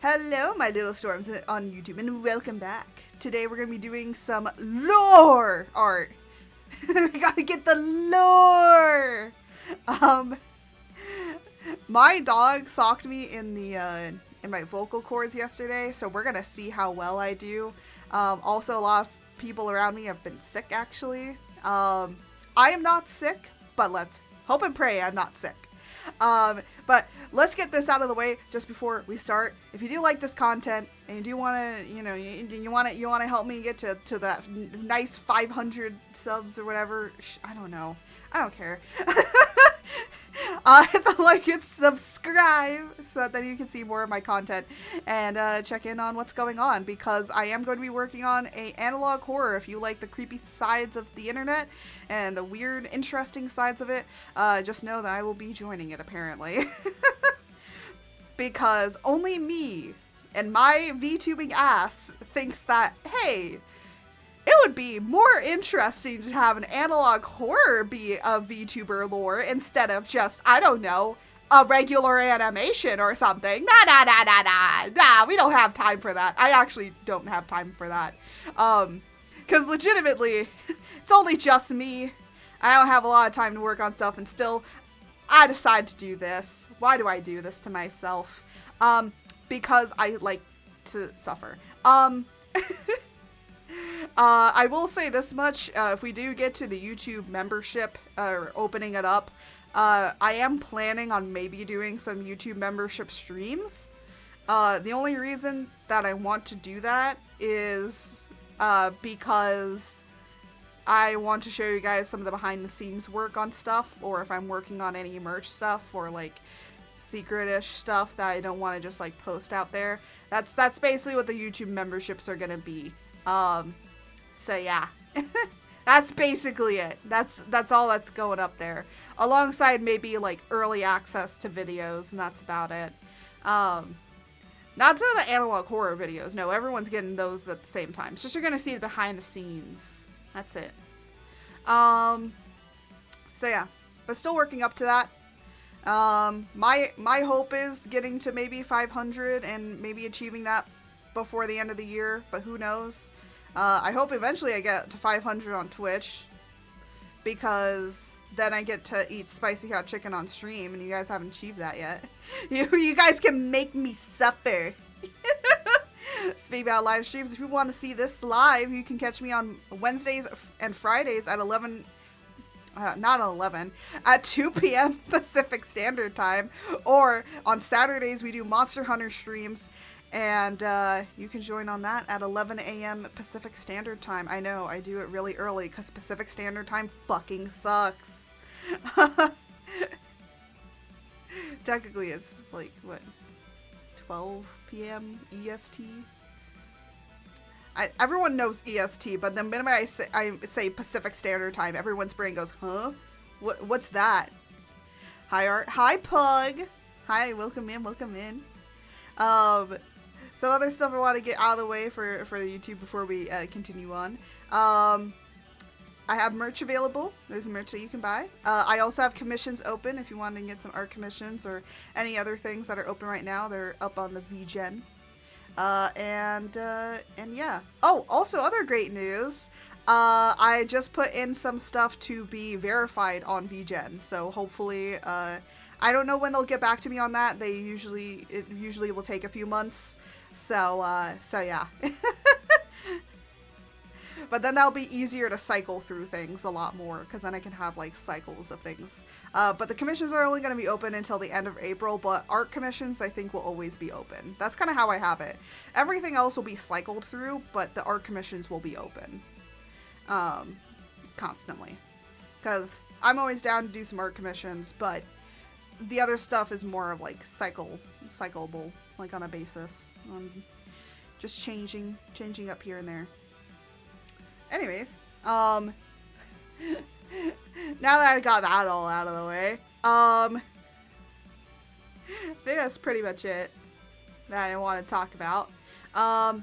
Hello, my little storms on YouTube, and welcome back. Today we're going to be doing some lore art. We gotta get the lore! My dog socked me in the, in my vocal cords yesterday, so we're gonna see how well I do. Also, a lot of people around me have been sick, actually. I am not sick, but let's hope and pray I'm not sick. But let's get this out of the way just before we start. If you do like this content and you do want to, you want to help me get to that nice 500 subs or whatever, I don't know. I don't care. Hit the like and subscribe so that then you can see more of my content and check in on what's going on, because I am going to be working on a analog horror. If you like the creepy sides of the internet and the weird, interesting sides of it, just know that I will be joining it, apparently. Because only me and my VTubing ass thinks that, hey, it would be more interesting to have an analog horror be a VTuber lore instead of just, I don't know, a regular animation or something. Nah, we don't have time for that. I actually don't have time for that. Because legitimately, it's only just me. I don't have a lot of time to work on stuff, and still, I decide to do this. Why do I do this to myself? Because I like to suffer. I will say this much, if we do get to the YouTube membership, or opening it up, I am planning on maybe doing some YouTube membership streams. The only reason that I want to do that is, because I want to show you guys some of the behind the scenes work on stuff, or if I'm working on any merch stuff, or like secret-ish stuff that I don't want to just like post out there. That's basically what the YouTube memberships are gonna be. So yeah, that's basically it. That's all that's going up there, alongside maybe like early access to videos, and that's about it. Not to the analog horror videos. No, everyone's getting those at the same time. It's just you're gonna see the behind the scenes. That's it. So yeah, but still working up to that. My hope is getting to maybe 500 and maybe achieving that before the end of the year, but who knows. I hope eventually I get to 500 on Twitch, because then I get to eat spicy hot chicken on stream, and you guys haven't achieved that yet. You guys can make me suffer. Speaking about live streams, if you want to see this live, you can catch me on Wednesdays and Fridays at 2 p.m. Pacific Standard Time, or on Saturdays we do Monster Hunter streams, and you can join on that at 11 a.m. Pacific Standard Time. I know, I do it really early because Pacific Standard Time fucking sucks. Technically it's like, what, 12 p.m. EST? Everyone knows EST, but the minute I say Pacific Standard Time, everyone's brain goes, huh? What's that? Hi, Art. Hi, Pug. Hi, welcome in, welcome in. Some other stuff I want to get out of the way for the YouTube before we continue on. I have merch available. There's merch that you can buy. I also have commissions open if you want to get some art commissions or any other things that are open right now. They're up on the VGen. And yeah. Oh, also other great news. I just put in some stuff to be verified on VGen. So hopefully, I don't know when they'll get back to me on that. It usually will take a few months. So yeah. But then that'll be easier to cycle through things a lot more, because then I can have like cycles of things. But the commissions are only going to be open until the end of April, but art commissions I think will always be open. That's kind of how I have it. Everything else will be cycled through, but the art commissions will be open. Constantly. Because I'm always down to do some art commissions, but the other stuff is more of like cyclable, like on a basis. Just changing up here and there. Anyways, now that I got that all out of the way, I think that's pretty much it that I want to talk about. Oh,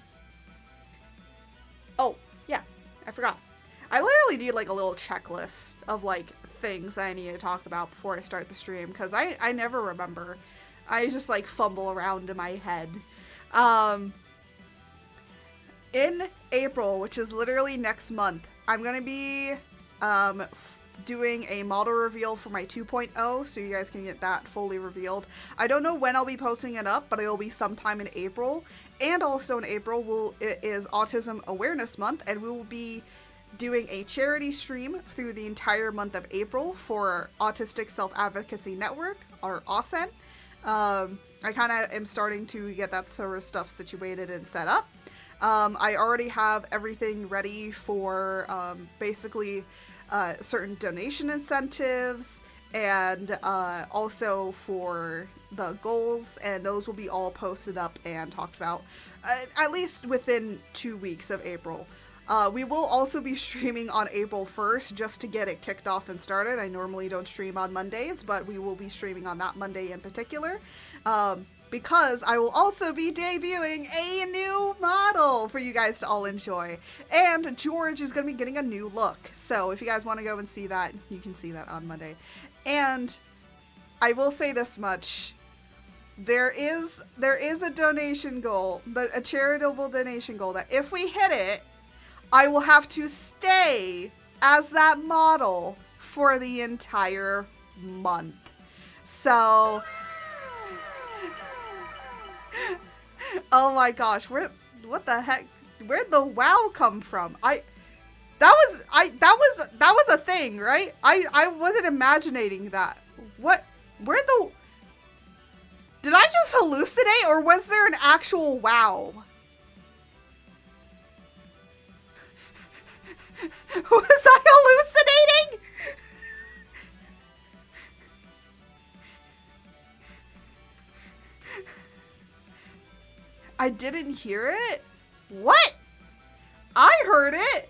yeah, I forgot. I literally need like a little checklist of like things that I need to talk about before I start the stream, because I never remember. I just like fumble around in my head. In April, which is literally next month, I'm gonna be doing a model reveal for my 2.0, so you guys can get that fully revealed. I don't know when I'll be posting it up, but it'll be sometime in April. And also in April it is Autism Awareness Month, and we will be doing a charity stream through the entire month of April for Autistic Self-Advocacy Network, or ASEN. I kind of am starting to get that sort of stuff situated and set up. I already have everything ready for basically certain donation incentives, and also for the goals, and those will be all posted up and talked about at least within 2 weeks of April. We will also be streaming on April 1st just to get it kicked off and started. I normally don't stream on Mondays, but we will be streaming on that Monday in particular. Because I will also be debuting a new model for you guys to all enjoy. And George is going to be getting a new look. So if you guys want to go and see that, you can see that on Monday. And I will say this much. There is a donation goal, but a charitable donation goal that if we hit it, I will have to stay as that model for the entire month. So... oh my gosh, what the heck? Where'd the wow come from? That was a thing, right? I wasn't imagining that. Did I just hallucinate, or was there an actual wow? Was I hallucinating? I didn't hear it? What? I heard it.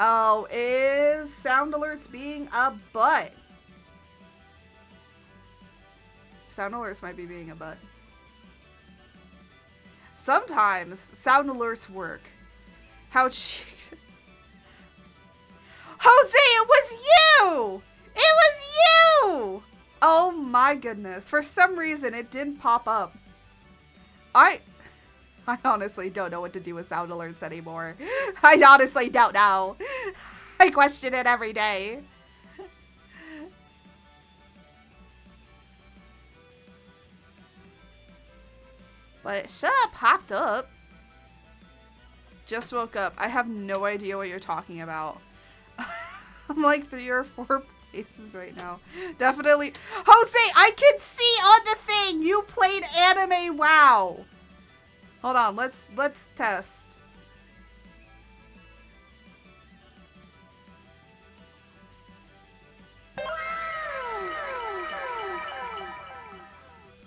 Oh, is Sound Alerts being a butt? Sound Alerts might be being a butt. Sometimes Sound Alerts work. How cheap. Jose, it was you! It was you! Oh my goodness. For some reason, it didn't pop up. I honestly don't know what to do with sound alerts anymore. I honestly don't know. I question it every day. But it should have popped up. Just woke up. I have no idea what you're talking about. I'm like 3 or 4 places right now. Definitely. Jose, I can see on the thing you played anime WoW. Hold on, let's test.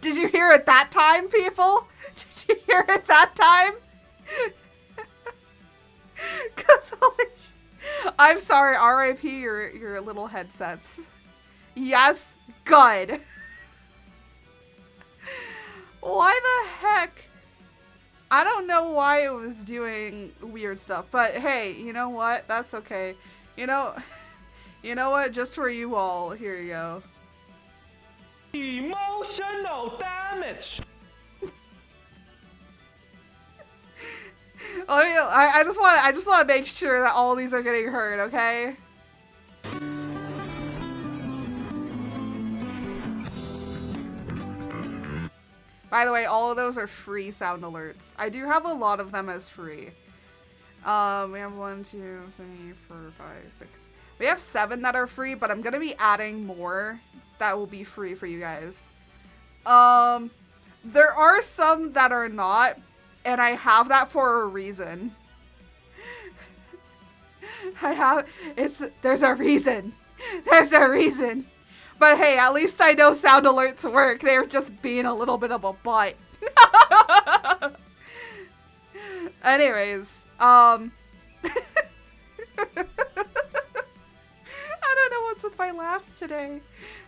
Did you hear it that time, people? Did you hear it that time? Cause I'm sorry, RIP your little headsets. Yes, good. Why the heck? I don't know why it was doing weird stuff, but hey, you know what? That's okay. You know what? Just for you all, here you go. Emotional damage. I just want to make sure that all these are getting heard, okay? By the way, all of those are free sound alerts. I do have a lot of them as free. We have 1, 2, 3, 4, 5, 6. We have 7 that are free, but I'm gonna be adding more that will be free for you guys. There are some that are not, and I have that for a reason. There's a reason. There's a reason. But hey, at least I know sound alerts work. They're just being a little bit of a butt. Anyways, I don't know what's with my laughs today.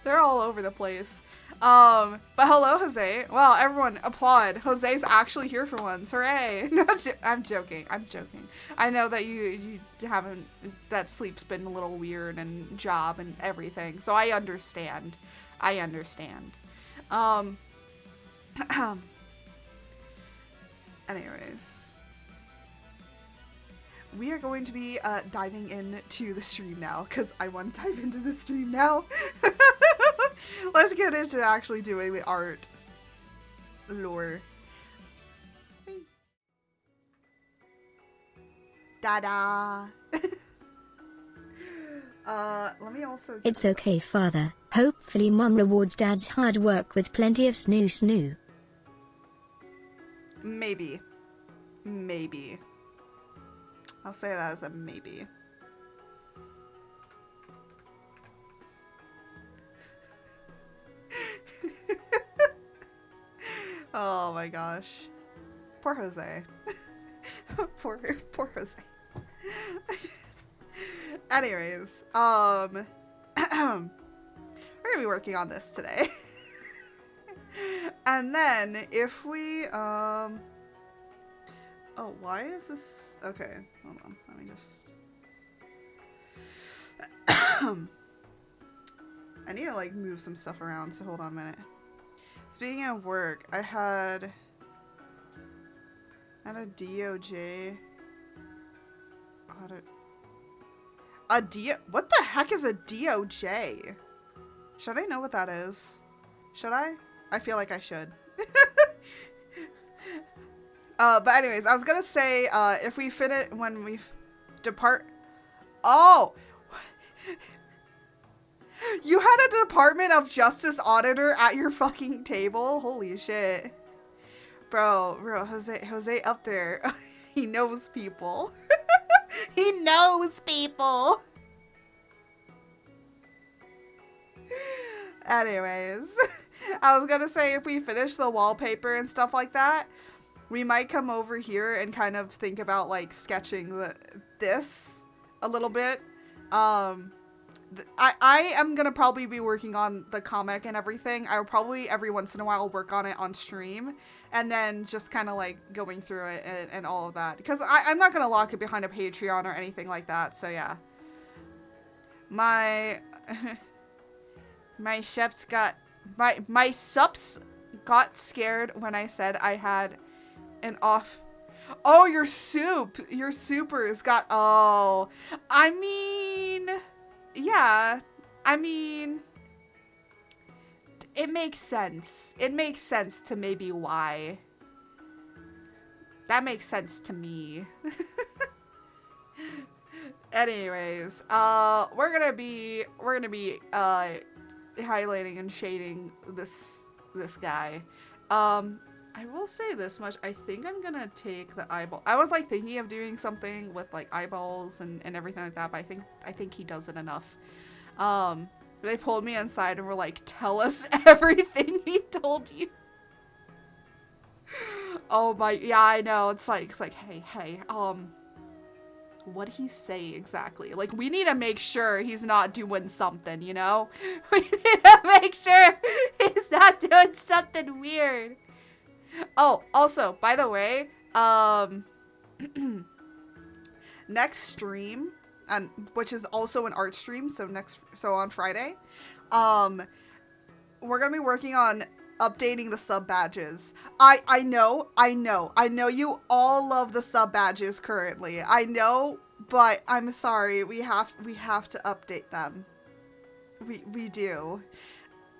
They're all over the place. But hello, Jose. Well, everyone applaud. Jose's actually here for once. Hooray. No, I'm joking. I'm joking. I know that you haven't, that sleep's been a little weird and job and everything. So I understand. I understand. Anyways. We are going to be diving into the stream now, because I want to dive into the stream now. Let's get into actually doing the art lore. Da-da! Let me also... It's okay, father. Hopefully mom rewards dad's hard work with plenty of snoo. Maybe. Maybe. I'll say that as a maybe. Oh my gosh. Poor Jose. poor Jose. Anyways, we're gonna be working on this today. And then if we, oh, why is this? Okay, hold on. Let me just. I need to like move some stuff around, so hold on a minute. Speaking of work, I had a DOJ audit. What the heck is a DOJ? Should I know what that is? Should I? I feel like I should. But anyways, I was gonna say, if we when we depart. Oh! You had a Department of Justice auditor at your fucking table? Holy shit. Bro, Jose up there. He knows people. He knows people. Anyways, I was gonna say if we finish the wallpaper and stuff like that, we might come over here and kind of think about like sketching this a little bit. I am gonna probably be working on the comic and everything. I will probably every once in a while work on it on stream and then just kind of like going through it and all of that. Because I'm not gonna lock it behind a Patreon or anything like that, so yeah. My subs got scared when I said I had an off. Oh, your supers got, oh, I mean, yeah, I mean, it makes sense. It makes sense to maybe why. That makes sense to me. Anyways, we're gonna be highlighting and shading this guy. I will say this much. I think I'm gonna take the eyeball. I was like thinking of doing something with like eyeballs and everything like that, but I think he does it enough. They pulled me inside and were like, tell us everything he told you. Oh my, yeah, I know. It's like, hey, what'd he say exactly? Like, we need to make sure he's not doing something, you know? We need to make sure he's not doing something weird. Oh, also, by the way, next stream, and which is also an art stream, so on Friday, we're gonna be working on updating the sub badges. I know you all love the sub badges currently. I know, but I'm sorry, we have to update them. We do.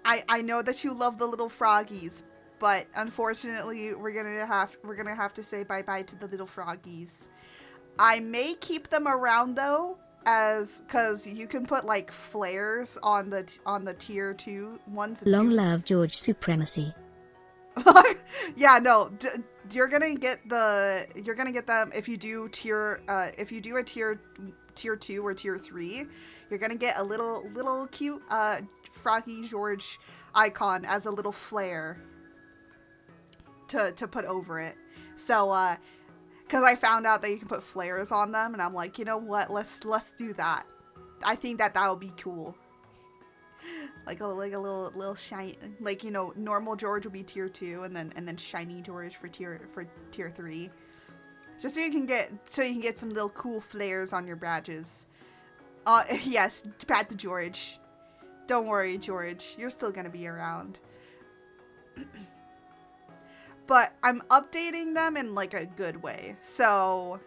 I know that you love the little froggies, but unfortunately we're gonna have to say bye-bye to the little froggies. I may keep them around though, cause you can put like flares on the tier 2 ones. Long live George supremacy. Yeah, no, you're gonna get them if you do a tier 2 or tier 3. You're gonna get a little cute Froggy George icon as a little flare to put over it. So because I found out that you can put flares on them, and I'm like, you know what? Let's do that. I think that would be cool. Like a little shiny, like, you know, normal George will be tier 2, and then shiny George for tier 3. Just so you can get some little cool flares on your badges. Yes, pat the George. Don't worry, George. You're still gonna be around. but I'm updating them in like a good way. So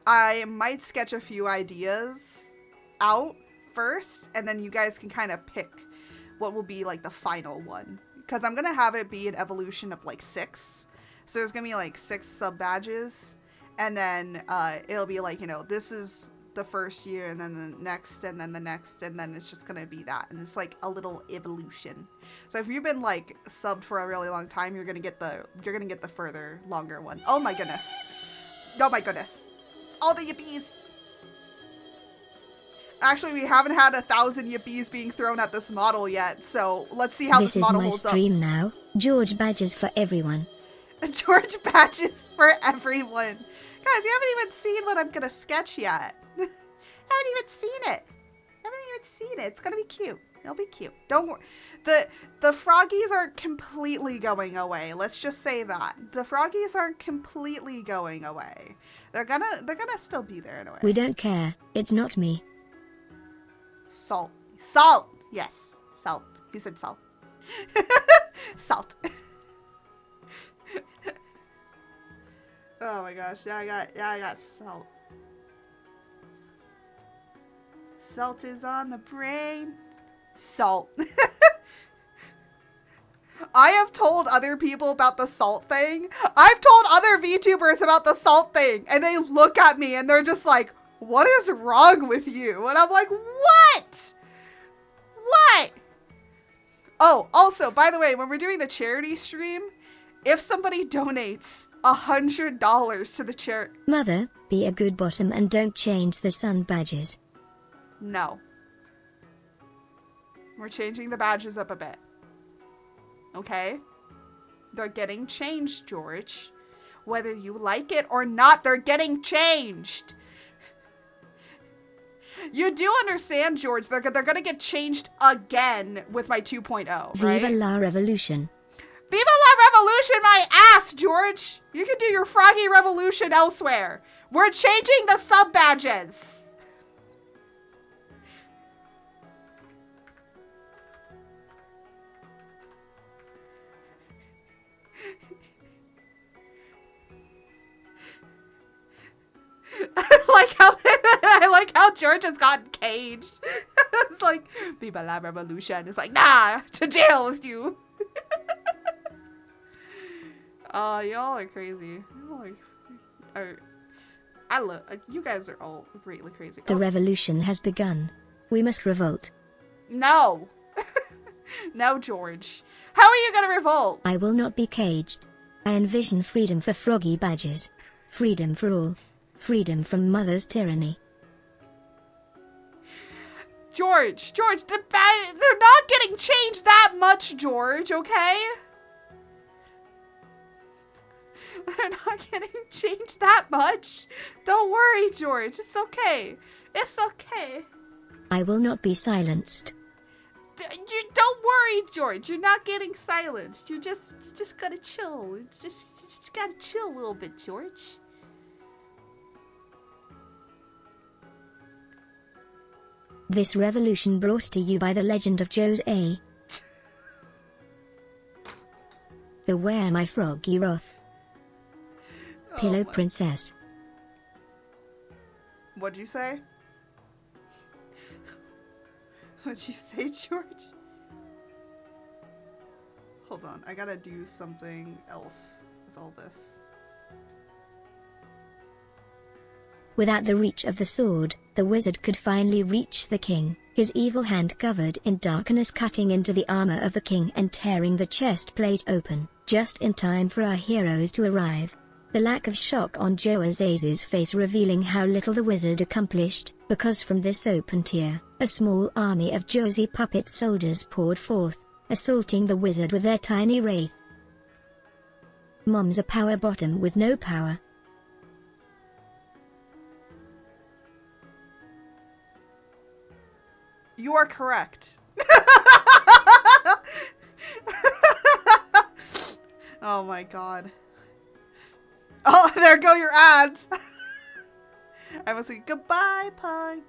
I might sketch a few ideas out first, and then you guys can kind of pick what will be like the final one. Because I'm going to have it be an evolution of like 6. So there's going to be like 6 sub badges. And then it'll be like, you know, this is the first year, and then the next, and then the next, and then it's just going to be that. And it's like a little evolution. So if you've been like subbed for a really long time, you're going to get the further longer one. Oh my goodness. Oh my goodness. All the yippies. Actually, we haven't had 1,000 yippies being thrown at this model yet, so let's see how this model holds up. This is my stream now. George badges for everyone. George badges for everyone. Guys, you haven't even seen what I'm gonna sketch yet. Haven't even seen it. Haven't even seen it. It's gonna be cute. It'll be cute. Don't worry. The froggies aren't completely going away. Let's just say that. The froggies aren't completely going away. They're gonna still be there in a way. We don't care. It's not me. Salt. Salt! Yes. Salt. He said salt. Salt. Oh my gosh. Yeah, I got salt. Salt is on the brain. Salt. I have told other people about the salt thing. I've told other VTubers about the salt thing, and they look at me and they're just like, what is wrong with you? And I'm like, what? What? Oh, also, by the way, when we're doing the charity stream, if somebody donates $100 to the charity... Mother, be a good bottom and don't change the sun badges. No. We're changing the badges up a bit. Okay? They're getting changed, George. Whether you like it or not, they're getting changed. You do understand, George, they're gonna get changed again with my 2.0, right? Viva la revolution. Viva la revolution my ass, George! You can do your froggy revolution elsewhere. We're changing the sub badges. I like how George has gotten caged. It's like, Viva la revolution. It's like, nah, to jail with you. Y'all are crazy. I love, you guys are all greatly crazy. The revolution has begun. We must revolt. No. No, George. How are you gonna revolt? I will not be caged. I envision freedom for froggy badges. Freedom for all. Freedom from mother's tyranny. George, they're not getting changed that much, George, okay? They're not getting changed that much. Don't worry, George. It's okay. It's okay. I will not be silenced. You don't worry, George. You're not getting silenced. You just gotta chill. You just gotta chill a little bit, George. This revolution brought to you by the legend of Jose. Beware my froggy wrath. Pillow Princess. What'd you say? What'd you say, George? Hold on, I gotta do something else with all this. Without the reach of the sword, the wizard could finally reach the king, his evil hand covered in darkness cutting into the armor of the king and tearing the chest plate open, just in time for our heroes to arrive. The lack of shock on Jose's face revealing how little the wizard accomplished, because from this open tier, a small army of Josie puppet soldiers poured forth, assaulting the wizard with their tiny wraith. Mom's a power bottom with no power. You are correct. Oh my god. Oh, there go your ads. I was like, goodbye, Pug.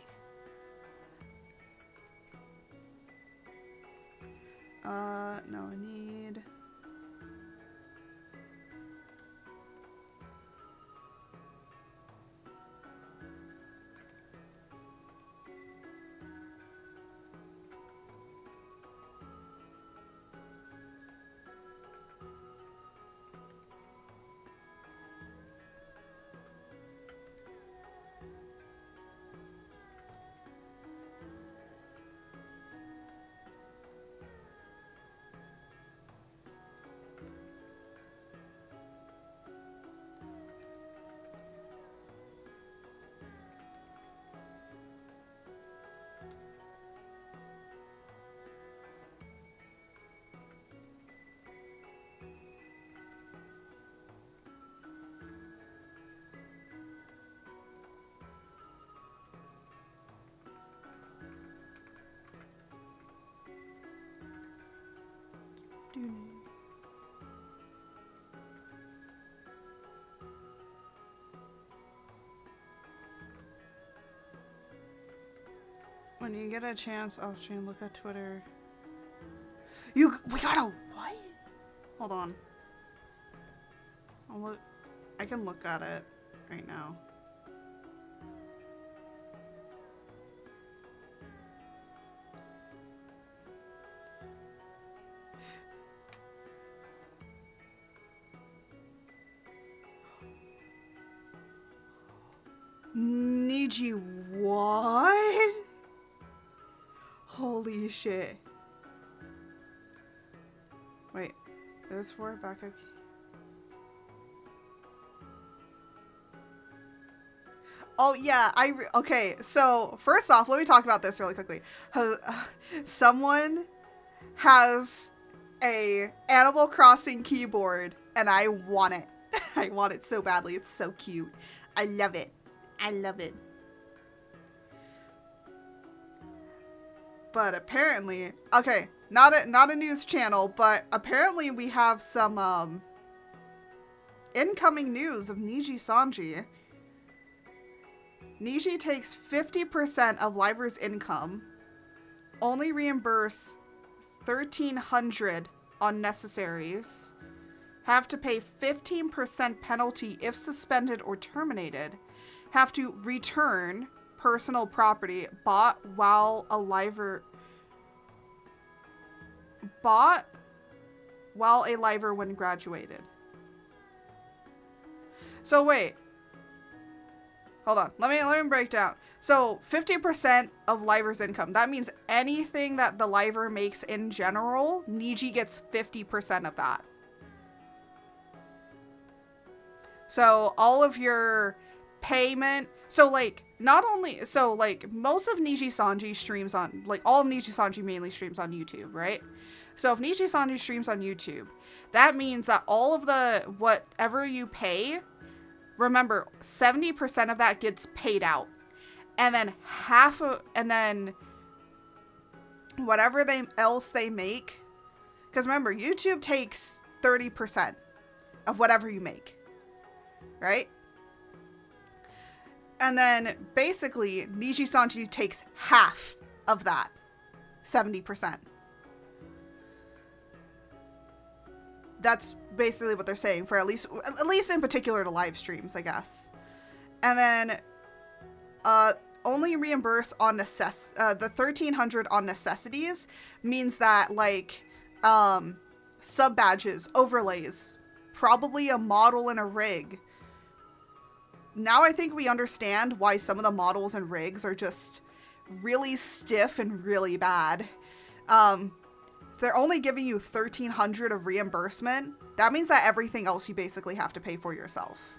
No, I need... When you get a chance, I'll stream. Look at Twitter. We got a what? Hold on. I'll look. I can look at it right now. Niji, what? Holy shit. Wait, there's 4 backup. Oh yeah, okay, so first off, let me talk about this really quickly. Someone has a Animal Crossing keyboard and I want it. I want it so badly. It's so cute. I love it. I love it. But apparently, okay, not a news channel, but apparently we have some incoming news of Niji Sanji. Niji takes 50% of Liver's income, only reimburse 1,300 on necessaries, have to pay 15% penalty if suspended or terminated, have to return personal property bought while a liver when graduated. So wait. Hold on. Let me break down. So 50% of Liver's income. That means anything that the Liver makes in general, Niji gets 50% of that. So all of your payment. So like not only like most of Niji Sanji streams on, like all of Niji Sanji mainly streams on YouTube, right? So if Niji Sanji streams on YouTube, that means that all of the whatever you pay, remember 70% of that gets paid out, and then and then whatever else they make, because remember YouTube takes 30% of whatever you make, right? And then basically Niji Sanji takes half of that, 70%. That's basically what they're saying, for at least in particular to live streams, I guess. And then only reimburse on the 1,300 on necessities means that like sub badges, overlays, probably a model and a rig. Now I think we understand why some of the models and rigs are just really stiff and really bad. They're only giving you 1,300 of reimbursement. That means that everything else you basically have to pay for yourself.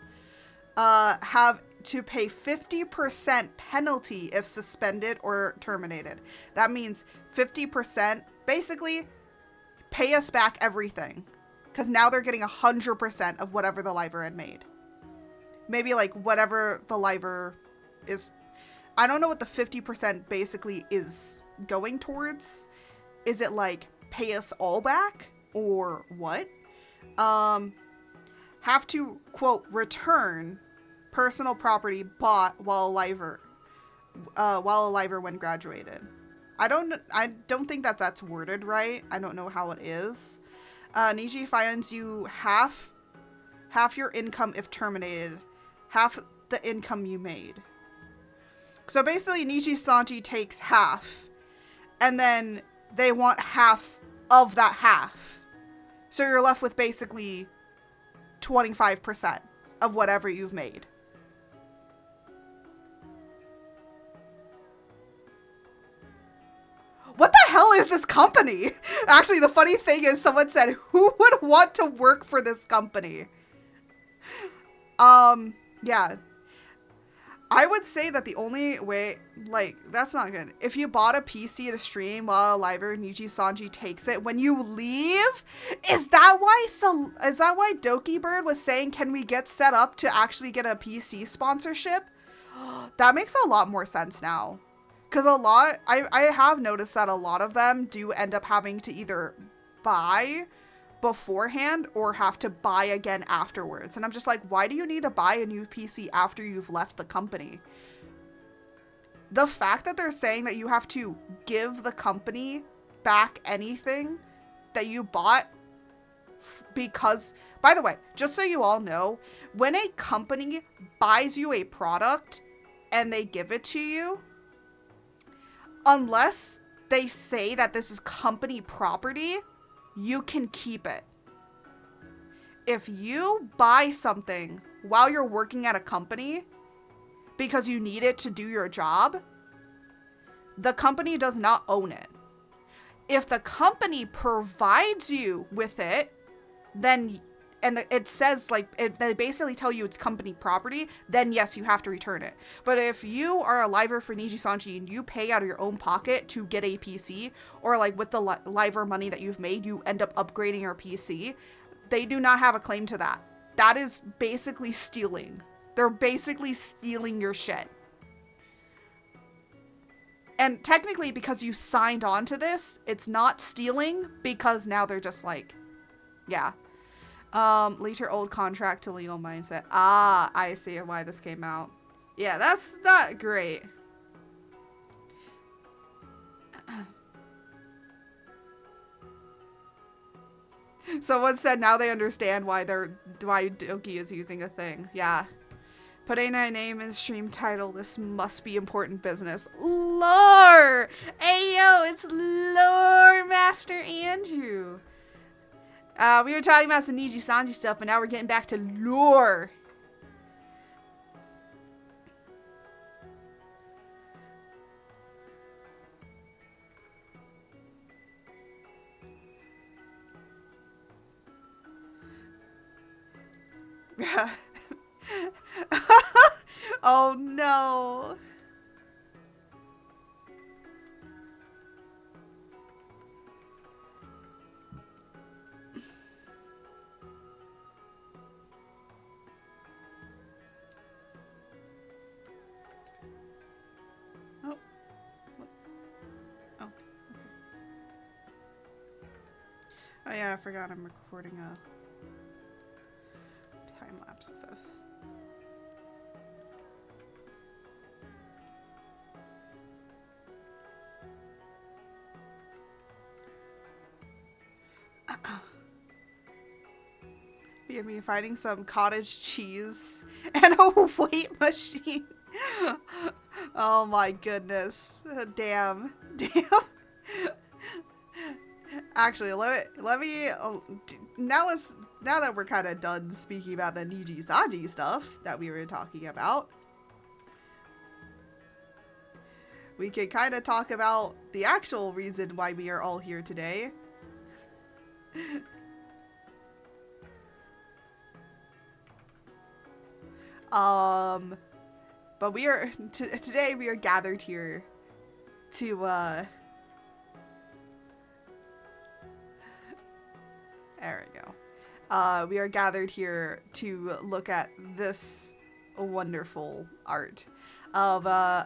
Have to pay 50% penalty if suspended or terminated. That means 50%, basically pay us back everything. Because now they're getting 100% of whatever the Liver had made. Maybe like whatever the Liver is. I don't know what the 50% basically is going towards. Is it like pay us all back or what? Have to quote return personal property bought while a Liver when graduated. I don't think that's worded right. I don't know how it is. Niji fines you half your income if terminated, half the income you made. So basically Niji Sanji takes half, and then they want half of that half. So you're left with basically 25% of whatever you've made. What the hell is this company? Actually, the funny thing is someone said, who would want to work for this company? Yeah. I would say that the only way, like, that's not good. If you bought a PC to stream while a Liver, Niji Sanji takes it when you leave? Is that why Doki Bird was saying, can we get set up to actually get a PC sponsorship? That makes a lot more sense now. Because I have noticed that a lot of them do end up having to either buy beforehand or have to buy again afterwards. And I'm just like, why do you need to buy a new PC after you've left the company? The fact that they're saying that you have to give the company back anything that you bought because, by the way, just so you all know, when a company buys you a product and they give it to you, unless they say that this is company property, you can keep it. If you buy something while you're working at a company because you need it to do your job, the company does not own it. If the company provides you with it, then, and it says, like, they basically tell you it's company property, then yes, you have to return it. But if you are a liver for Niji-Sanji and you pay out of your own pocket to get a PC, or like with the liver money that you've made, you end up upgrading your PC, they do not have a claim to that. That is basically stealing. They're basically stealing your shit. And technically, because you signed on to this, it's not stealing, because now they're just like, yeah. Later old contract to legal mindset. Ah, I see why this came out. Yeah, that's not great. Someone said now they understand why Doki is using a thing. Yeah. Putting a name in stream title, this must be important business. Lore! Ayo, it's Lore Master Andrew. We were talking about some Niji-Sanji stuff, but now we're getting back to lore. Oh no. Oh yeah, I forgot I'm recording a time lapse of this. Me finding some cottage cheese and a weight machine. Oh my goodness. Damn. Actually, let me now that we're kind of done speaking about the Niji-Sanji stuff that we were talking about, we can kind of talk about the actual reason why we are all here today. But we are today we are gathered here to there we go. We are gathered here to look at this wonderful art of a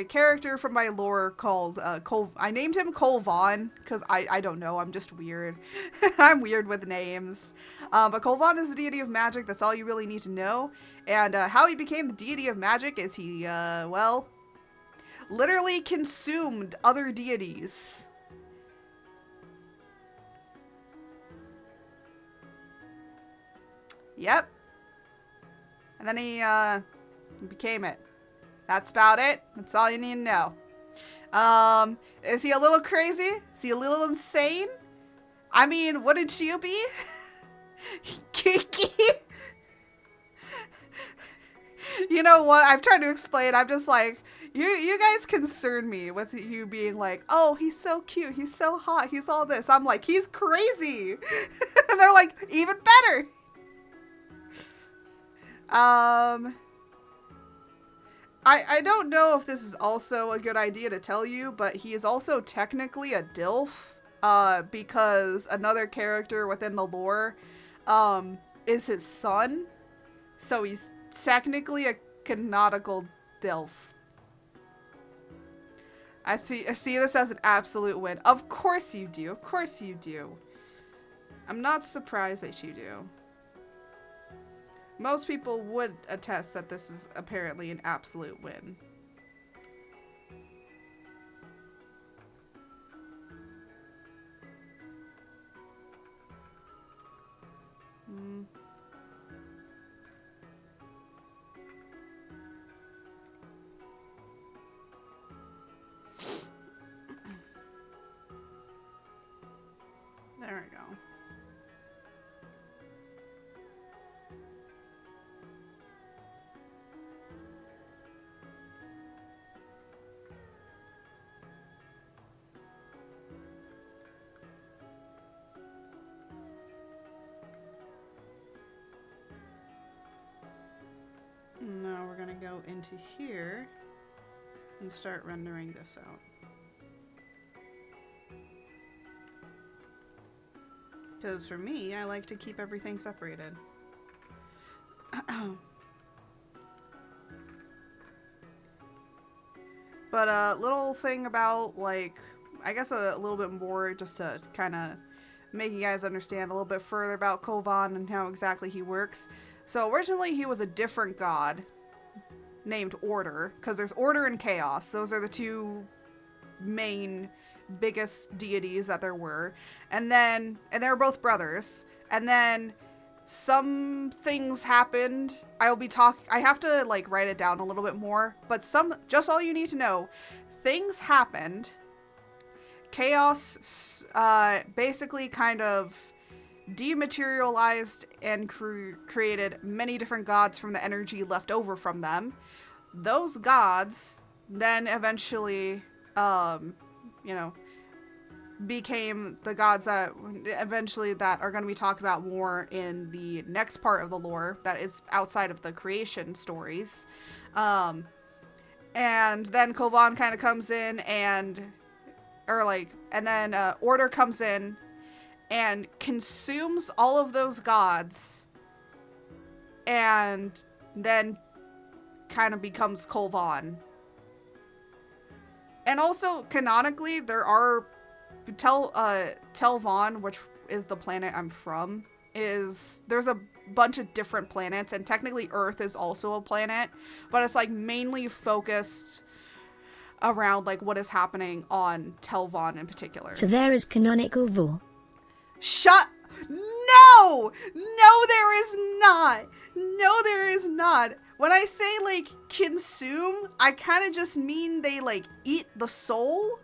character from my lore called I named him Kolvon because I don't know, I'm just weird. I'm weird with names. But Kolvon is the deity of magic. That's all you really need to know. And how he became the deity of magic is he well, literally consumed other deities. Yep. And then he became it. That's about it. That's all you need to know. Is he a little crazy? Is he a little insane? I mean, wouldn't you be? Kiki? You know what? I've tried to explain. I'm just like, you guys concern me with you being like, oh, he's so cute. He's so hot. He's all this. I'm like, he's crazy. And they're like, even better. I don't know if this is also a good idea to tell you, but he is also technically a DILF, because another character within the lore, is his son. So he's technically a canonical DILF. I see this as an absolute win. Of course you do. Of course you do. I'm not surprised that you do. Most people would attest that this is apparently an absolute win. There we go. Now we're going to go into here and start rendering this out. Because for me, I like to keep everything separated. But a little thing about, like, I guess a little bit more just to kind of make you guys understand a little bit further about Kolvon and how exactly he works. So originally he was a different god named Order, because there's Order and Chaos. Those are the two main biggest deities that there were. And they were both brothers. And then some things happened. I have to like write it down a little bit more, but just all you need to know, things happened. Chaos basically kind of dematerialized and created many different gods from the energy left over from them. Those gods then eventually, you know, became the gods that eventually that are going to be talked about more in the next part of the lore that is outside of the creation stories. And then Kolvon kind of comes in and then Order comes in and consumes all of those gods and then kind of becomes Kolvon. And also, canonically, there are Telvon, which is the planet I'm from, there's a bunch of different planets, and technically Earth is also a planet, but it's like mainly focused around like what is happening on Telvon in particular. So there is canonical vor. No! No, there is not! No, there is not! When I say, like, consume, I kind of just mean they, like, eat the soul,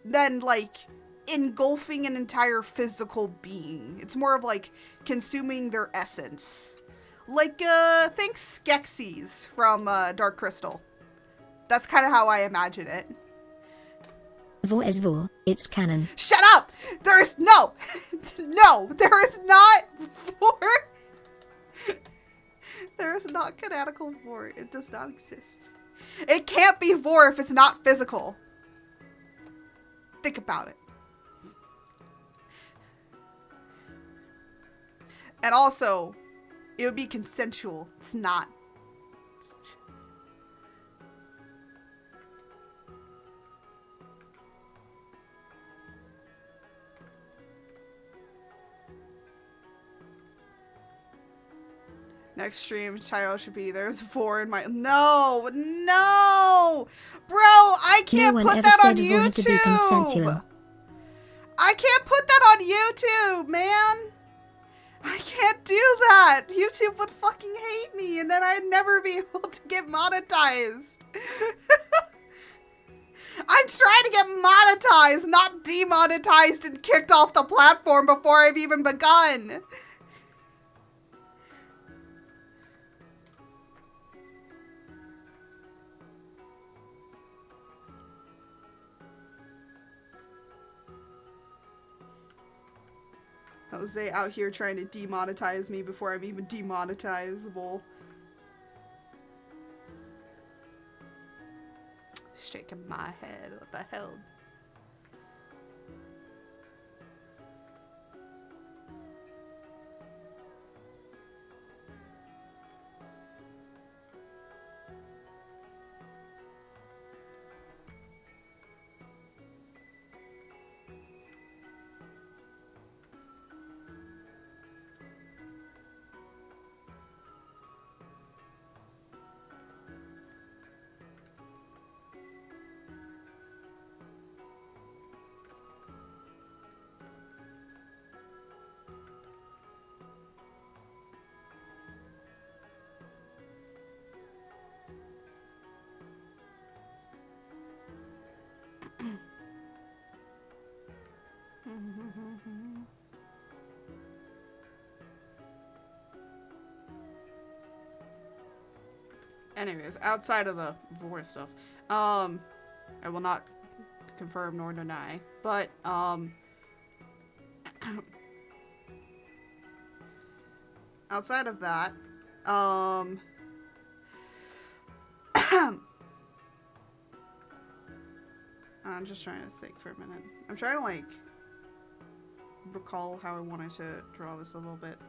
than, like, engulfing an entire physical being. It's more of, like, consuming their essence. Like, think Skeksis from, Dark Crystal. That's kind of how I imagine it. Vor is vor, it's canon. Shut up! There is no! No! There is not vor! There is not canonical vor. It does not exist. It can't be vor if it's not physical. Think about it. And also, it would be consensual. It's not. Next stream title should be "There's vor in my..." No! No! Bro, I can't put that on YouTube! I can't put that on YouTube, man! I can't do that! YouTube would fucking hate me, and then I'd never be able to get monetized. I'm trying to get monetized, not demonetized and kicked off the platform before I've even begun. Jose out here trying to demonetize me before I'm even demonetizable. Shaking my head. What the hell? Anyways, outside of the Vor stuff, I will not confirm nor deny, but, outside of that, I'm just trying to think for a minute. I'm trying to, like, recall how I wanted to draw this a little bit.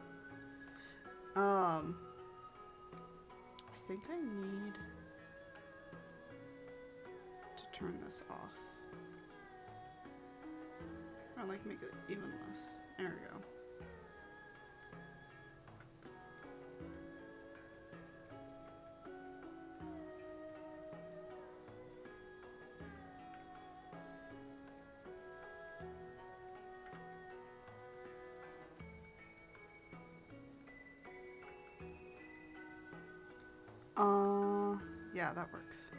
I think I need to turn this off. Or, like, make it even less. There we go. Yeah, that works.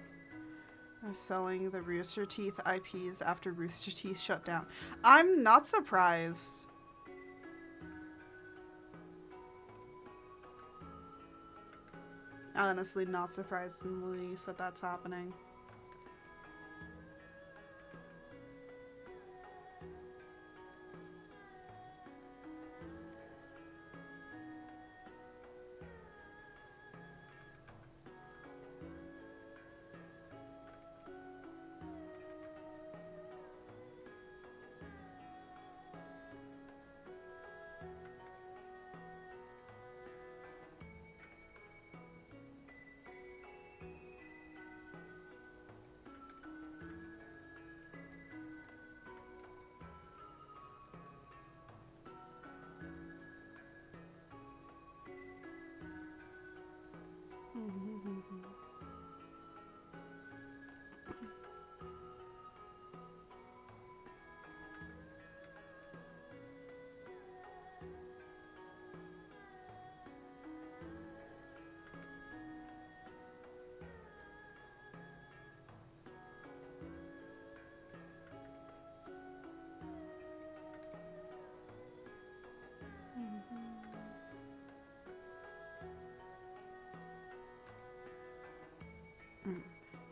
Selling the Rooster Teeth IPs after Rooster Teeth shut down. I'm not surprised. Honestly, not surprised in the least that that's happening.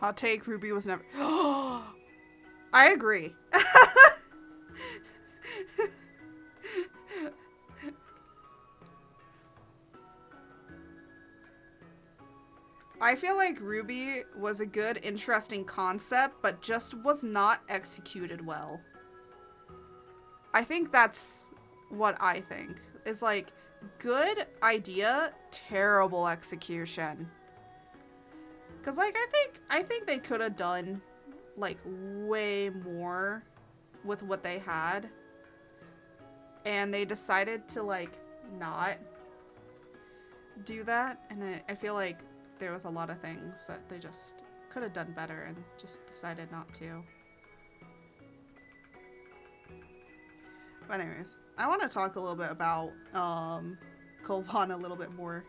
Hot take, Ruby was never... I agree. I feel like Ruby was a good, interesting concept, but just was not executed well. I think that's what I think. Is like, good idea, terrible execution. Cause like I think they could have done like way more with what they had. And they decided to like not do that. And I feel like there was a lot of things that they just could have done better and just decided not to. But anyways, I want to talk a little bit about Kolvon a little bit more.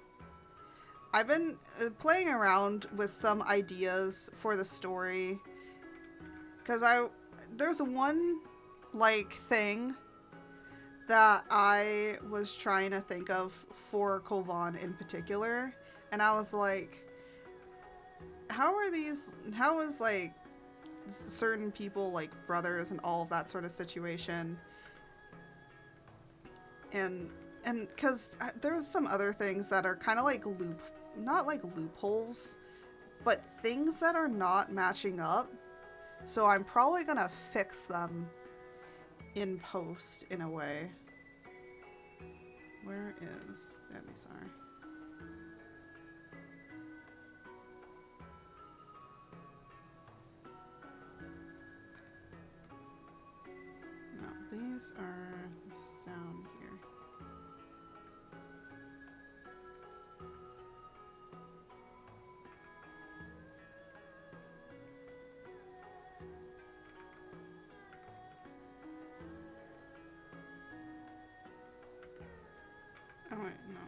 I've been playing around with some ideas for the story, because there's one like thing that I was trying to think of for Kolvon in particular, and I was like, how is like certain people like brothers and all of that sort of situation, and because there's some other things that are kind of like not like loopholes, but things that are not matching up. So I'm probably gonna fix them in post in a way. Where is Emisar? No, these are the sound here. Oh wait, no.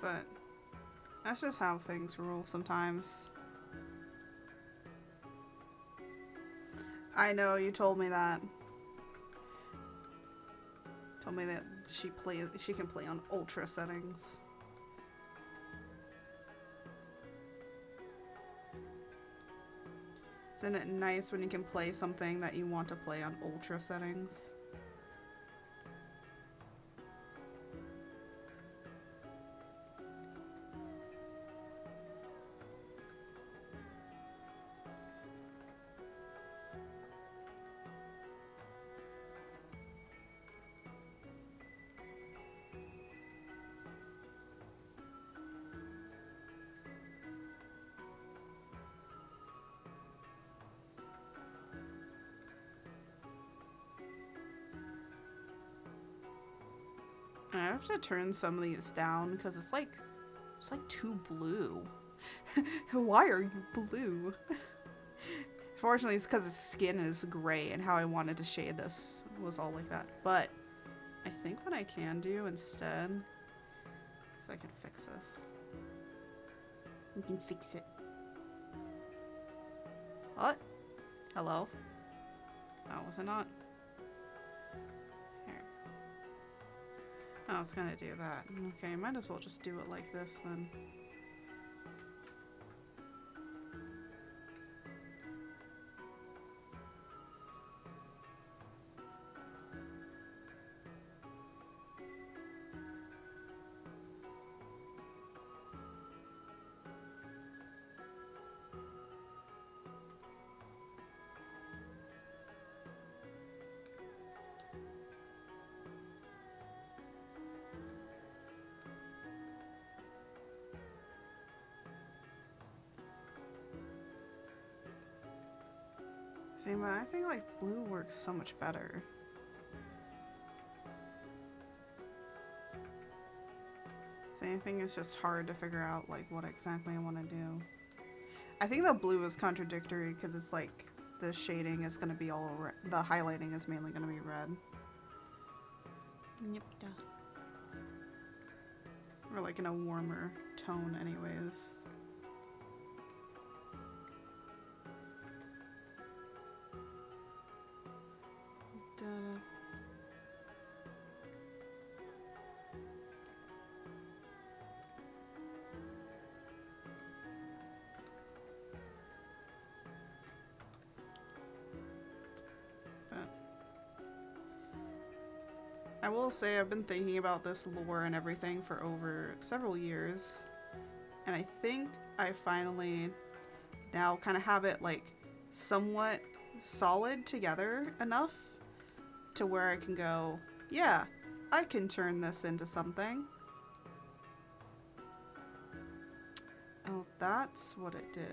But that's just how things roll sometimes. I know, you told me that. Told me that she can play on ultra settings. Isn't it nice when you can play something that you want to play on ultra settings? I have to turn some of these down because it's like too blue. Why are you blue? Fortunately, it's because his skin is gray and how I wanted to shade this was all like that. But I think what I can do instead is I can fix this. We can fix it. What? Hello? Oh, was it not? Here. I was gonna do that. Okay, might as well just do it like this then. See, but I think like blue works so much better. The thing is just hard to figure out like what exactly I want to do. I think the blue is contradictory because it's like the shading is going to be all red. The highlighting is mainly going to be red. Yep. Or like in a warmer tone anyways. I will say I've been thinking about this lore and everything for over several years, and I think I finally now kind of have it like somewhat solid together enough to where I can go, yeah, I can turn this into something. Oh, that's what it did.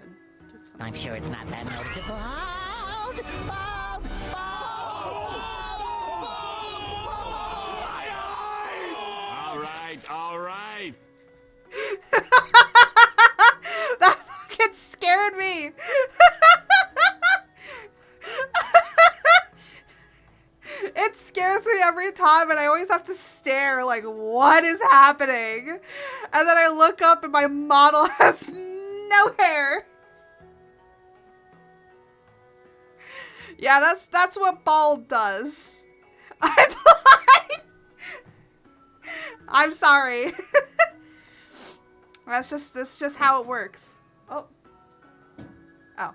Did something. I'm sure it's not that noticeable. Hold! Hold! Hold! All right. That fucking scared me. It scares me every time, and I always have to stare like, what is happening? And then I look up and my model has no hair. Yeah, that's what bald does. I'm blind. I'm sorry. That's just how it works. Oh. Oh.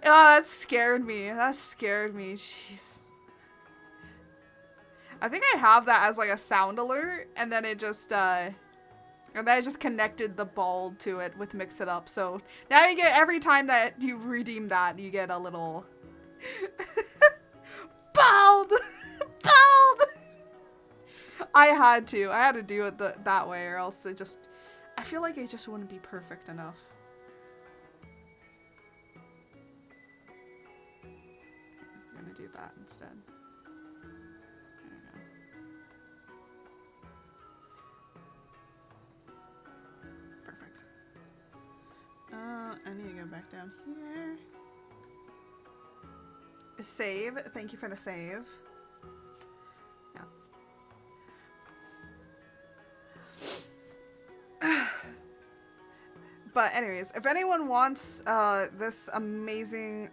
Oh, that scared me. That scared me. Jeez. I think I have that as like a sound alert, and then it just and then I just connected the bald to it with Mix It Up. So now you get, every time that you redeem that, you get a little bald. Bald. I had to do it that way, or else it just, I feel like it just wouldn't be perfect enough. I'm gonna do that instead. There we go. Perfect. I need to go back down here. save. Thank you for the save. Yeah. But anyways, if anyone wants this amazing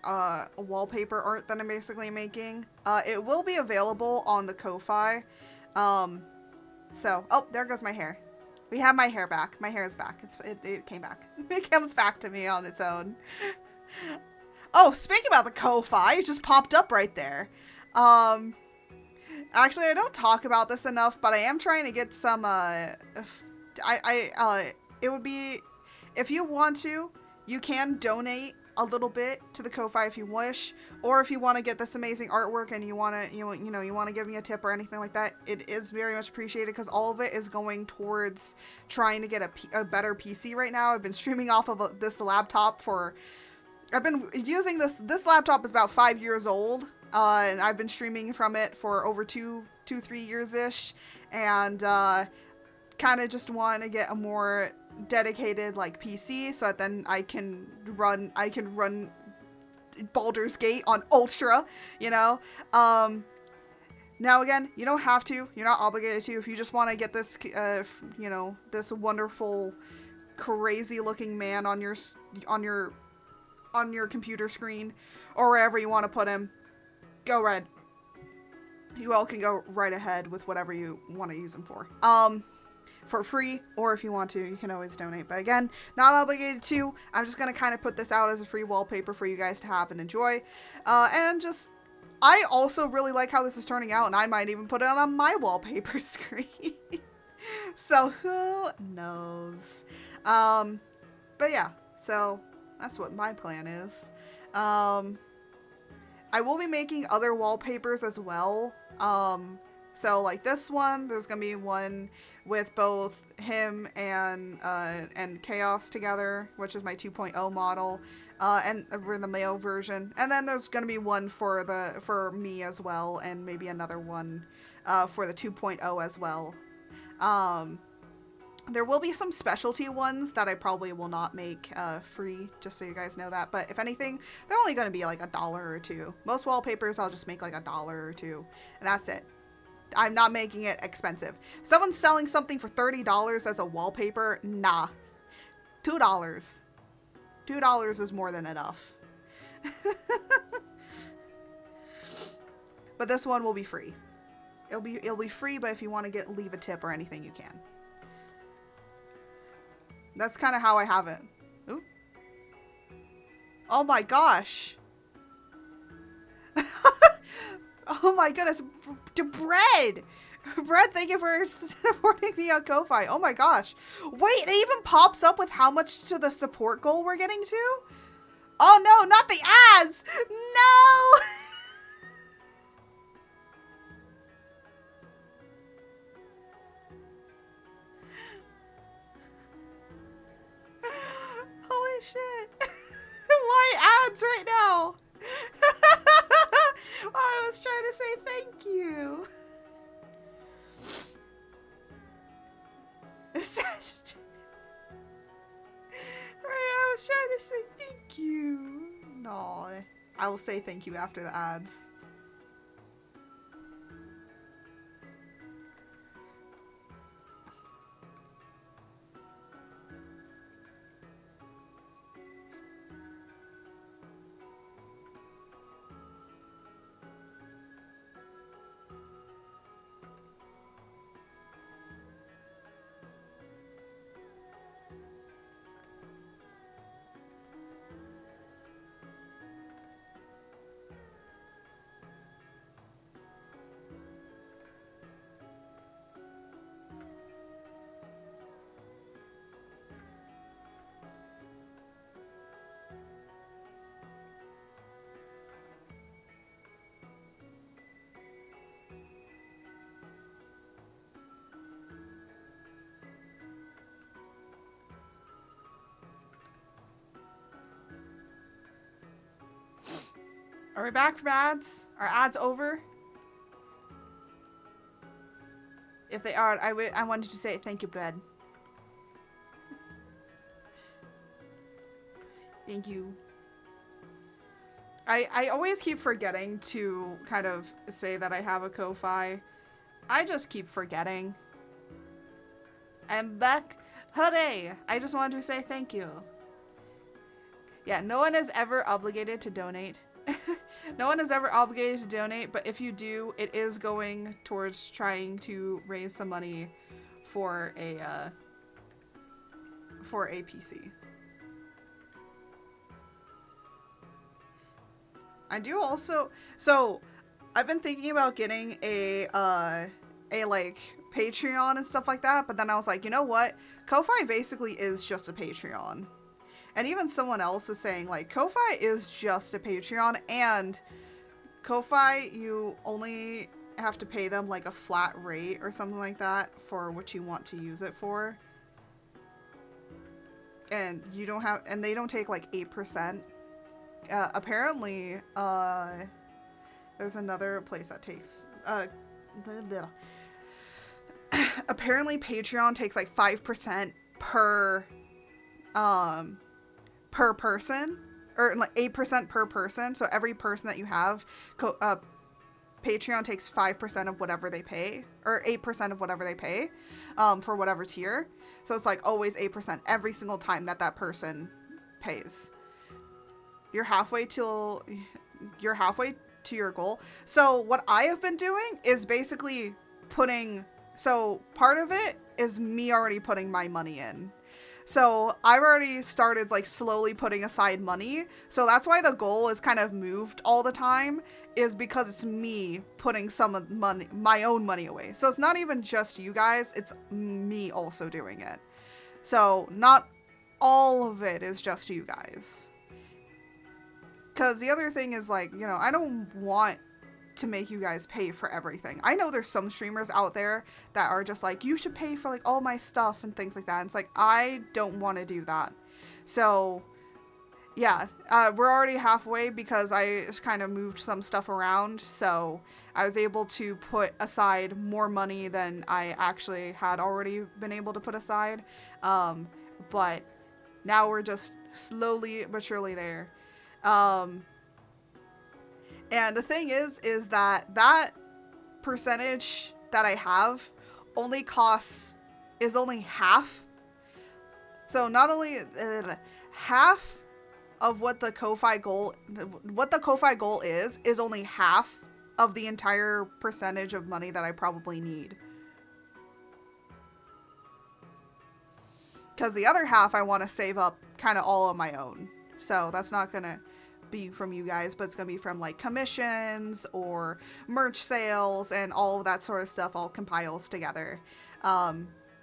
wallpaper art that I'm basically making, it will be available on the Ko-Fi. So, oh, there goes my hair. We have my hair back. My hair is back. It came back. It comes back to me on its own. Oh, speaking about the Ko-Fi, it just popped up right there. Actually, I don't talk about this enough, but I am trying to get some, it would be, if you want to, you can donate a little bit to the Ko-Fi if you wish, or if you want to get this amazing artwork and you want to, you want to give me a tip or anything like that, it is very much appreciated because all of it is going towards trying to get a better PC right now. I've been streaming off of this laptop for, I've been using this laptop is about 5 years old, and I've been streaming from it for over 3 years-ish, and kind of just want to get a more dedicated like PC so that then I can run Baldur's Gate on Ultra, you know. Now again, you don't have to, you're not obligated to. If you just want to get this you know, this wonderful crazy looking man on your computer screen or wherever you want to put him, go red. You all can go right ahead with whatever you want to use him for free, or if you want to, you can always donate. But again, not obligated to. I'm just going to kind of put this out as a free wallpaper for you guys to have and enjoy. And just, I also really like how this is turning out, and I might even put it on my wallpaper screen. So who knows? But yeah, so that's what my plan is. I will be making other wallpapers as well. So like this one, there's gonna be one with both him and Chaos together, which is my 2.0 model, and we're in the male version. And then there's gonna be one for me as well, and maybe another one for the 2.0 as well. There will be some specialty ones that I probably will not make free, just so you guys know that. But if anything, they're only gonna be like $1 or $2. Most wallpapers I'll just make like $1 or $2, and that's it. I'm not making it expensive. If someone's selling something for $30 as a wallpaper, nah. $2. $2 is more than enough. But this one will be free. It'll be free, but if you want to leave a tip or anything, you can. That's kind of how I have it. Ooh. Oh my gosh. Oh my goodness, Bread! Bread, thank you for supporting me on Ko-Fi. Oh my gosh. Wait, it even pops up with how much to the support goal we're getting to? Oh no, not the ads! No! Holy shit. Why ads right now? I was trying to say thank you. I was trying to say thank you. No, I will say thank you after the ads. Are we back from ads? Are ads over? If they are, I wanted to say thank you, Bread. Thank you. I always keep forgetting to kind of say that I have a Ko-Fi. I just keep forgetting. I'm back. Hooray! I just wanted to say thank you. Yeah, no one is ever obligated to donate. No one is ever obligated to donate, but if you do, it is going towards trying to raise some money for a PC. I do also, so I've been thinking about getting a like Patreon and stuff like that, but then I was like, you know what? Ko-Fi basically is just a Patreon. And even someone else is saying like Ko-Fi is just a Patreon, and Ko-Fi, you only have to pay them like a flat rate or something like that for what you want to use it for. And you don't have, and they don't take like 8%. Apparently, there's another place that takes, apparently Patreon takes like 5% per person, or like 8% per person. So every person that you have, Patreon takes 5% of whatever they pay, or 8% of whatever they pay, for whatever tier. So it's like always 8% every single time that that person pays. You're halfway to your goal. So what I have been doing is basically putting, so part of it is me already putting my money in. So I've already started like slowly putting aside money. So that's why the goal is kind of moved all the time, is because it's me putting some of money, my own money away. So it's not even just you guys, it's me also doing it. So not all of it is just you guys. Because the other thing is like, you know, I don't want to make you guys pay for everything. I know there's some streamers out there that are just like, you should pay for like all my stuff and things like that. And it's like, I don't want to do that. So yeah, we're already halfway because I just kind of moved some stuff around. So I was able to put aside more money than I actually had already been able to put aside. But now we're just slowly but surely there. And the thing is that that percentage that I have only is only half. So not only half of what the Ko-Fi goal is only half of the entire percentage of money that I probably need. Because the other half I want to save up kind of all on my own. So that's not going to be from you guys, but it's going to be from like commissions or merch sales and all of that sort of stuff all compiles together.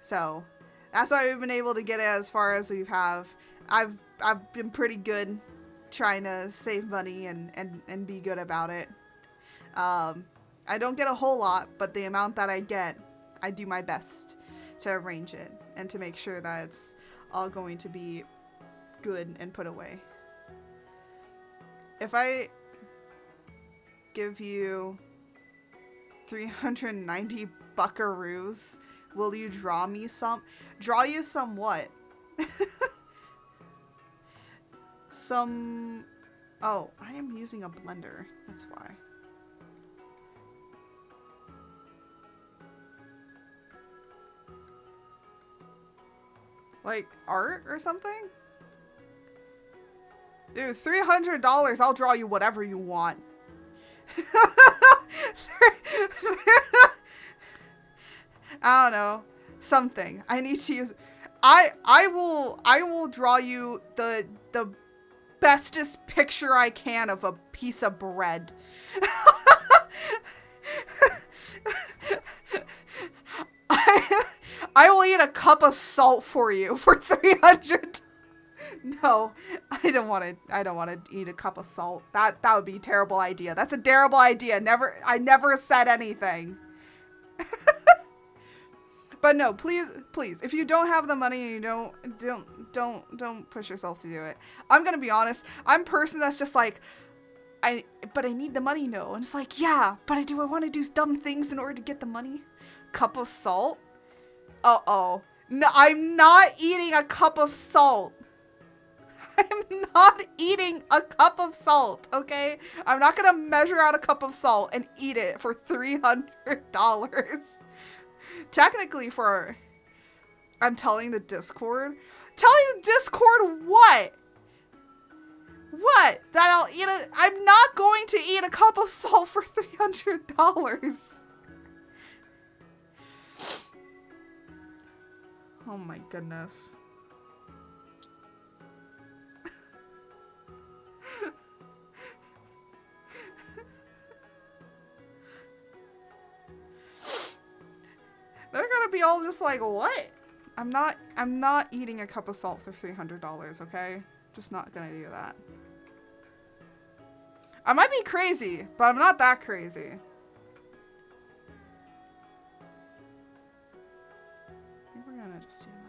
So that's why we've been able to get it as far as we have. I've been pretty good trying to save money and be good about it. I don't get a whole lot, but the amount that I get, I do my best to arrange it and to make sure that it's all going to be good and put away. If I give you 390 buckaroos, will you draw me some? Draw you some what? Some... Oh, I am using a blender. That's why. Like art or something? Dude, $300, I'll draw you whatever you want. I don't know. Something. I need to use... I will draw you the bestest picture I can of a piece of bread. I will eat a cup of salt for you for $300. No, I don't want to eat a cup of salt. That would be a terrible idea. That's a terrible idea. I never said anything. But no, please, if you don't have the money, you don't push yourself to do it. I'm going to be honest. I'm a person that's just like, but I need the money, no. And it's like, yeah, but I want to do dumb things in order to get the money. Cup of salt? Uh-oh. No, I'm not eating a cup of salt. I'm not eating a cup of salt, okay? I'm not gonna measure out a cup of salt and eat it for $300. Technically I'm telling the Discord? Telling the Discord what? What? That I'll eat I'm not going to eat a cup of salt for $300. Oh my goodness. They're gonna be all just like, what? I'm not eating a cup of salt for $300, okay? Just not gonna do that. I might be crazy, but I'm not that crazy. I think we're gonna just do that.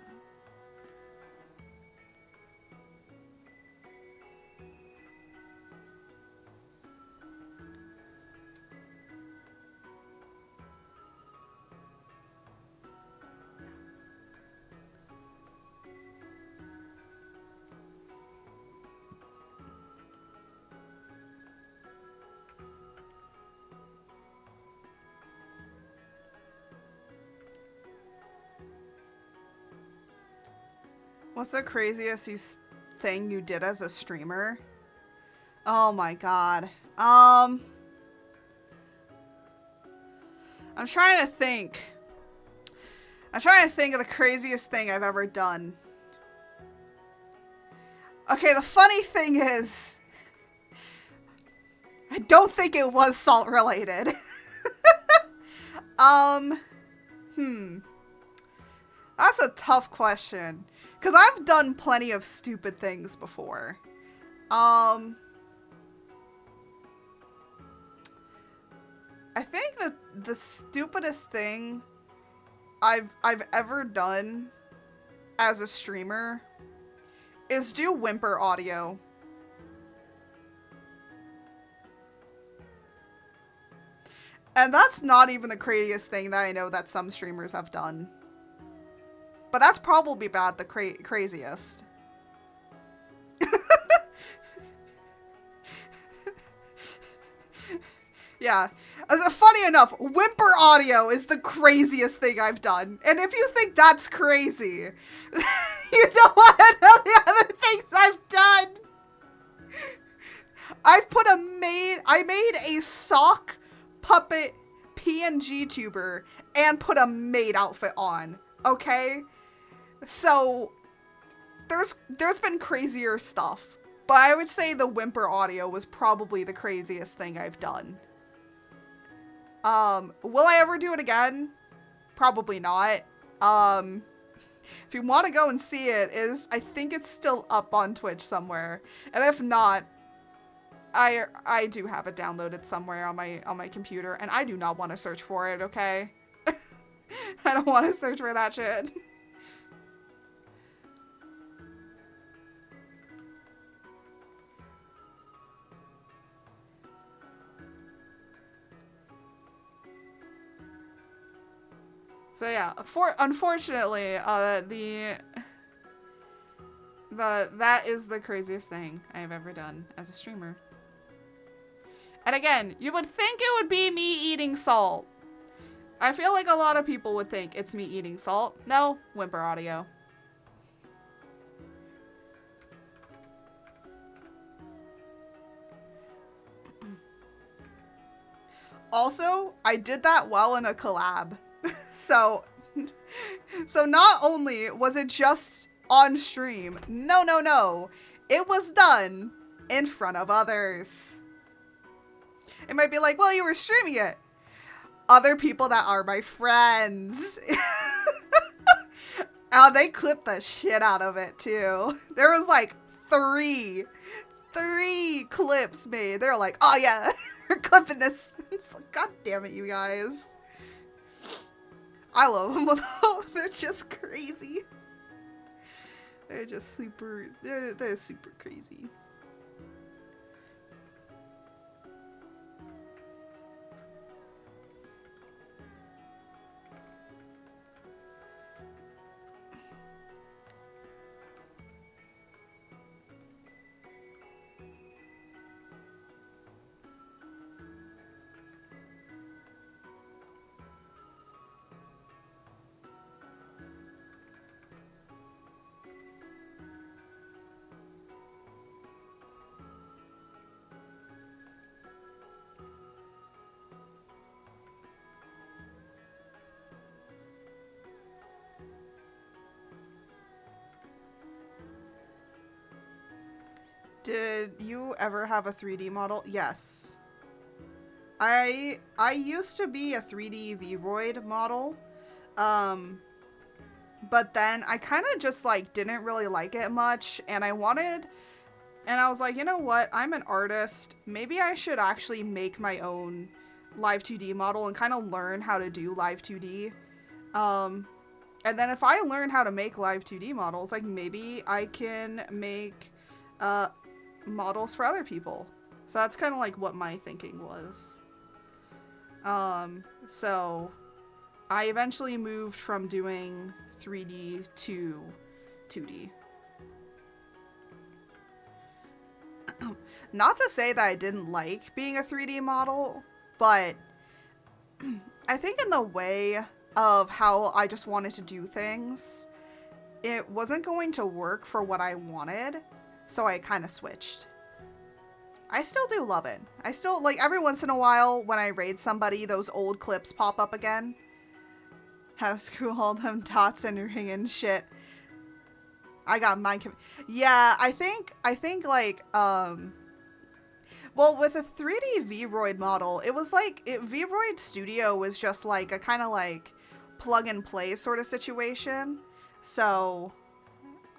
What's the craziest thing you did as a streamer? Oh my god. I'm trying to think. I'm trying to think of the craziest thing I've ever done. Okay, the funny thing is, I don't think it was salt related. That's a tough question. Because I've done plenty of stupid things before. I think that the stupidest thing I've ever done as a streamer is do whimper audio. And that's not even the craziest thing that I know that some streamers have done. But that's probably about the craziest. Yeah. Funny enough, whimper audio is the craziest thing I've done. And if you think that's crazy, you don't want to know the other things I've done. I made a sock puppet PNG tuber and put a maid outfit on. Okay? So there's been crazier stuff, but I would say the whimper audio was probably the craziest thing I've done. Will I ever do it again? Probably not. If you want to go and see it, I think it's still up on Twitch somewhere. And if not, I do have it downloaded somewhere on my computer, and I do not want to search for it, okay? I don't want to search for that shit. So yeah, unfortunately, that is the craziest thing I have ever done as a streamer. And again, you would think it would be me eating salt. I feel like a lot of people would think it's me eating salt. No, whimper audio. Also, I did that while in a collab. So not only was it just on stream, no, it was done in front of others. It might be like, well, you were streaming it. Other people that are my friends. Oh, they clipped the shit out of it too. There was like three clips made. They're like, oh yeah, we're clipping this. It's like, god damn it, you guys. I love them though. They're just crazy. They're just super, they're super crazy. Did you ever have a 3D model? Yes. I used to be a 3D Vroid model. But then I kind of just like didn't really like it much, and I was like, you know what? I'm an artist. Maybe I should actually make my own live 2D model and kind of learn how to do live 2D. And then if I learn how to make live 2D models, like maybe I can make models for other people. So that's kind of like what my thinking was. So I eventually moved from doing 3D to 2D. Not to say that I didn't like being a 3D model, but I think in the way of how I just wanted to do things, it wasn't going to work for what I wanted, so I kind of switched. I still do love it. I still, like, every once in a while when I raid somebody, those old clips pop up again. How to screw all them dots and ring and shit. I got mine. Yeah, I think like, well, with a 3D Vroid model, it was like, Vroid Studio was just like a kind of like plug and play sort of situation. So,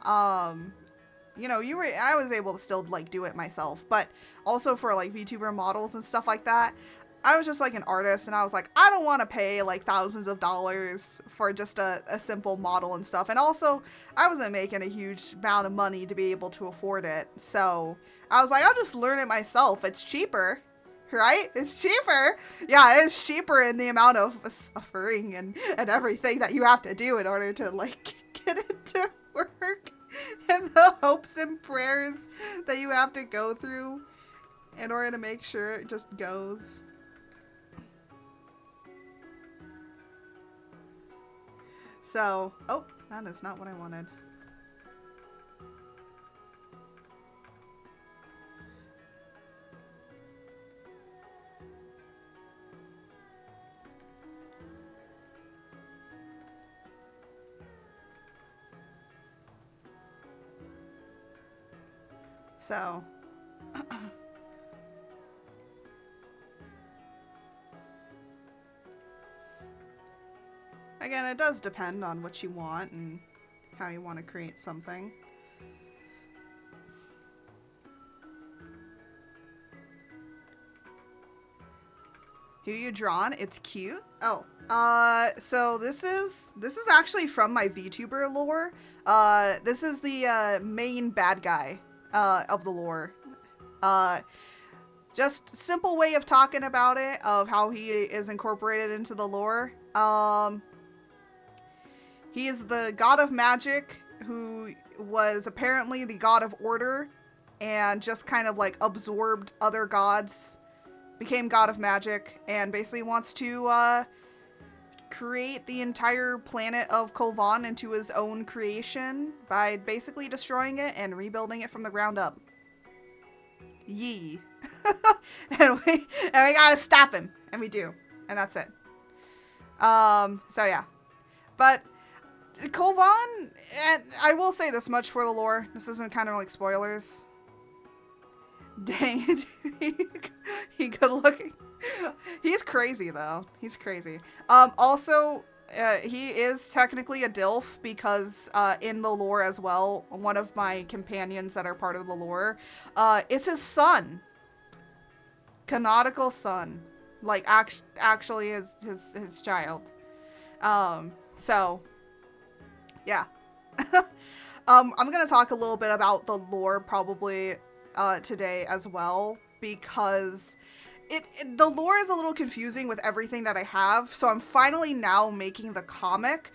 you know, I was able to still like do it myself, but also for like VTuber models and stuff like that, I was just like an artist, and I was like, I don't want to pay like thousands of dollars for just a simple model and stuff. And also, I wasn't making a huge amount of money to be able to afford it. So I was like, I'll just learn it myself. It's cheaper, right? It's cheaper. Yeah, it's cheaper in the amount of suffering and everything that you have to do in order to like get it to work, and the hopes and prayers that you have to go through in order to make sure it just goes. So, oh, that is not what I wanted. So, again, it does depend on what you want and how you want to create something. Who you drawn? It's cute. Oh, so this is actually from my VTuber lore. This is the main bad guy of the lore. Just simple way of talking about it, of how he is incorporated into the lore. He is the god of magic who was apparently the god of order and just kind of like absorbed other gods, became god of magic, and basically wants to create the entire planet of Kolvon into his own creation by basically destroying it and rebuilding it from the ground up. Yee. and we gotta stop him, and we do, and that's it. So yeah, but Kolvon, and I will say this much for the lore, this isn't kind of like spoilers. Dang it. He good looking. He's crazy though. He's crazy. Also, he is technically a DILF because in the lore as well, one of my companions that are part of the lore, is his son. Canonical son. Like actually his child. So yeah. I'm gonna talk a little bit about the lore probably today as well, because the lore is a little confusing with everything that I have, so I'm finally now making the comic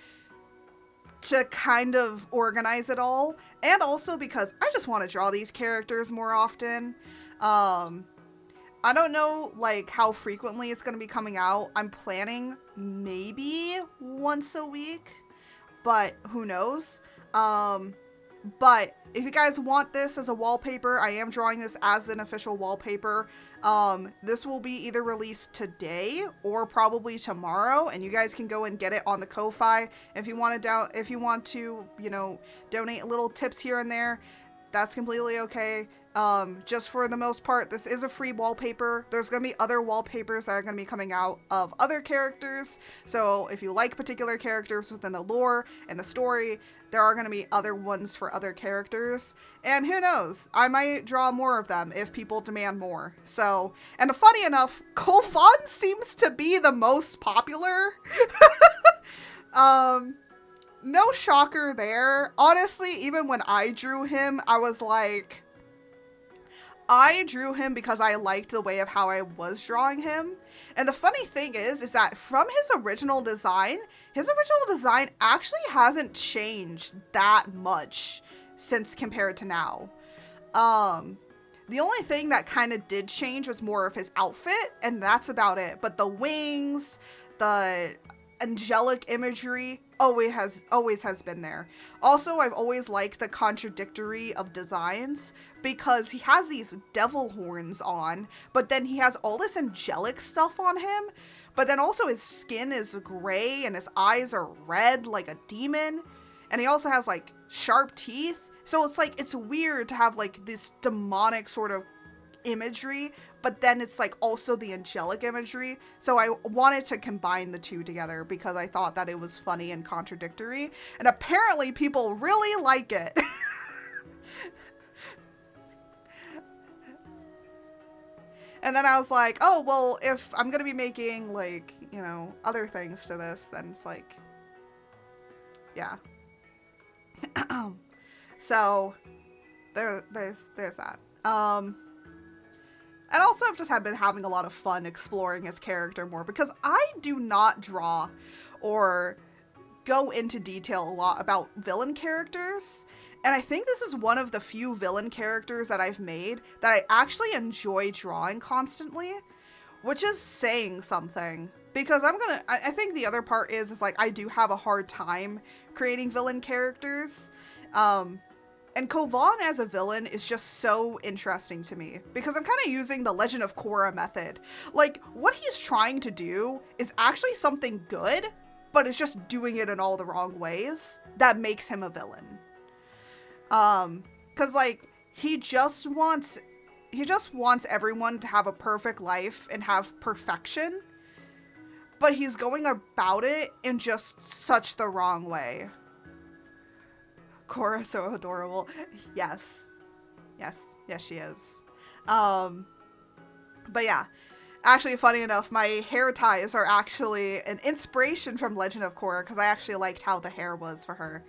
to kind of organize it all, and also because I just want to draw these characters more often. I don't know like how frequently it's going to be coming out. I'm planning maybe once a week, but who knows. But if you guys want this as a wallpaper, I am drawing this as an official wallpaper. This will be either released today or probably tomorrow, and you guys can go and get it on the Ko-Fi. If you want to, you know, donate little tips here and there, that's completely okay. Just for the most part, this is a free wallpaper. There's going to be other wallpapers that are going to be coming out of other characters. So if you like particular characters within the lore and the story, there are going to be other ones for other characters. And who knows, I might draw more of them if people demand more. So, and funny enough, Kolvon seems to be the most popular. No shocker there. Honestly, even when I drew him, I was like, I drew him because I liked the way of how I was drawing him. And the funny thing is that from his original design actually hasn't changed that much since compared to now. The only thing that kind of did change was more of his outfit, and that's about it. But the wings, the angelic imagery always has been there. Also, I've always liked the contradictory of designs because he has these devil horns on, but then he has all this angelic stuff on him, but then also his skin is gray and his eyes are red like a demon, and he also has like sharp teeth. So it's like, it's weird to have like this demonic sort of imagery, but then it's like also the angelic imagery. So I wanted to combine the two together because I thought that it was funny and contradictory, and apparently people really like it. And then I was like, oh, well, if I'm gonna be making like, you know, other things to this, then it's like, yeah. So there's that. And also I've just been having a lot of fun exploring his character more because I do not draw or go into detail a lot about villain characters. And I think this is one of the few villain characters that I've made that I actually enjoy drawing constantly, which is saying something. Because I think the other part is like, I do have a hard time creating villain characters. And Kolvon as a villain is just so interesting to me because I'm kind of using the Legend of Korra method. Like, what he's trying to do is actually something good, but it's just doing it in all the wrong ways that makes him a villain. Cause like, he just wants everyone to have a perfect life and have perfection, but he's going about it in just such the wrong way. Korra, so adorable. Yes, she is. But yeah, actually, funny enough, my hair ties are actually an inspiration from Legend of Korra because I actually liked how the hair was for her.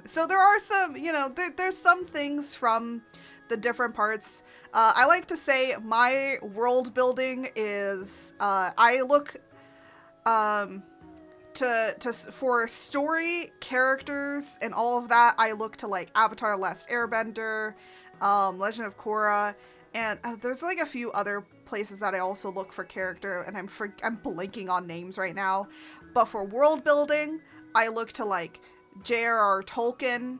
So there are some, you know, there's some things from the different parts. I like to say my world building is, I look, for story, characters, and all of that, I look to like Avatar: The Last Airbender, Legend of Korra, and there's like a few other places that I also look for character, and I'm blanking on names right now. But for world building, I look to like J.R.R. Tolkien,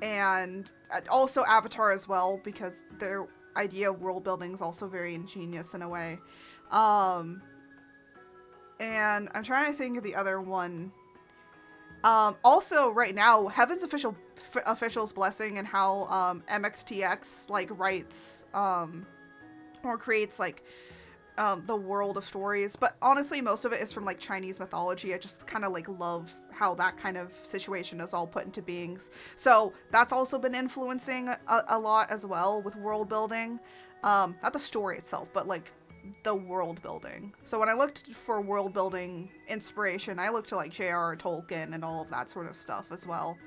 and also Avatar as well, because their idea of world building is also very ingenious in a way. And I'm trying to think of the other one. Also, right now, Heaven's Official's Blessing and how MXTX like writes or creates like the world of stories. But honestly, most of it is from like Chinese mythology. I just kind of like love how that kind of situation is all put into beings. So that's also been influencing a lot as well with world building. Not the story itself, but like the world building. So when I looked for world building inspiration, I looked to like J.R.R. Tolkien and all of that sort of stuff as well.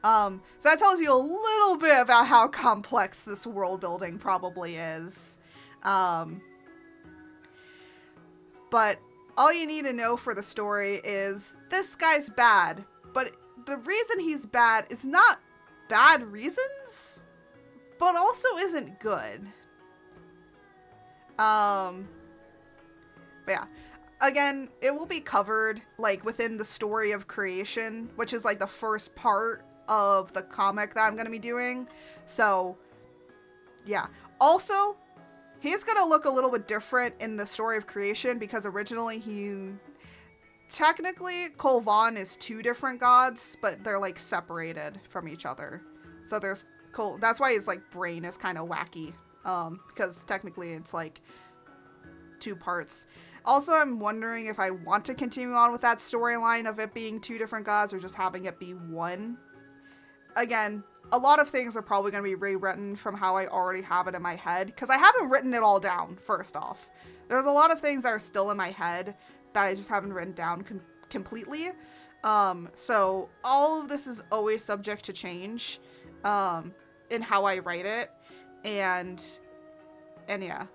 So that tells you a little bit about how complex this world building probably is. But all you need to know for the story is this guy's bad, but the reason he's bad is not bad reasons, but also isn't good. But yeah, again, it will be covered like within the story of creation, which is like the first part of the comic that I'm going to be doing. So yeah, also he's going to look a little bit different in the story of creation because originally technically Kolvon is two different gods, but they're like separated from each other. So there's that's why his like brain is kind of wacky, because technically it's like 2 parts. Also, I'm wondering if I want to continue on with that storyline of it being 2 different gods or just having it be one. Again, a lot of things are probably going to be rewritten from how I already have it in my head, because I haven't written it all down, first off. There's a lot of things that are still in my head that I just haven't written down completely. So all of this is always subject to change in how I write it. And yeah.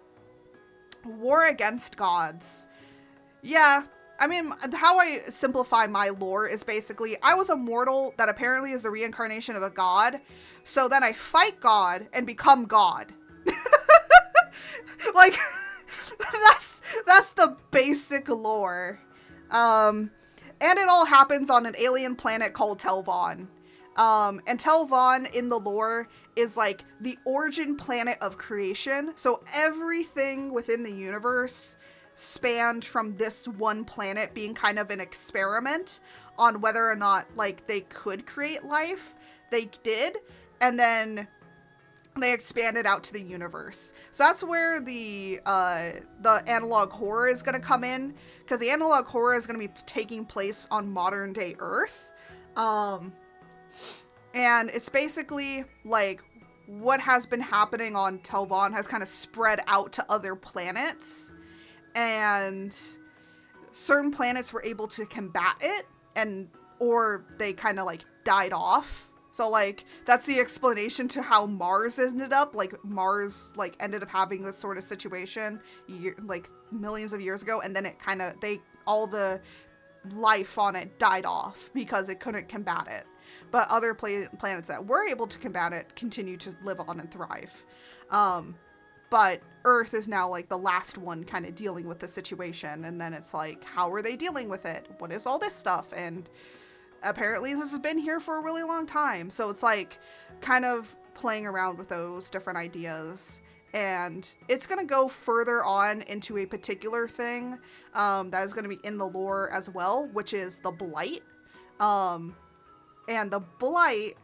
War against gods. Yeah, I mean, how I simplify my lore is basically I was a mortal that apparently is the reincarnation of a god. So then I fight God and become God. Like, that's the basic lore. And it all happens on an alien planet called Telvon. And Telvon in the lore is like the origin planet of creation. So everything within the universe spanned from this one planet being kind of an experiment on whether or not like they could create life. They did, and then they expanded out to the universe. So that's where the analog horror is going to come in, because the analog horror is going to be taking place on modern day Earth. And it's basically like what has been happening on Telvon has kind of spread out to other planets, and certain planets were able to combat it, or they kind of like died off. So like that's the explanation to how Mars ended up. Like Mars like ended up having this sort of situation like millions of years ago, and then it kind of all the life on it died off because it couldn't combat it. But other planets that were able to combat it continue to live on and thrive. But Earth is now like the last one kind of dealing with the situation. And then it's like, how are they dealing with it? What is all this stuff? And apparently this has been here for a really long time. So it's like kind of playing around with those different ideas. And it's going to go further on into a particular thing that is going to be in the lore as well, which is the Blight. And the Blight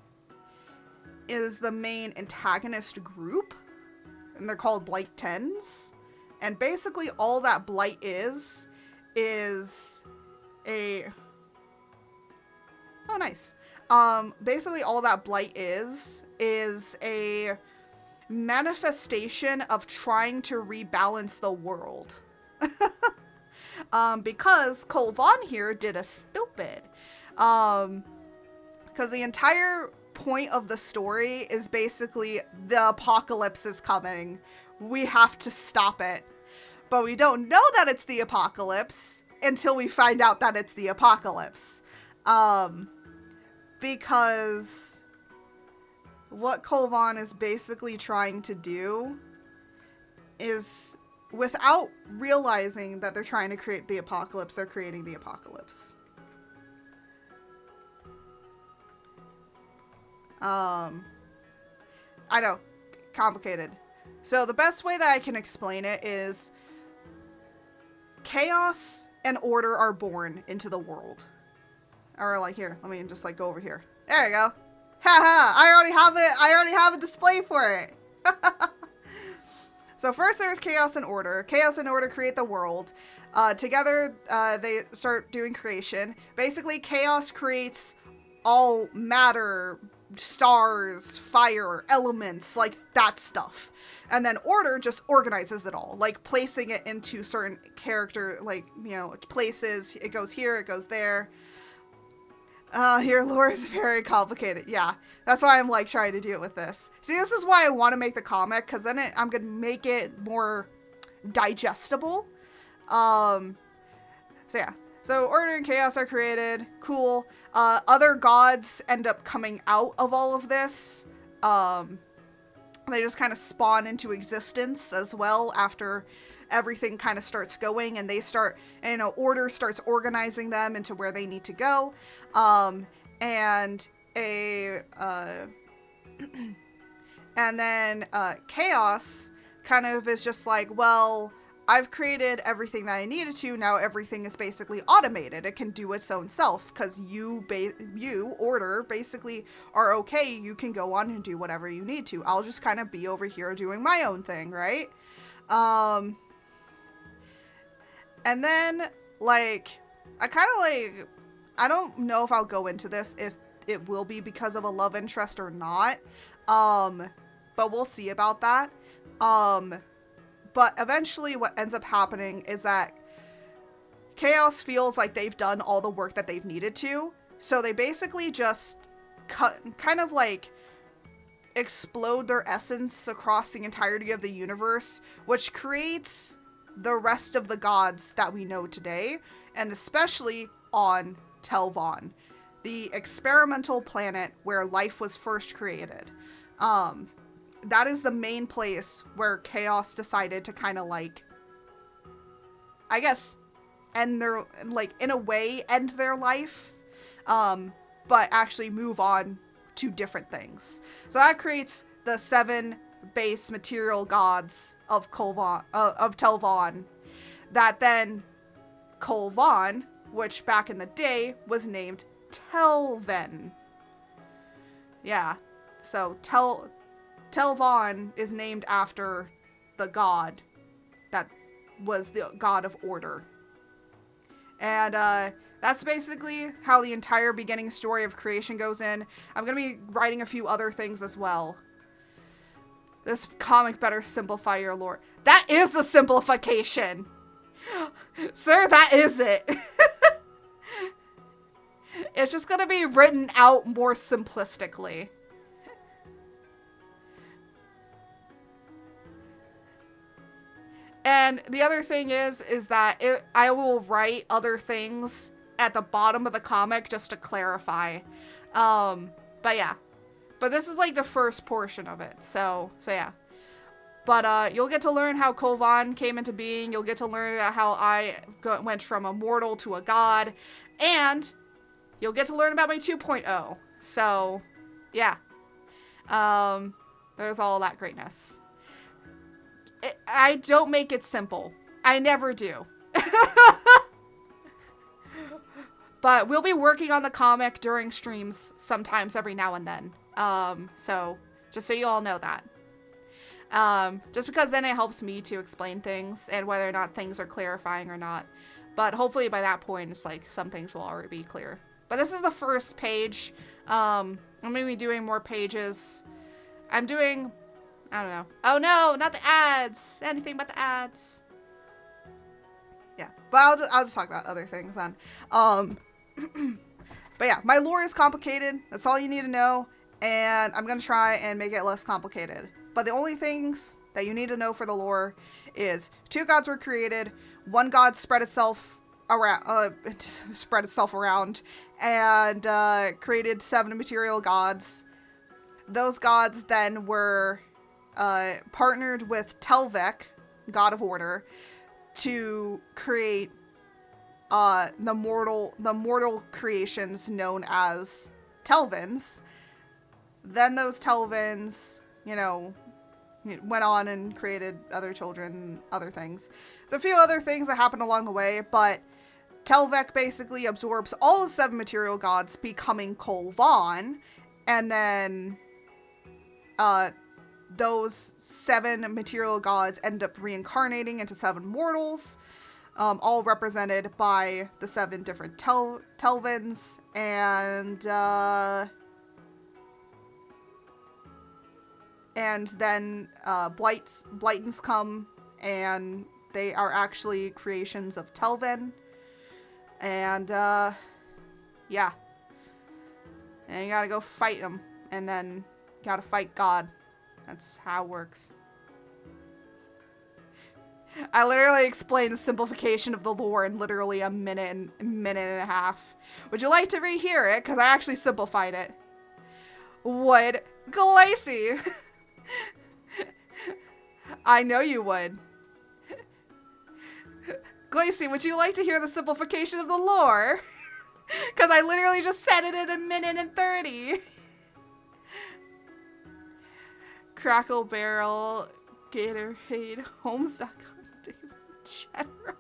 is the main antagonist group, and they're called Blight 10s. And basically all that Blight is a... Oh, nice. Basically all that Blight is a manifestation of trying to rebalance the world. Because Kolvon here did a stupid. Because the entire point of the story is basically the apocalypse is coming. We have to stop it. But we don't know that it's the apocalypse until we find out that it's the apocalypse. Because what Kolvon is basically trying to do is, without realizing that they're trying to create the apocalypse, they're creating the apocalypse. I know, complicated. So the best way that I can explain it is chaos and order are born into the world. Or like here, let me just like go over here. There you go. Haha, I already have a display for it. So first there's chaos and order. Chaos and order create the world. Together, they start doing creation. Basically, chaos creates all matter, stars, fire, elements, like that stuff. And then order just organizes it all, like placing it into certain character, like, you know, places. It goes here, it goes there. Your lore is very complicated. Yeah, that's why I'm like trying to do it with this. See, this is why I want to make the comic, because then I'm going to make it more digestible. So yeah. So order and chaos are created. Cool. Other gods end up coming out of all of this. They just kind of spawn into existence as well after everything kind of starts going, and they start, you know, order starts organizing them into where they need to go. And then chaos kind of is just like, well, I've created everything that I needed to. Now everything is basically automated. It can do its own self because you order basically are okay. You can go on and do whatever you need to. I'll just kind of be over here doing my own thing, right? And then like I kind of like, I don't know if I'll go into this if it will be because of a love interest or not. But we'll see about that. But eventually what ends up happening is that Chaos feels like they've done all the work that they've needed to. So they basically just kind of like explode their essence across the entirety of the universe, which creates the rest of the gods that we know today, and especially on Telvon, the experimental planet where life was first created. That is the main place where Chaos decided to kind of like, I guess, end their, like, in a way, end their life, but actually move on to different things. So that creates the 7 base material gods of Telvon, that then Kolvon, which back in the day was named Telven. Yeah, so Telvon is named after the god that was the god of order. And that's basically how the entire beginning story of creation goes in. I'm going to be writing a few other things as well. This comic better simplify your lore. That is the simplification! Sir, that is it! It's just going to be written out more simplistically. And the other thing is that I will write other things at the bottom of the comic just to clarify. But yeah. But this is like the first portion of it. So yeah. But you'll get to learn how Kolvon came into being. You'll get to learn about how I went from a mortal to a god. And you'll get to learn about my 2.0. So yeah. There's all that greatness. I don't make it simple. I never do. But we'll be working on the comic during streams sometimes every now and then. So just so you all know that. Just because then it helps me to explain things and whether or not things are clarifying or not. But hopefully by that point, it's like some things will already be clear. But this is the first page. I'm going to be doing more pages. I'm doing... I don't know. Oh no, not the ads. Anything but the ads. Yeah, but I'll just talk about other things then. But yeah, my lore is complicated. That's all you need to know. And I'm going to try and make it less complicated. But the only things that you need to know for the lore is 2 gods were created. 1 god spread itself around and created 7 material gods. Those gods then were partnered with Telvek, god of order, to create the mortal creations known as Telvens. Then those Telvens, you know, went on and created other children, other things. There's a few other things that happened along the way, but Telvek basically absorbs all the 7 material gods, becoming Kolvon, and then those 7 material gods end up reincarnating into 7 mortals, all represented by the 7 different Telvens, and then Blightens come, and they are actually creations of Telven, and yeah, and you gotta go fight them, and then you gotta fight God. That's how it works. I literally explained the simplification of the lore in literally a minute and a half. Would you like to rehear it? Because I actually simplified it. Would Glacy? I know you would. Glacy, would you like to hear the simplification of the lore? Because I literally just said it in a minute and 30. Crackle Barrel, Gatorade, Homes.com. bedroom.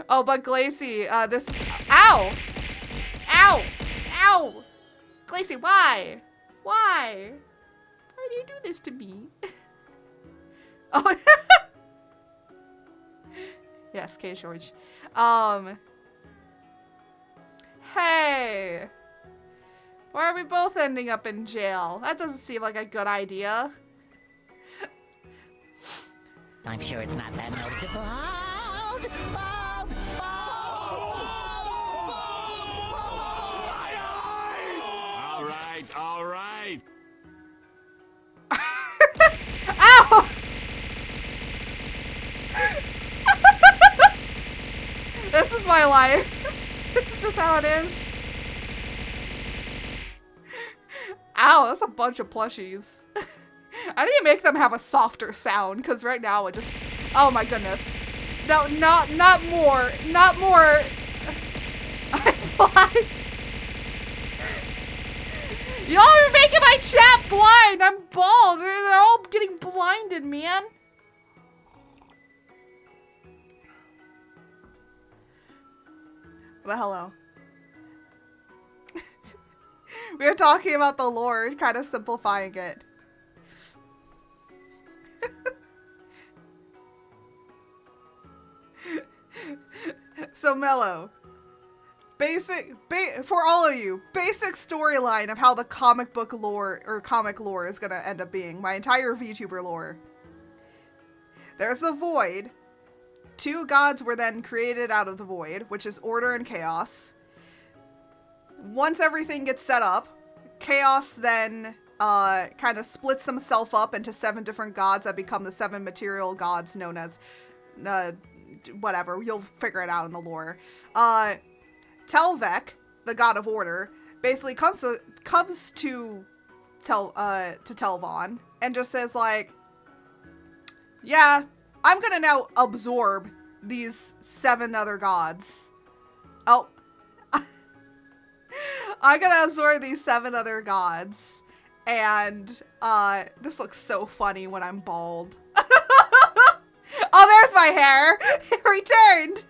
Oh, but Glacy, this... Ow! Ow! Ow! Glacy, why? Why? Why do you do this to me? Oh. Yes, K. George. Hey! Why are we both ending up in jail? That doesn't seem like a good idea. I'm sure it's not that noticeable. Hold! Hold! All right, all right. Ow! This is my life. It's just how it is. Ow, that's a bunch of plushies. I need to make them have a softer sound, because right now it just... Oh my goodness. No, not more. Not more. I'm blind. Y'all are making my chat blind. I'm bald. They're all getting blinded, man. But hello. We were talking about the lore, kind of simplifying it. So Mellow, for all of you, basic storyline of how the comic book lore, or comic lore, is gonna end up being. My entire VTuber lore. There's the Void. 2 gods were then created out of the Void, which is order and chaos. Once everything gets set up, chaos then kind of splits himself up into 7 different gods that become the 7 material gods known as whatever, you'll figure it out in the lore. Telvek, the god of order, basically comes to Telvon and just says like, yeah, I'm gonna now absorb these 7 other gods. Oh. I'm gonna absorb these 7 other gods. And, this looks so funny when I'm bald. Oh, there's my hair! It returned!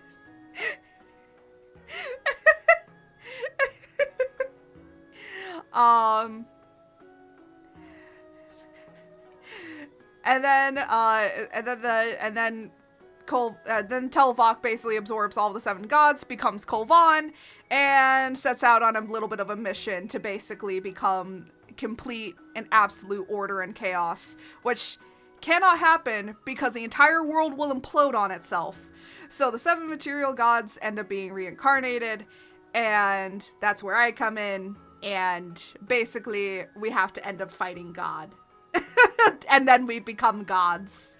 Then Telvok basically absorbs all the 7 gods, becomes Kolvon, and sets out on a little bit of a mission to basically become complete and absolute order and chaos, which cannot happen because the entire world will implode on itself. So the 7 material gods end up being reincarnated, and that's where I come in, and basically we have to end up fighting God. And then we become gods.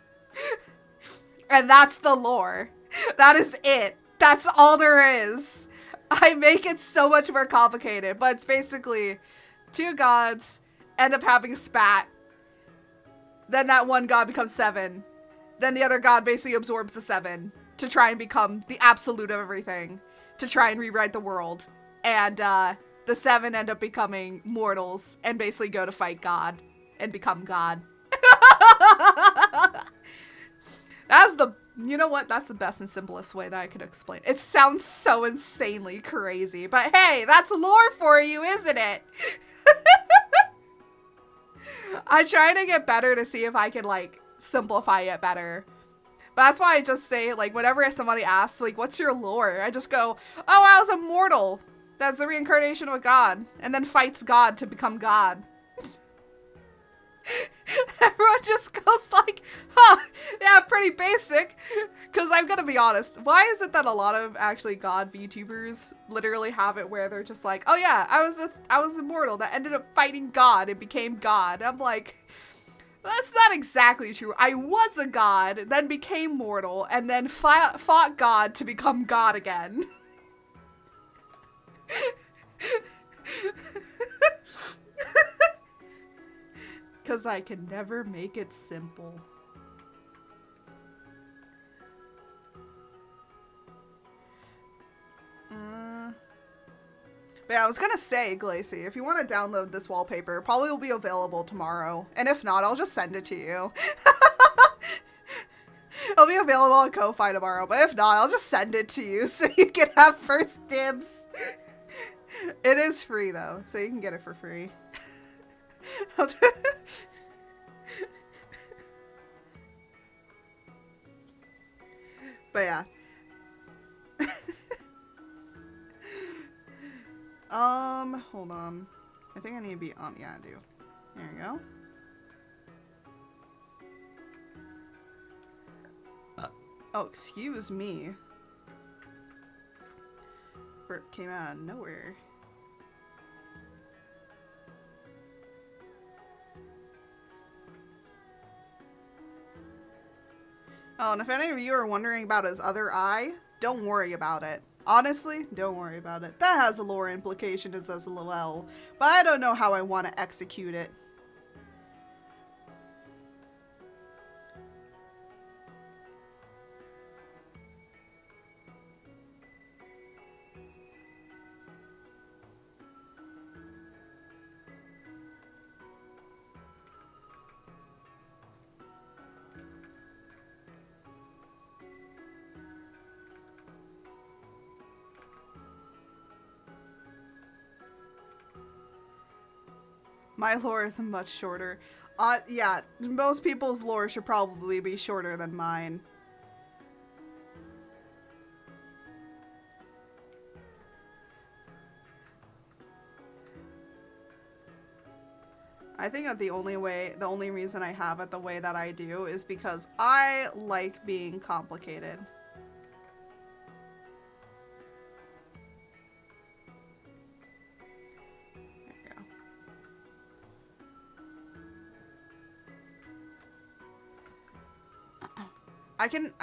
And that's the lore. That is it. That's all there is. I make it so much more complicated, but it's basically 2 gods end up having a spat. Then that one god becomes 7. Then the other god basically absorbs the 7 to try and become the absolute of everything, to try and rewrite the world. And the 7 end up becoming mortals and basically go to fight God and become God. That's the, you know what? That's the best and simplest way that I could explain. It sounds so insanely crazy, but hey, that's lore for you, isn't it? I'm trying to get better to see if I can, like, simplify it better. But that's why I just say, like, whenever somebody asks, like, what's your lore? I just go, oh, I was immortal. That's the reincarnation of a god. And then fights God to become God. Everyone just goes like, huh, yeah, pretty basic. Because I'm gonna be honest, why is it that a lot of actually God VTubers literally have it where they're just like, oh yeah, I was immortal that ended up fighting God and became God. I'm like, that's not exactly true. I was a god, then became mortal, and then fought God to become God again. Because I can never make it simple. But yeah, I was gonna say, Glacy, if you want to download this wallpaper, it probably will be available tomorrow. And if not, I'll just send it to you. It'll be available on Ko-Fi tomorrow, but if not, I'll just send it to you so you can have first dibs. It is free though, so you can get it for free. But yeah. Hold on. I think I need to be on. Yeah, I do. There you go. Oh, excuse me. Burp came out of nowhere. Oh, and if any of you are wondering about his other eye, don't worry about it. Honestly, don't worry about it. That has a lore implication as well, but I don't know how I want to execute it. My lore is much shorter. Yeah, most people's lore should probably be shorter than mine. I think that the only reason I have it the way that I do is because I like being complicated.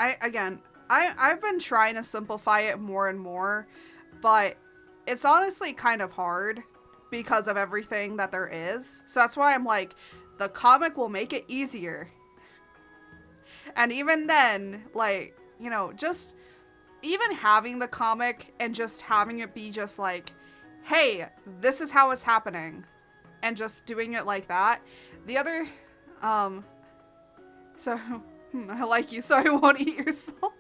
I've been trying to simplify it more and more, but it's honestly kind of hard because of everything that there is. So that's why I'm like, the comic will make it easier. And even then, like, you know, just even having the comic and just having it be just like, hey, this is how it's happening, and just doing it like that. The other, so... I like you, so I won't eat your soul.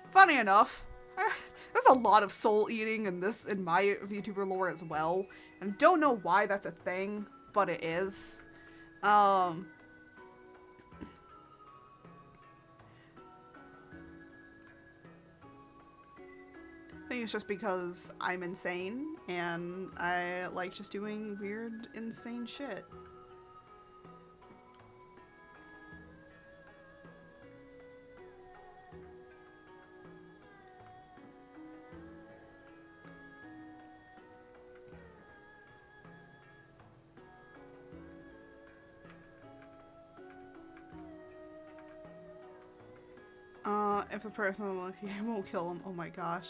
Funny enough, there's a lot of soul eating in my VTuber lore as well. And don't know why that's a thing, but it is. I think it's just because I'm insane and I like just doing weird, insane shit. If the person won't kill him, oh my gosh.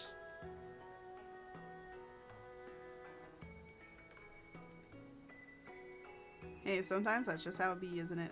Hey, sometimes that's just how it be, isn't it?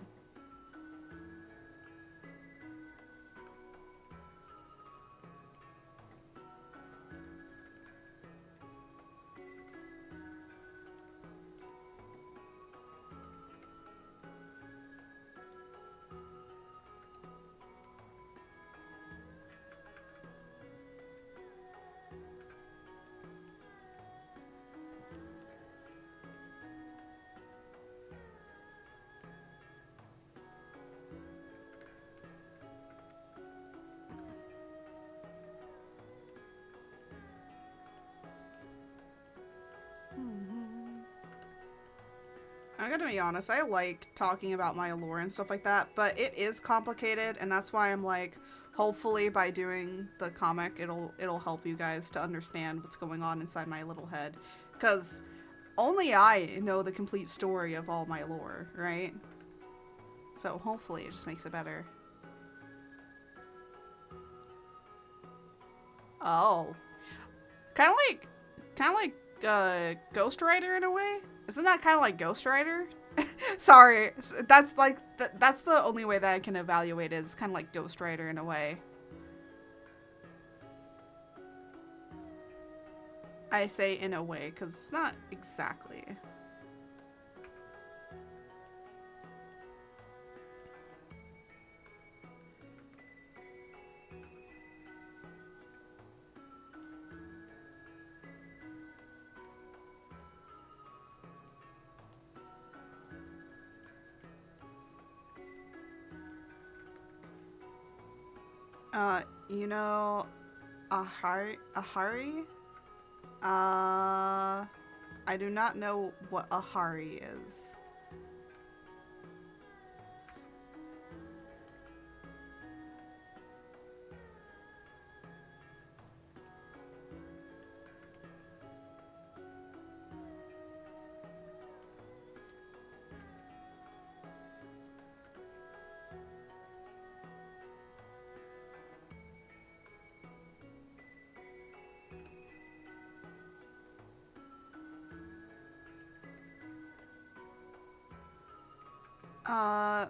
I gotta be honest, I like talking about my lore and stuff like that, but it is complicated, and that's why I'm like, hopefully by doing the comic, it'll help you guys to understand what's going on inside my little head, because only I know the complete story of all my lore, right? So hopefully it just makes it better. Oh. Kind of like Ghost Rider in a way? Isn't that kind of like Ghost Rider? Sorry, that's like that's the only way that I can evaluate it. It's kind of like Ghost Rider in a way. I say in a way because it's not exactly. You know, Ahari? I do not know what Ahari is.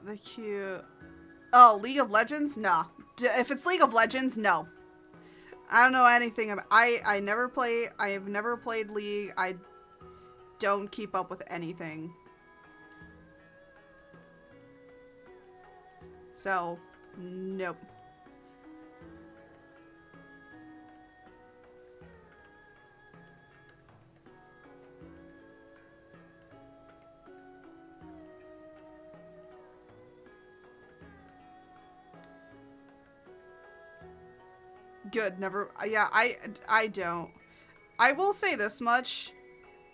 The cute. Oh, League of Legends? No. If it's League of Legends, no. I don't know anything about. I have never played League. I don't keep up with anything. So, nope. Good, never. Yeah, I don't. I will say this much.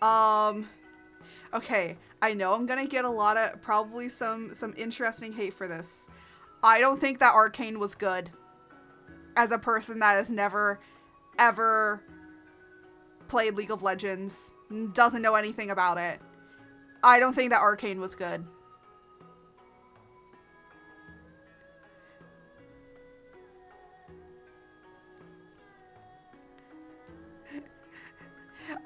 Okay, I know I'm gonna get a lot of, probably some interesting hate for this. I don't think that Arcane was good. As a person that has never, ever played League of Legends, doesn't know anything about it. I don't think that Arcane was good.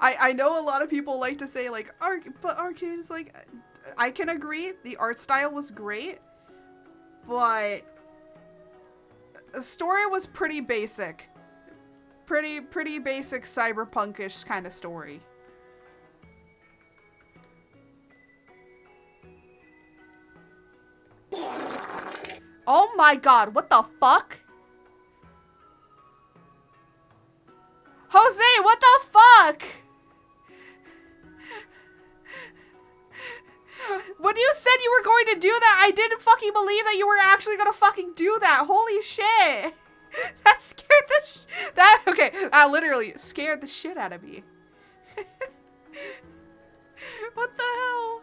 I know a lot of people like to say, like, but Arcane's, like, I can agree, the art style was great, but the story was pretty basic. Pretty basic cyberpunkish kind of story. Oh my god, what the fuck? Jose, what the fuck? When you said you were going to do that, I didn't fucking believe that you were actually gonna fucking do that. Holy shit. That scared the okay, that literally scared the shit out of me. What the hell?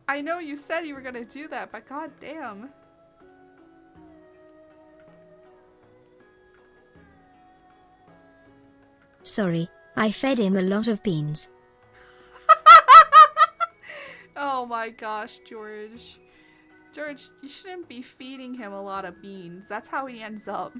I know you said you were gonna do that, but goddamn. Sorry, I fed him a lot of beans. Oh my gosh, George. George, you shouldn't be feeding him a lot of beans. That's how he ends up.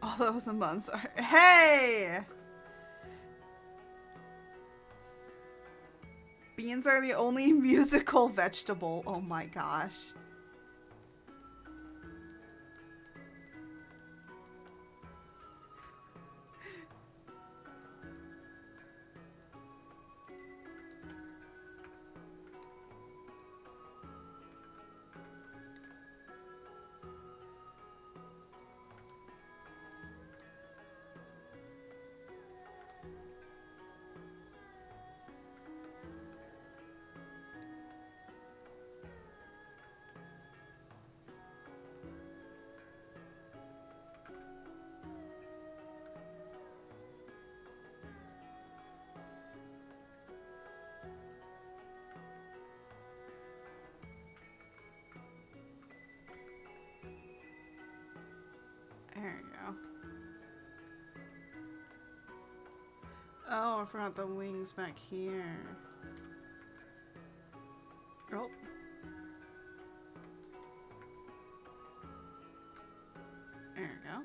All those months are. Hey! Beans are the only musical vegetable. Oh my gosh. There you go. Oh, I forgot the wings back here. Oh. There you go.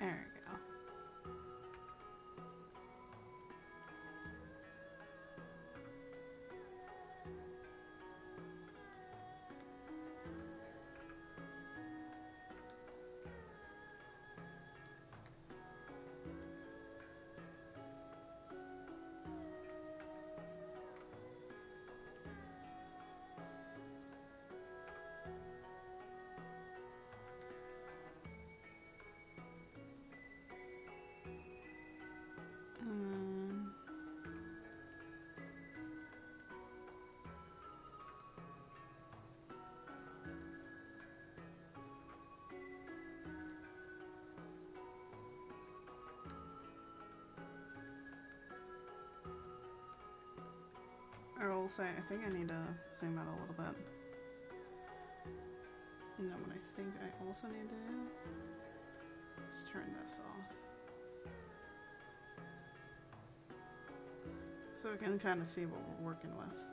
There we go. I will say, I think I need to zoom out a little bit. And then what I think I also need to do is turn this off. So we can kind of see what we're working with.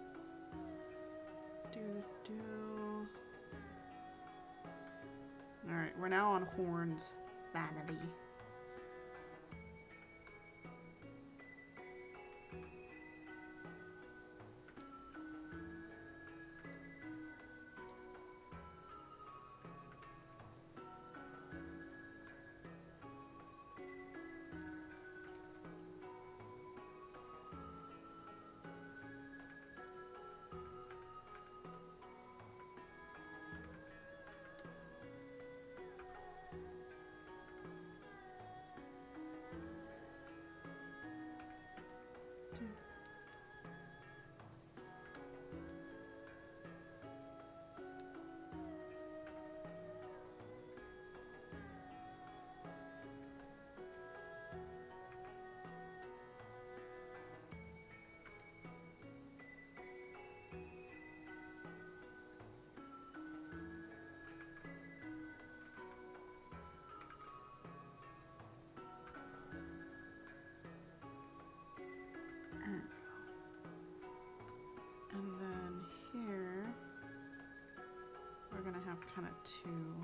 Alright, we're now on Horn's Vanity. And then here, we're gonna have kind of two.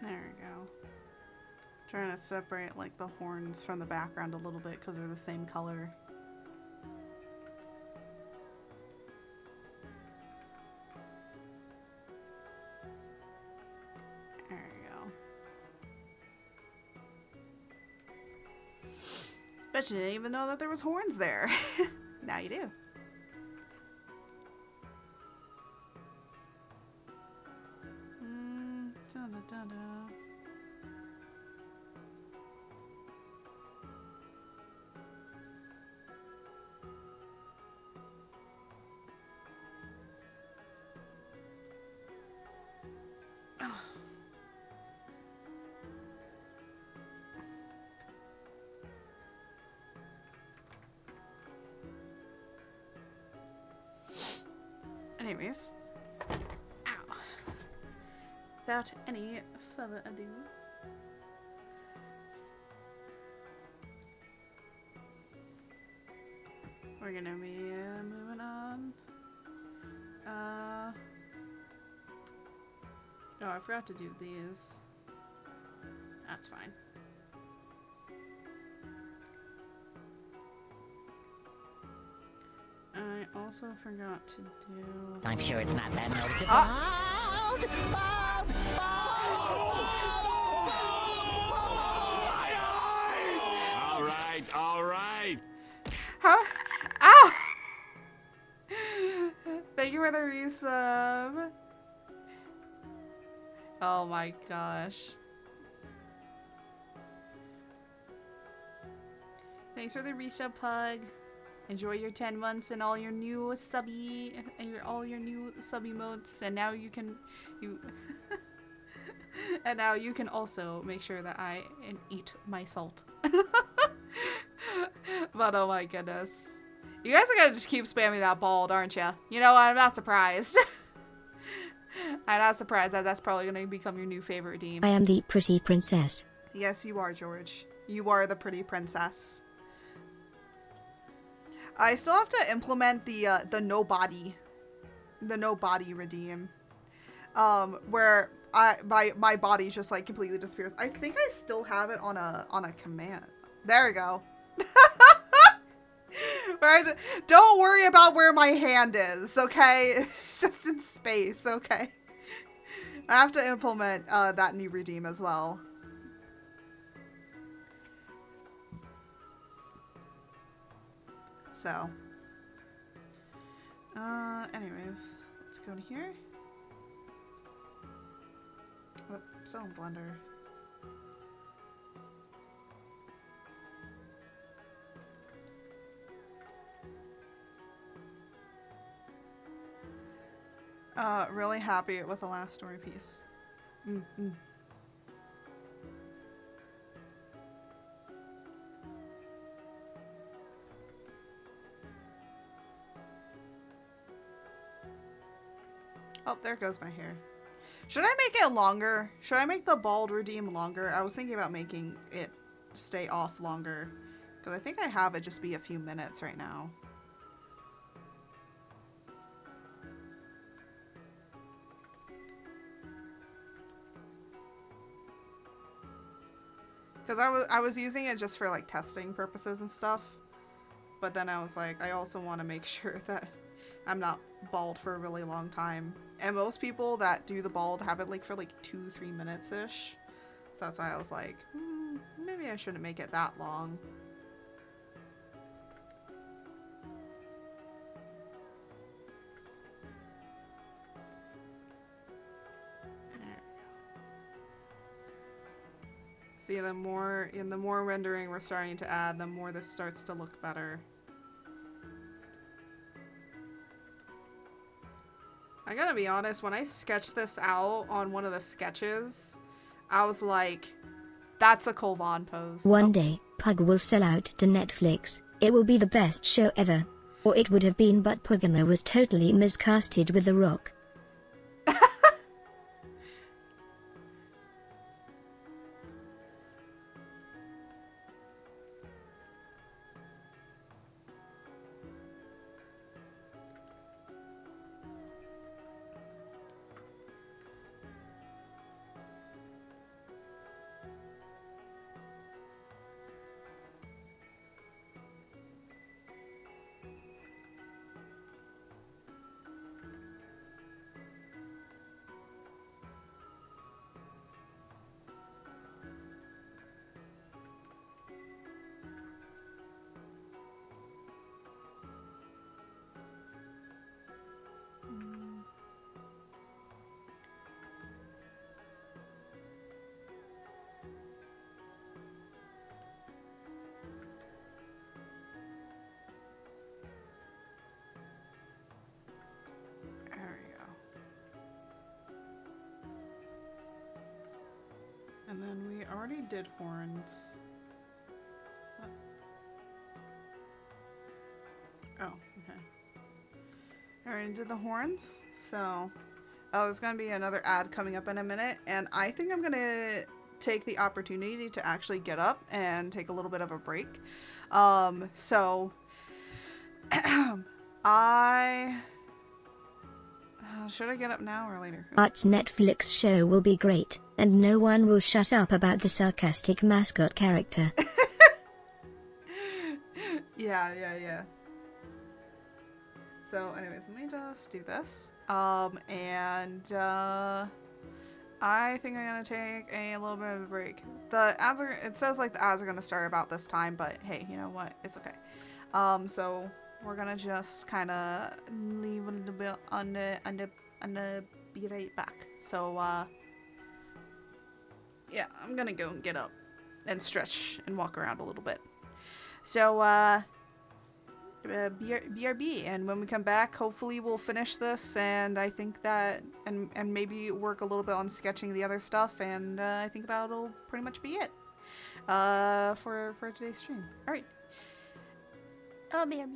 There we go. Trying to separate like the horns from the background a little bit because they're the same color. There we go. Bet you didn't even know that there was horns there. Now you do. anyways. Ow. Without any further ado. We're gonna be moving on. Oh, I forgot to do these. That's fine. I also forgot to do... I'm sure it's not that noticeable. Ah! All right, all right. Huh? Ow! Thank you for the resub. Oh my gosh. Thanks for the resub, Pug. Enjoy your 10 months and all your new subby sub emotes, and now you can and now you can also make sure that I eat my salt. But oh my goodness. You guys are gonna just keep spamming that bald, aren't you? You know what? I'm not surprised. I'm not surprised that that's probably gonna become your new favorite redeem. I am the pretty princess. Yes, you are, George. You are the pretty princess. I still have to implement the no body redeem, where my body just like completely disappears. I think I still have it on a command. There we go. Right? Don't worry about where my hand is, okay? It's just in space, okay? I have to implement that new redeem as well. So, anyways, let's go to here. Oh, still in Blender. Really happy with the last story piece. Oh, there goes my hair. Should I make it longer? Should I make the bald redeem longer? I was thinking about making it stay off longer, because I think I have it just be a few minutes right now. Because I was using it just for like testing purposes and stuff, but then I was like, I also want to make sure that I'm not bald for a really long time. And most people that do the bald have it like for like 2-3 minutes ish. So that's why I was like, maybe I shouldn't make it that long. See, the more rendering we're starting to add, the more this starts to look better. I gotta be honest, when I sketched this out on one of the sketches, I was like, that's a Kolvon pose. One day, Pug will sell out to Netflix. It will be the best show ever. Or it would have been, but Pugamo was totally miscasted with The Rock. And then we already did horns. What? Oh, okay. Or into the horns. So, there's gonna be another ad coming up in a minute, and I think I'm gonna take the opportunity to actually get up and take a little bit of a break. So should I get up now or later? Art's Netflix show will be great, and no one will shut up about the sarcastic mascot character. Yeah. So anyways, let me just do this. I think I'm gonna take a little bit of a break. The ads are, it says like the ads are gonna start about this time, but hey, you know what? It's okay. So we're gonna just kind of leave a little bit on the be right back. So yeah, I'm gonna go and get up and stretch and walk around a little bit. So BRB, and when we come back, hopefully we'll finish this, and I think that, and maybe work a little bit on sketching the other stuff, and I think that'll pretty much be it for today's stream. All right. Oh, BRB.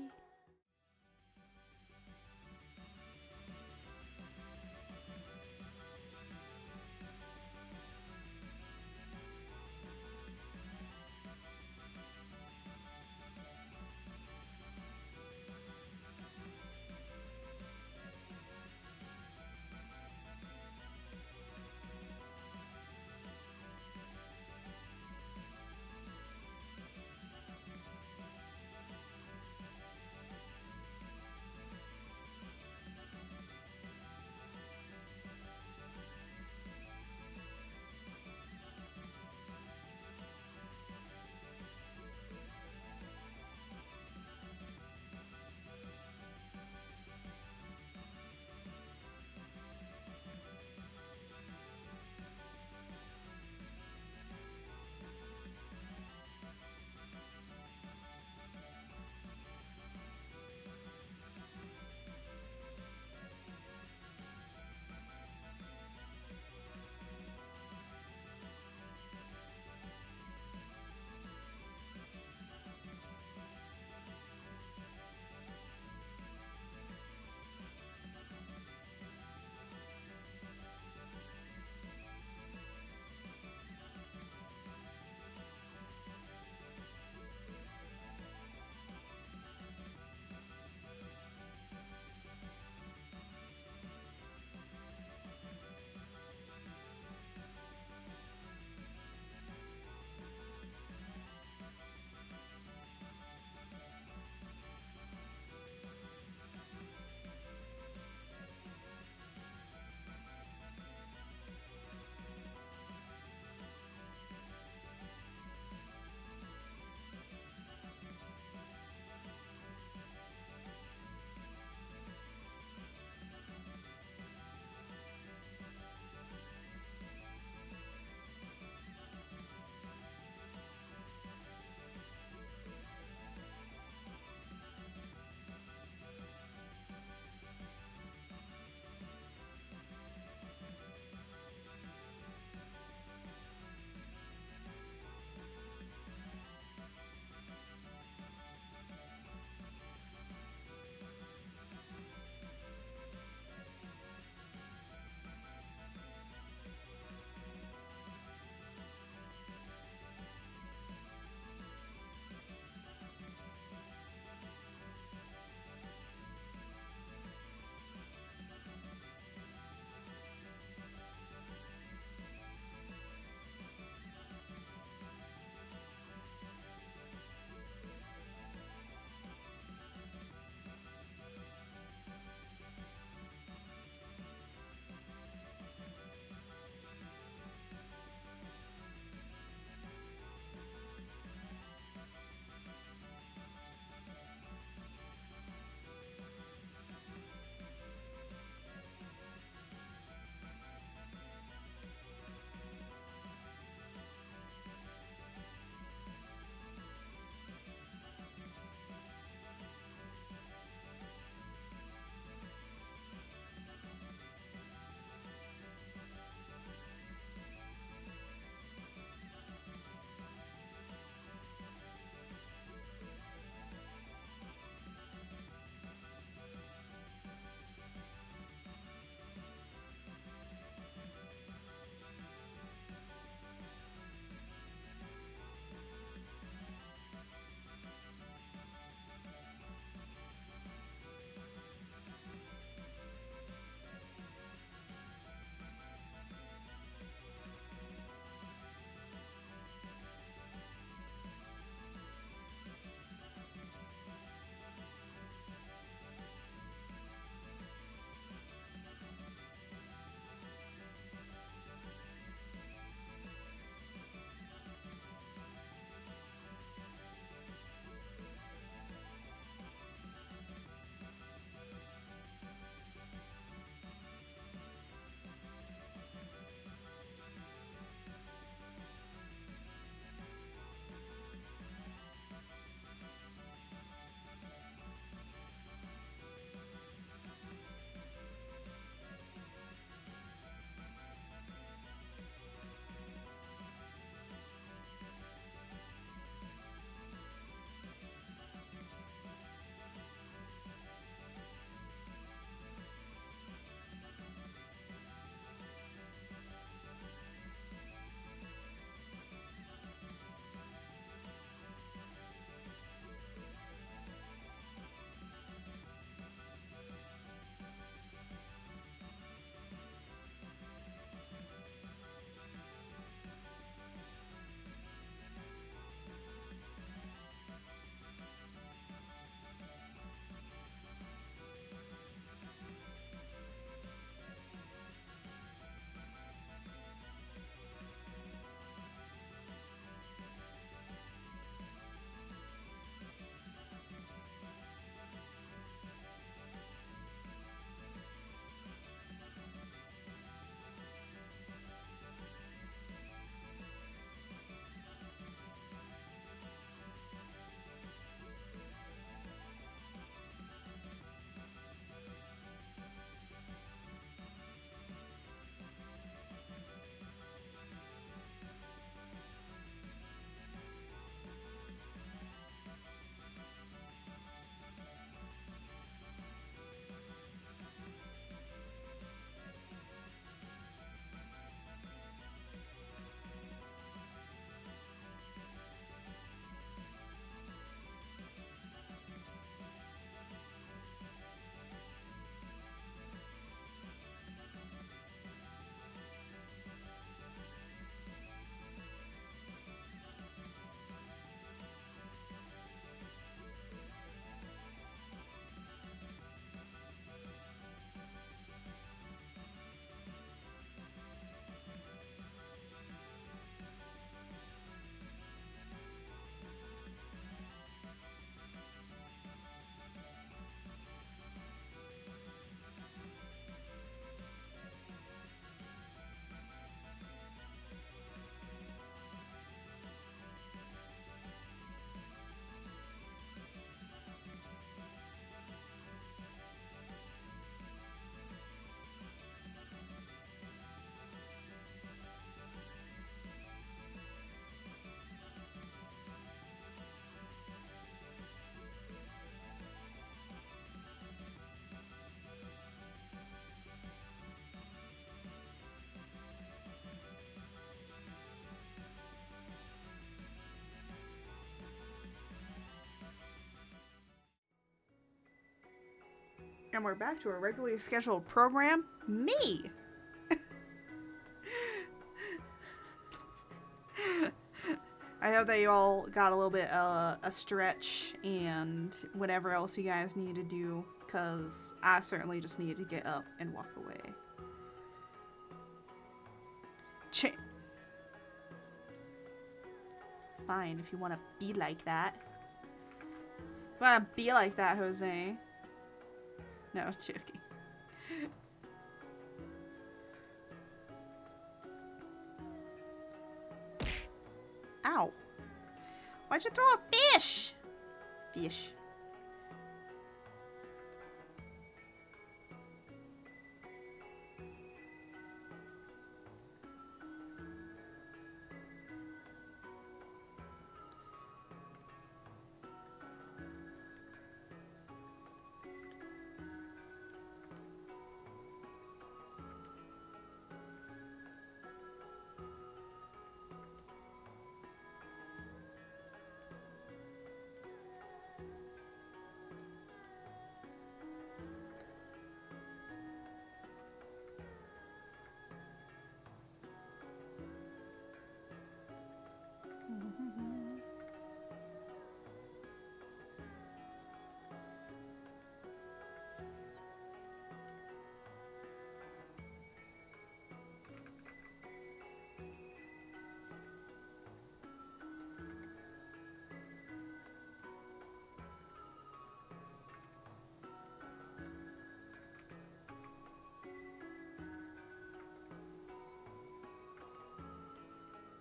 And we're back to our regularly scheduled program. Me! I hope that you all got a little bit a stretch and whatever else you guys need to do, because I certainly just needed to get up and walk away. Fine, if you want to be like that. If you want to be like that, Jose. No, I'm joking. Ow. Why'd you throw a fish? Fish.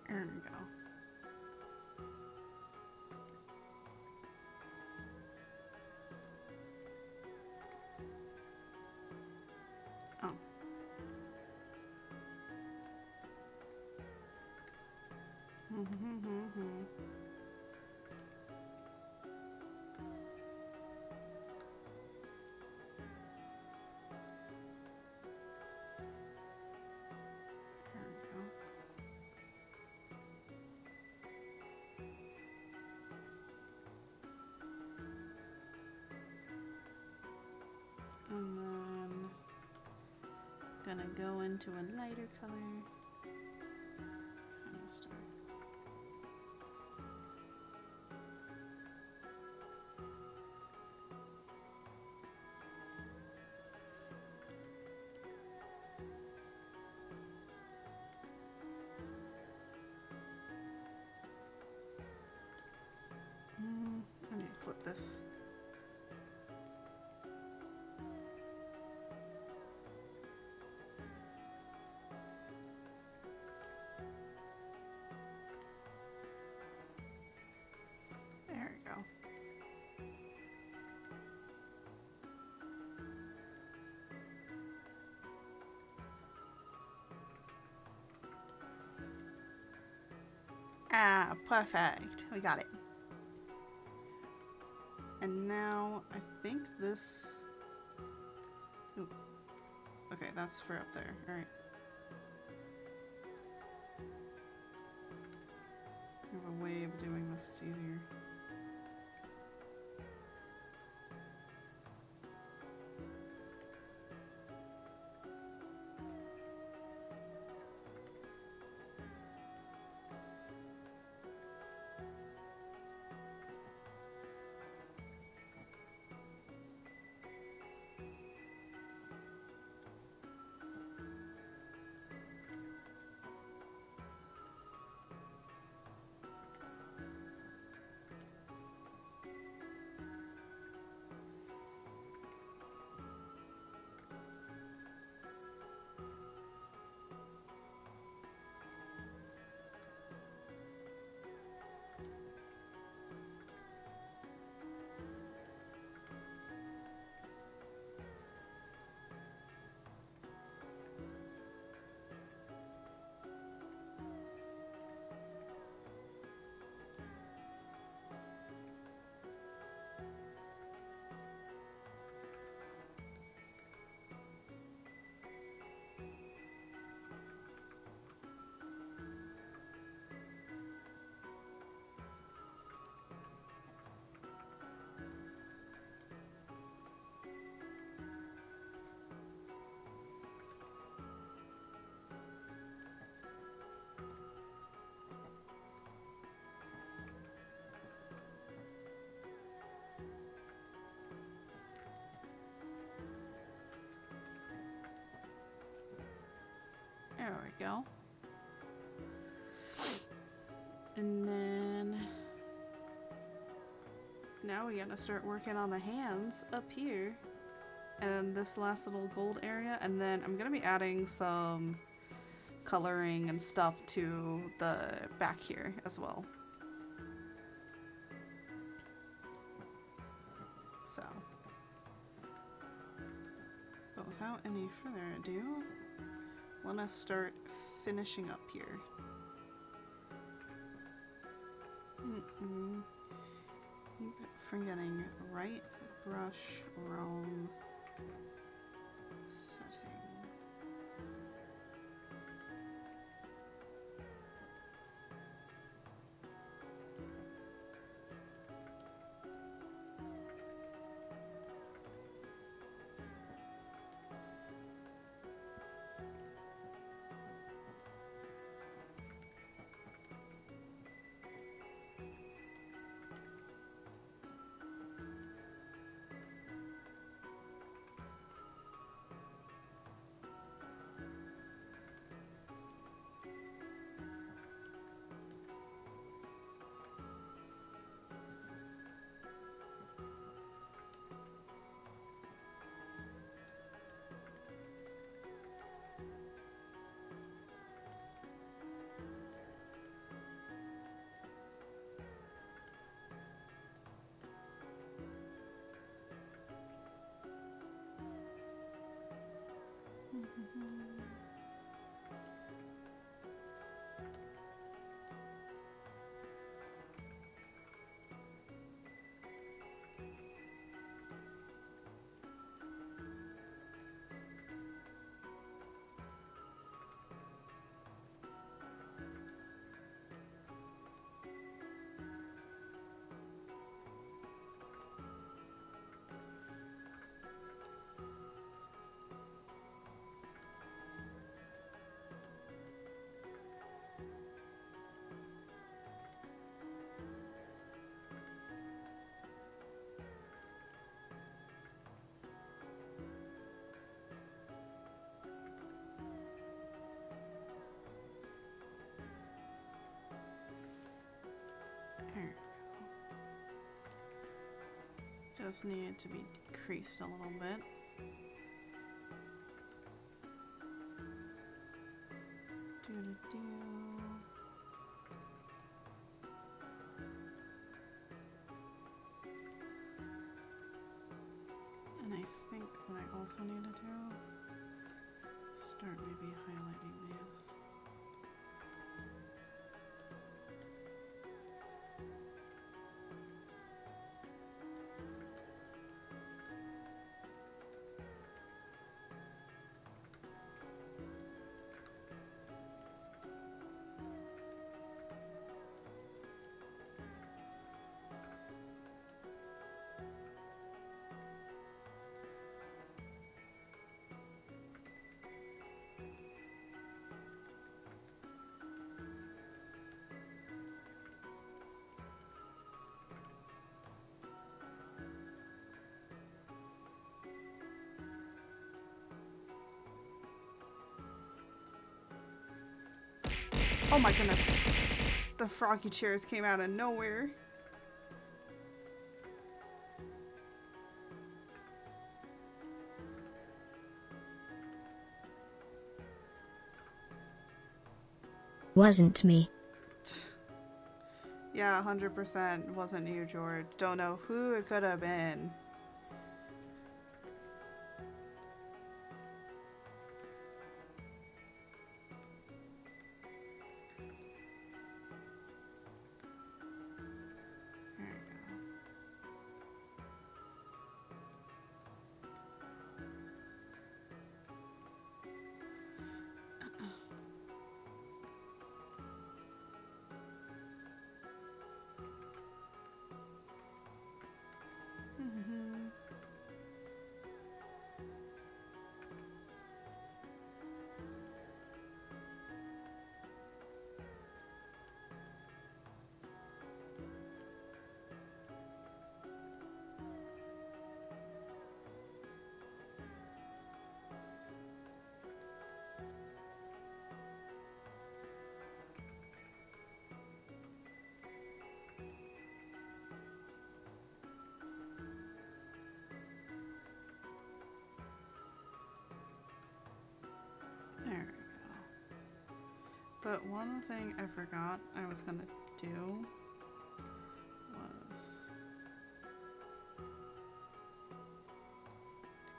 There we go. Oh. And then gonna go into a lighter color. And start. I need to flip this. There we go. Ah, perfect. We got it. And now I think this... Ooh. Okay, that's for up there. Alright. I have a way of doing this that's easier. we go. And then now we're gonna start working on the hands up here. And this last little gold area. And then I'm gonna be adding some coloring and stuff to the back here as well. So, but without any further ado, let us start finishing up here. Keep forgetting right brush realm settings. There. Just needed to be decreased a little bit. Doo-doo-doo. And I think what I also need to do, start maybe highlighting these. Oh my goodness. The froggy chairs came out of nowhere. Wasn't me. Yeah, 100% wasn't you, George. Don't know who it could have been. But one thing I forgot I was gonna do was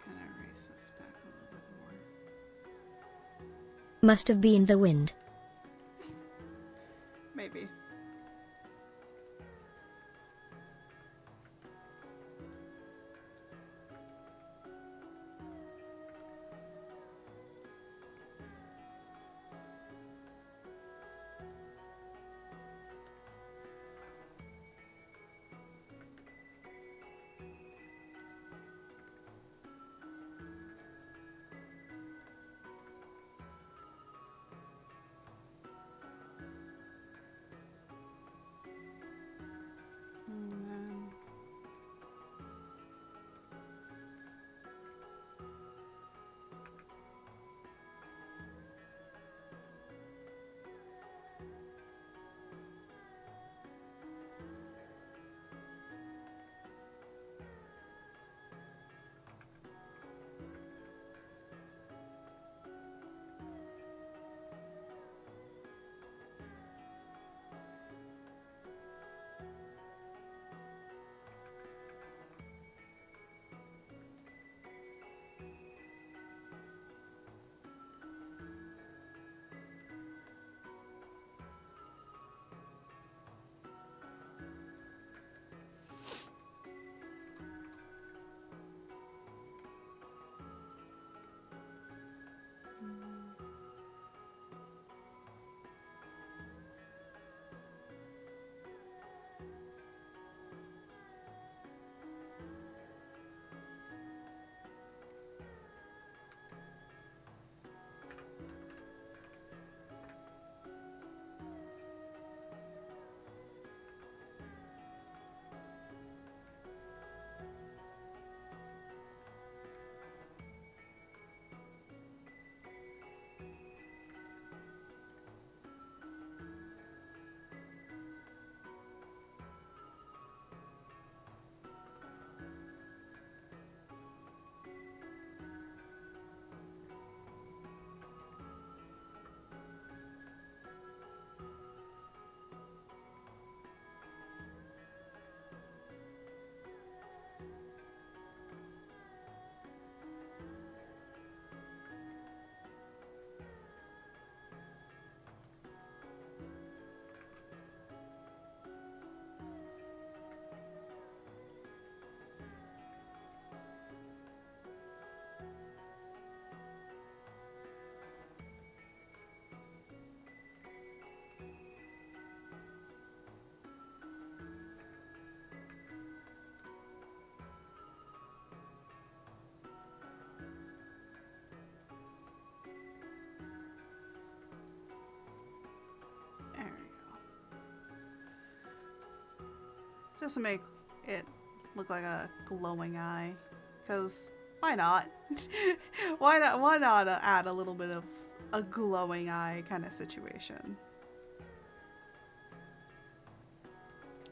kind of erase this back a little bit more. Must have been the wind. Maybe. Just to make it look like a glowing eye. Because why not? Why not add a little bit of a glowing eye kind of situation?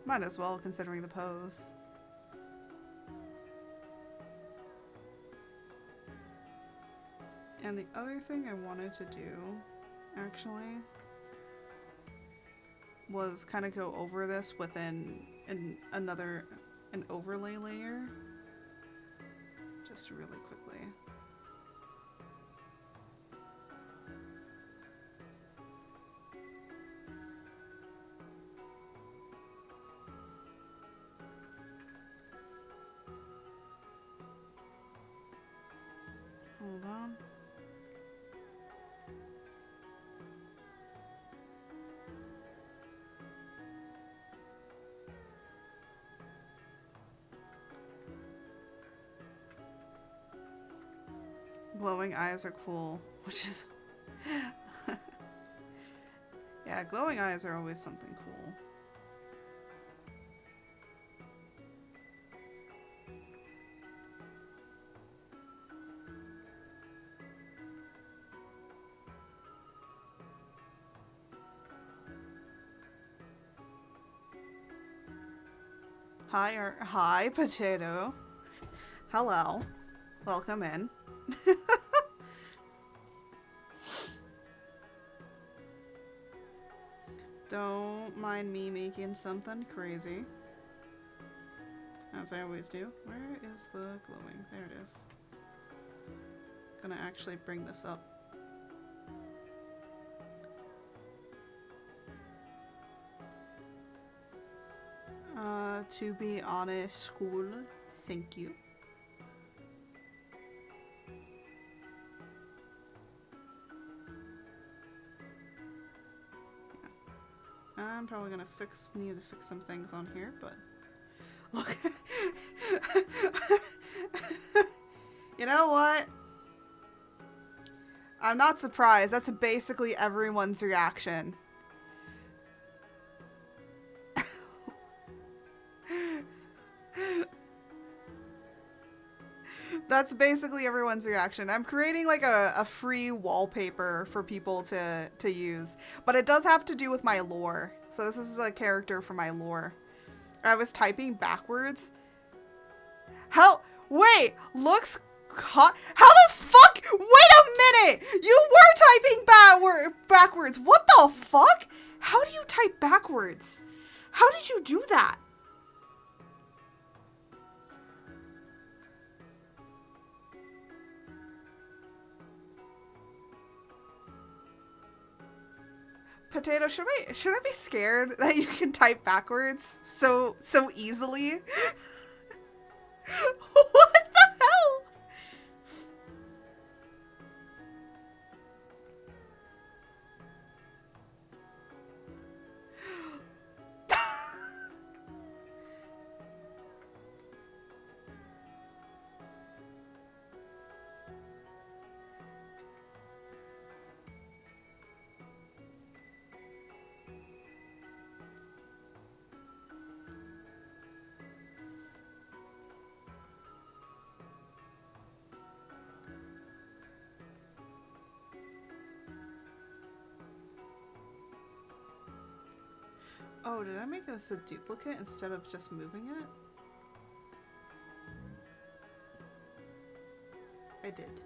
Might as well, considering the pose. And the other thing I wanted to do, actually, was kind of go over this within an overlay layer, just really quickly. Hold on. Glowing eyes are cool, which is... yeah, glowing eyes are always something cool. Hi, potato. Hello. Welcome in. Don't mind me making something crazy. As I always do. Where is the glowing? There it is. Gonna actually bring this up. To be honest, school. Thank you. Yeah. I'm probably gonna need to fix some things on here, but look. You know what? I'm not surprised. That's basically everyone's reaction. That's basically everyone's reaction. I'm creating like a free wallpaper for people to use. But it does have to do with my lore. So this is a character for my lore. I was typing backwards. Wait, looks hot. How the fuck? Wait a minute! You were typing backwards. What the fuck? How do you type backwards? How did you do that? Potato, should I be scared that you can type backwards so easily? What the hell? Oh, did I make this a duplicate instead of just moving it? I did.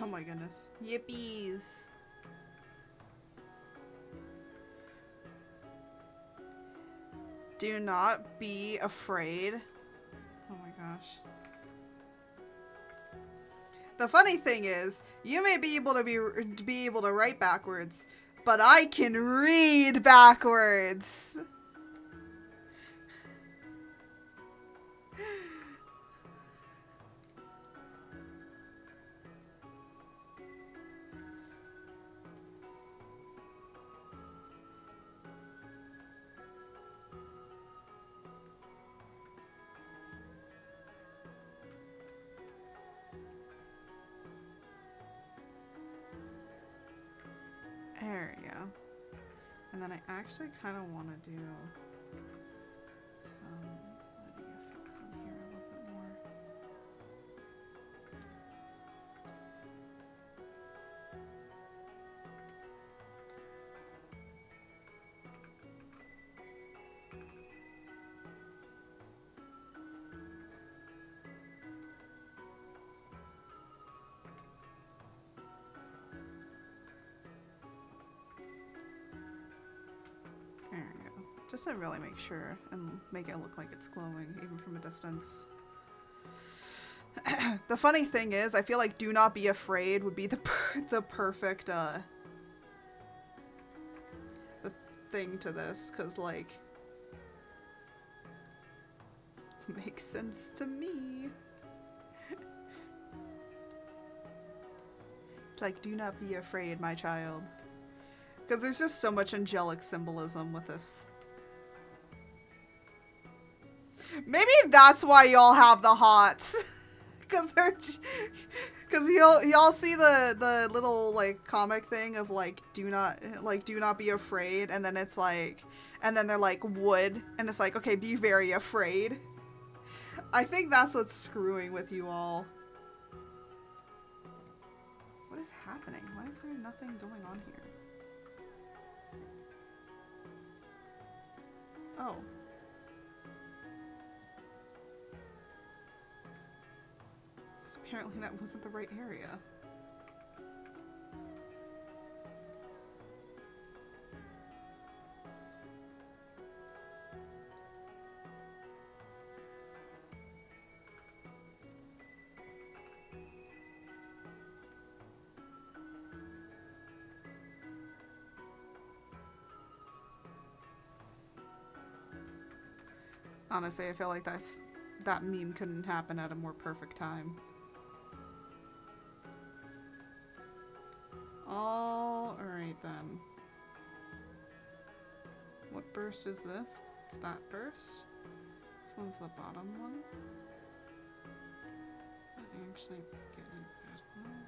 Oh my goodness. Yippies. Do not be afraid. Oh my gosh. The funny thing is, you may be able to write backwards, but I can read backwards. There we go. And then I actually kind of want to do some lighting effects on here a little bit more. There we go. Just to really make sure and make it look like it's glowing, even from a distance. The funny thing is, I feel like "do not be afraid" would be the perfect the thing to this, because like makes sense to me. It's like, do not be afraid, my child. Because there's just so much angelic symbolism with this. Maybe that's why y'all have the hots. Because they're... Because y'all see the little, like, comic thing of, like, do not be afraid, and then it's like, and then they're like, would, and it's like, okay, be very afraid. I think that's what's screwing with you all. What is happening? Why is there nothing going on here? Oh. Apparently that wasn't the right area. Honestly, I feel like that meme couldn't happen at a more perfect time. Alright then. What burst is this? It's that burst. This one's the bottom one. I actually get that one.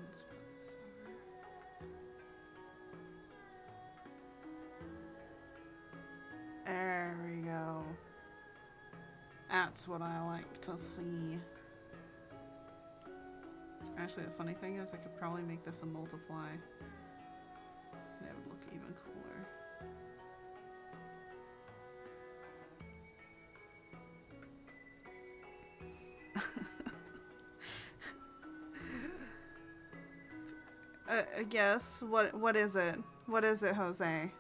Let's put this over. There we go. That's what I like to see. Actually, the funny thing is I could probably make this a multiply. And it would look even cooler. Yes. What is it? What is it, Jose?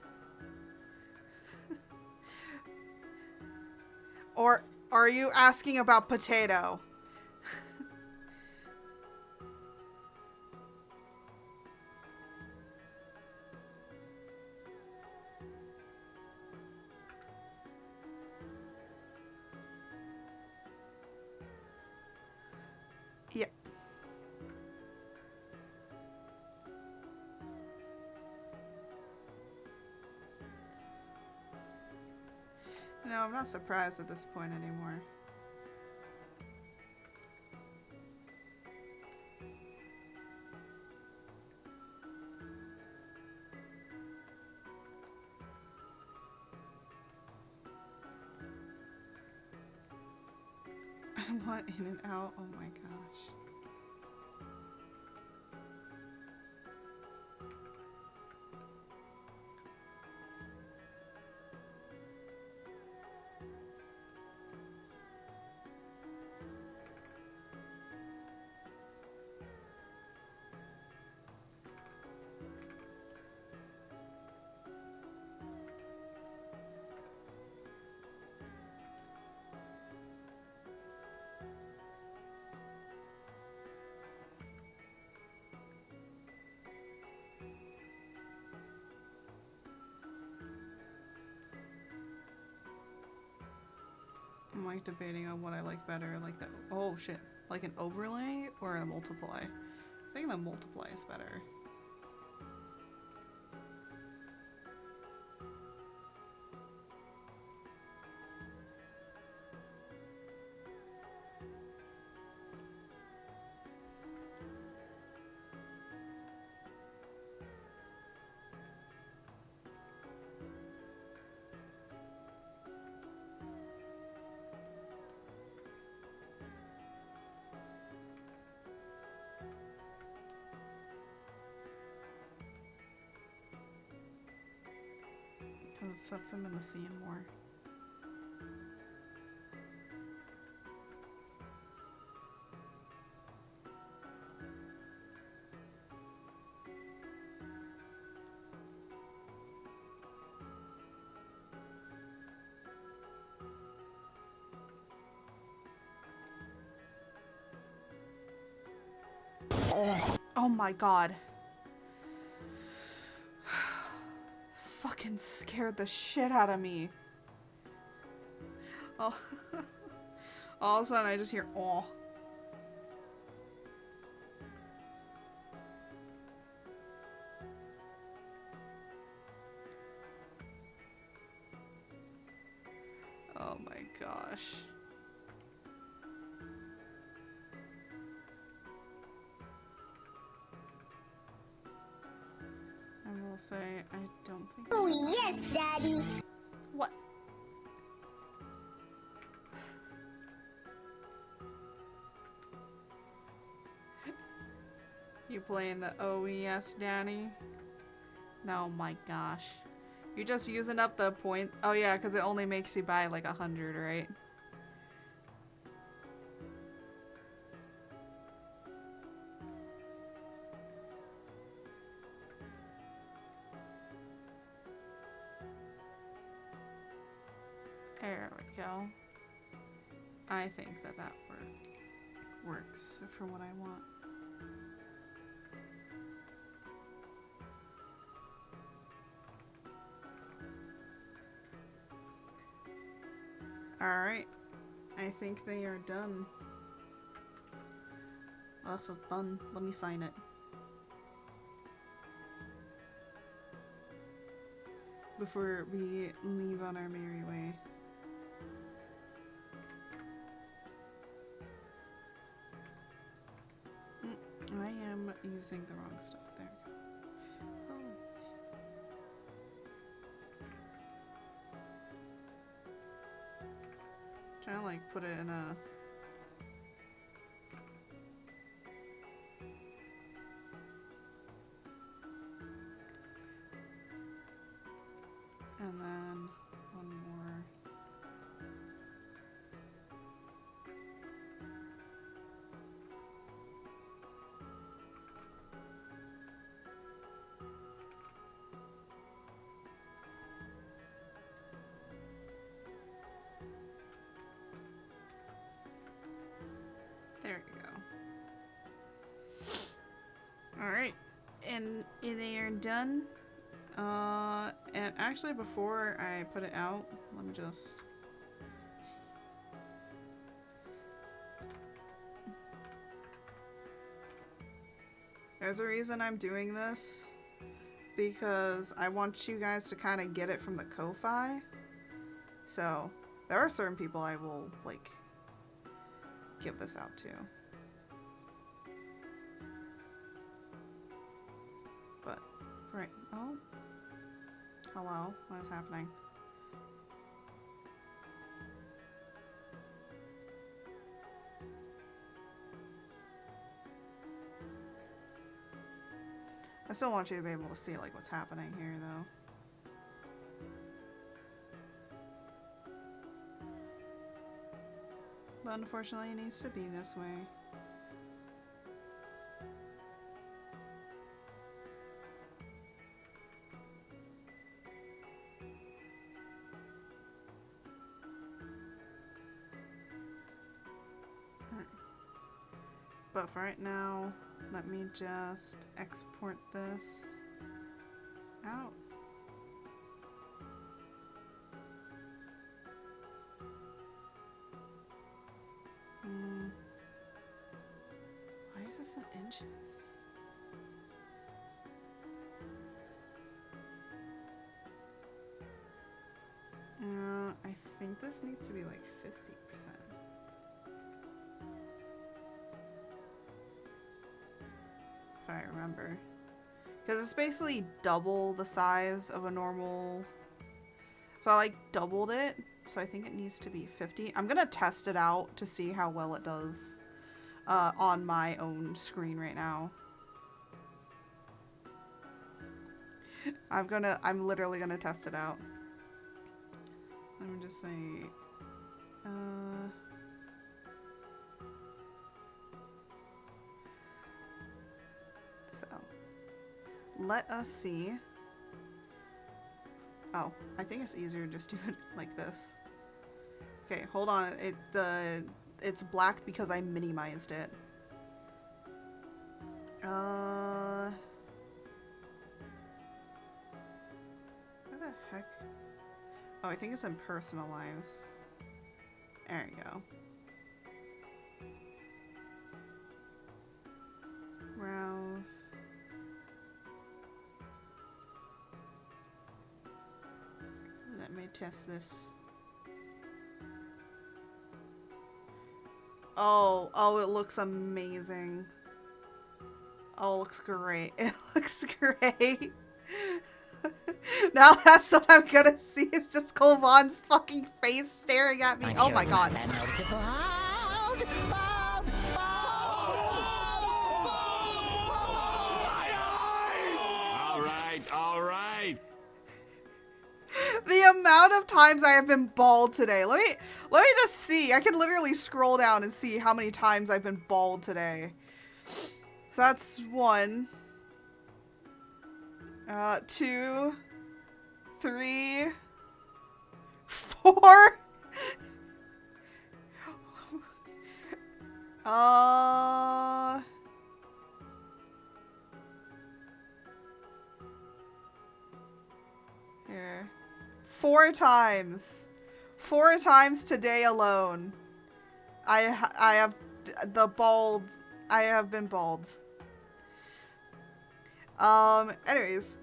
Or are you asking about potato? Yeah. No, I'm not surprised at this point anymore. somewhat in and out. Oh my gosh. I'm like debating on what I like better, like that. Oh shit, like an overlay or a multiply? I think the multiply is better. Because it sets him in the scene more. Oh my god. Fucking scared the shit out of me. Oh. All of a sudden I just hear oh. Oh my gosh. I will say, I don't think. Oh, yes, Daddy. What? You playing the OES, Danny? No, my gosh. You're just using up the point. Oh yeah, because it only makes you buy like 100, right? There we go. I think that works for what I want. Alright. I think they are done. Oh, this is done. Let me sign it. Before we leave on our merry way. I am using the wrong stuff. There we go. Oh. Trying to like put it in a and then one more. There we go. Alright, and they are done. And actually before I put it out, let me just... There's a reason I'm doing this, because I want you guys to kind of get it from the Ko-Fi. So, there are certain people I will, like, give this out to. But, right, oh. Hello, what is happening? I still want you to be able to see like what's happening here though. But unfortunately it needs to be this way. But for right now, let me just export this out. Why is this in inches? I think this needs to be like 50%. If I remember. Because it's basically double the size of a normal... So I like doubled it. So I think it needs to be 50. I'm going to test it out to see how well it does on my own screen right now. I'm literally gonna test it out. Let me just say, so let us see. Oh, I think it's easier to just do it like this. Okay, hold on. It's black because I minimized it. Where the heck? Oh, I think it's in personalize. There you go. Browse. Let me test this. Oh, it looks amazing. Oh, it looks great. It looks great. Now that's what I'm gonna see. It's just Kolvon's fucking face staring at me. Oh my god. All right. The amount of times I have been bald today. Let me just see. I can literally scroll down and see how many times I've been bald today. So that's 1, 2, 3, 4. Here. 4 times. 4 times today alone. I have the bald. I have been bald. Anyways.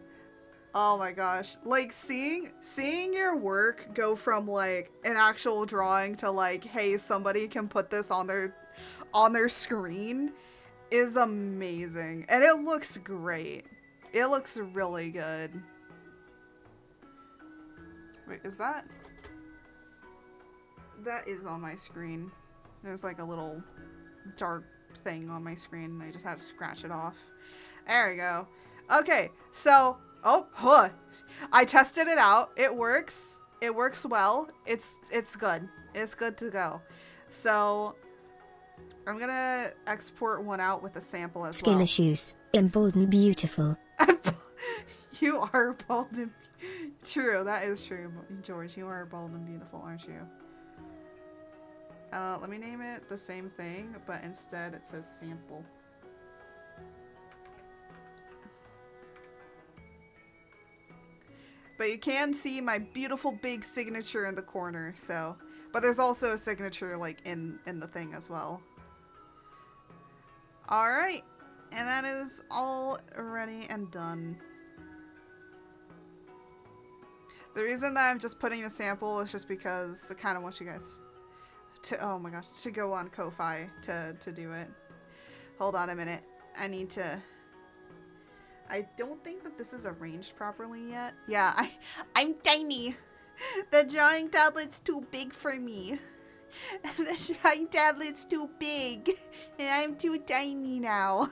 Oh my gosh. Like seeing your work go from like an actual drawing to like, hey, somebody can put this on their screen is amazing. And it looks great. It looks really good. Wait, is that? That is on my screen. There's like a little dark thing on my screen. I just had to scratch it off. There we go. Okay, so, I tested it out. It works. It works well. It's good. It's good to go. So, I'm gonna export one out with a sample as well. Skill issues. Emboldened beautiful. You are bold and true. That is true, George. You are bold and beautiful, aren't you? Let me name it the same thing, but instead it says sample. But you can see my beautiful big signature in the corner, so. But there's also a signature like in the thing as well. Alright. And that is all ready and done. The reason that I'm just putting the sample is just because I kind of want you guys to, oh my gosh, to go on Ko-Fi to do it. Hold on a minute. I need to, I don't think that this is arranged properly yet. Yeah, I'm tiny. The drawing tablet's too big for me. The drawing tablet's too big. And I'm too tiny now.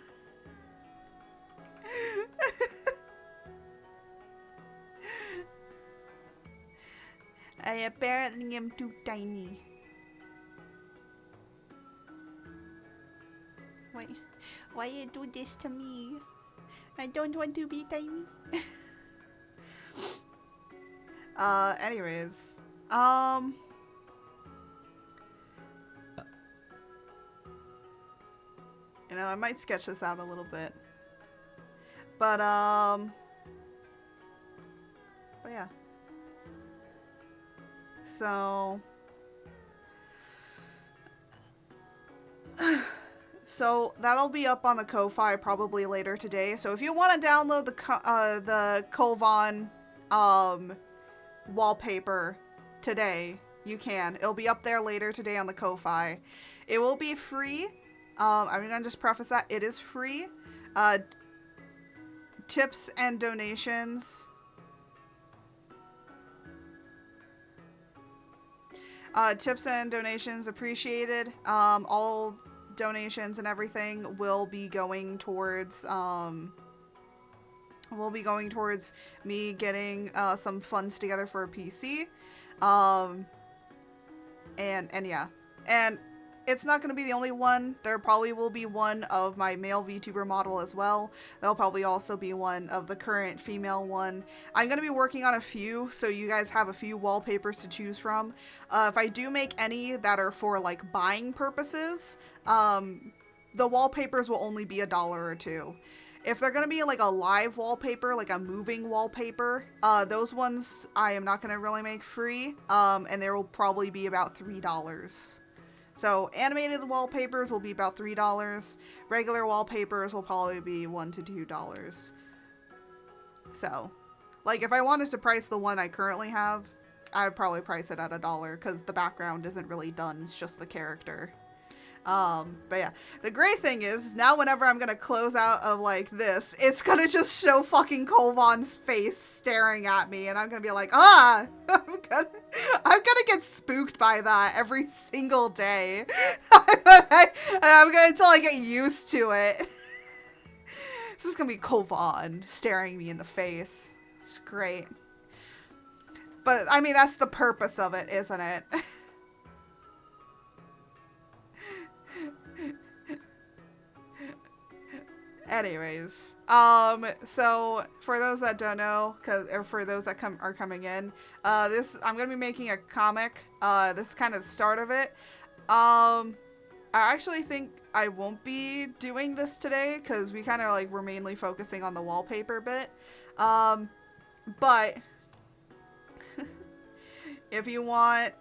I apparently am too tiny. Why you do this to me? I don't want to be tiny. Anyways. You know, I might sketch this out a little bit. But yeah. So that'll be up on the Ko-Fi probably later today. So if you want to download the Kolvon wallpaper today, you can. It'll be up there later today on the Ko-Fi. It will be free. I'm gonna just preface that it is free. Tips and donations. Tips and donations appreciated. All donations and everything will be going towards me getting some funds together for a PC. And yeah. And it's not going to be the only one. There probably will be one of my male VTuber model as well. There'll probably also be one of the current female one. I'm going to be working on a few, so you guys have a few wallpapers to choose from. If I do make any that are for like buying purposes, the wallpapers will only be $1 or $2. If they're going to be like a live wallpaper, like a moving wallpaper, those ones I am not going to really make free, and there will probably be about $3. So animated wallpapers will be about $3. Regular wallpapers will probably be $1 to $2. So, like if I wanted to price the one I currently have, I would probably price it at $1 because the background isn't really done. It's just the character. But yeah, the great thing is now whenever I'm gonna close out of like this, it's gonna just show fucking Kolvon's face staring at me, and I'm gonna be like, I'm gonna get spooked by that every single day. I'm gonna until I get used to it. This is gonna be Kolvon staring me in the face. It's great. But I mean, that's the purpose of it, isn't it? Anyways, so for those that don't know, or for those that are coming in, I'm gonna be making a comic. This is kind of the start of it. I actually think I won't be doing this today because we kind of like we're mainly focusing on the wallpaper bit. But if you want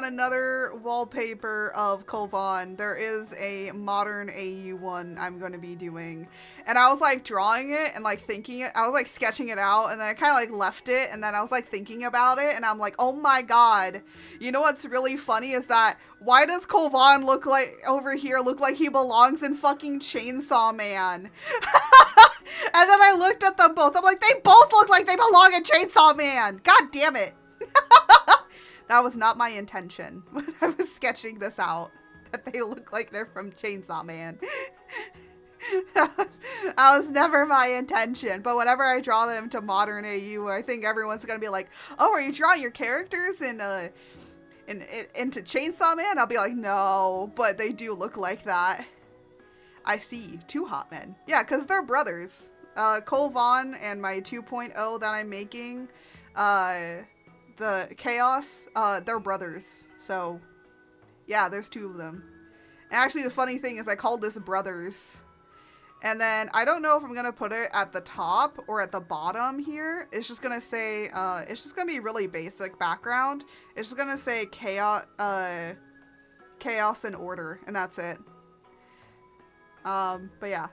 another wallpaper of Kolvon, there is a modern AU one I'm going to be doing. And I was like drawing it and like thinking it, I was like sketching it out, and then I kind of like left it, and then I was like thinking about it, and I'm like, oh my god. You know what's really funny is that why does Kolvon look like he belongs in fucking Chainsaw Man? And then I looked at them both. I'm like, they both look like they belong in Chainsaw Man. God damn it. That was not my intention when I was sketching this out, that they look like they're from Chainsaw Man. That was never my intention. But whenever I draw them to modern AU, I think everyone's gonna be like, oh, are you drawing your characters into Chainsaw Man? I'll be like, no, but they do look like that. I see. Two hot men. Yeah, because they're brothers. Kolvon and my 2.0 that I'm making, the Chaos, they're brothers. So, yeah, there's two of them. And actually, the funny thing is I called this Brothers. And then, I don't know if I'm going to put it at the top or at the bottom here. It's just going to say, it's just going to be really basic background. It's just going to say Chaos and Order, and that's it. But yeah.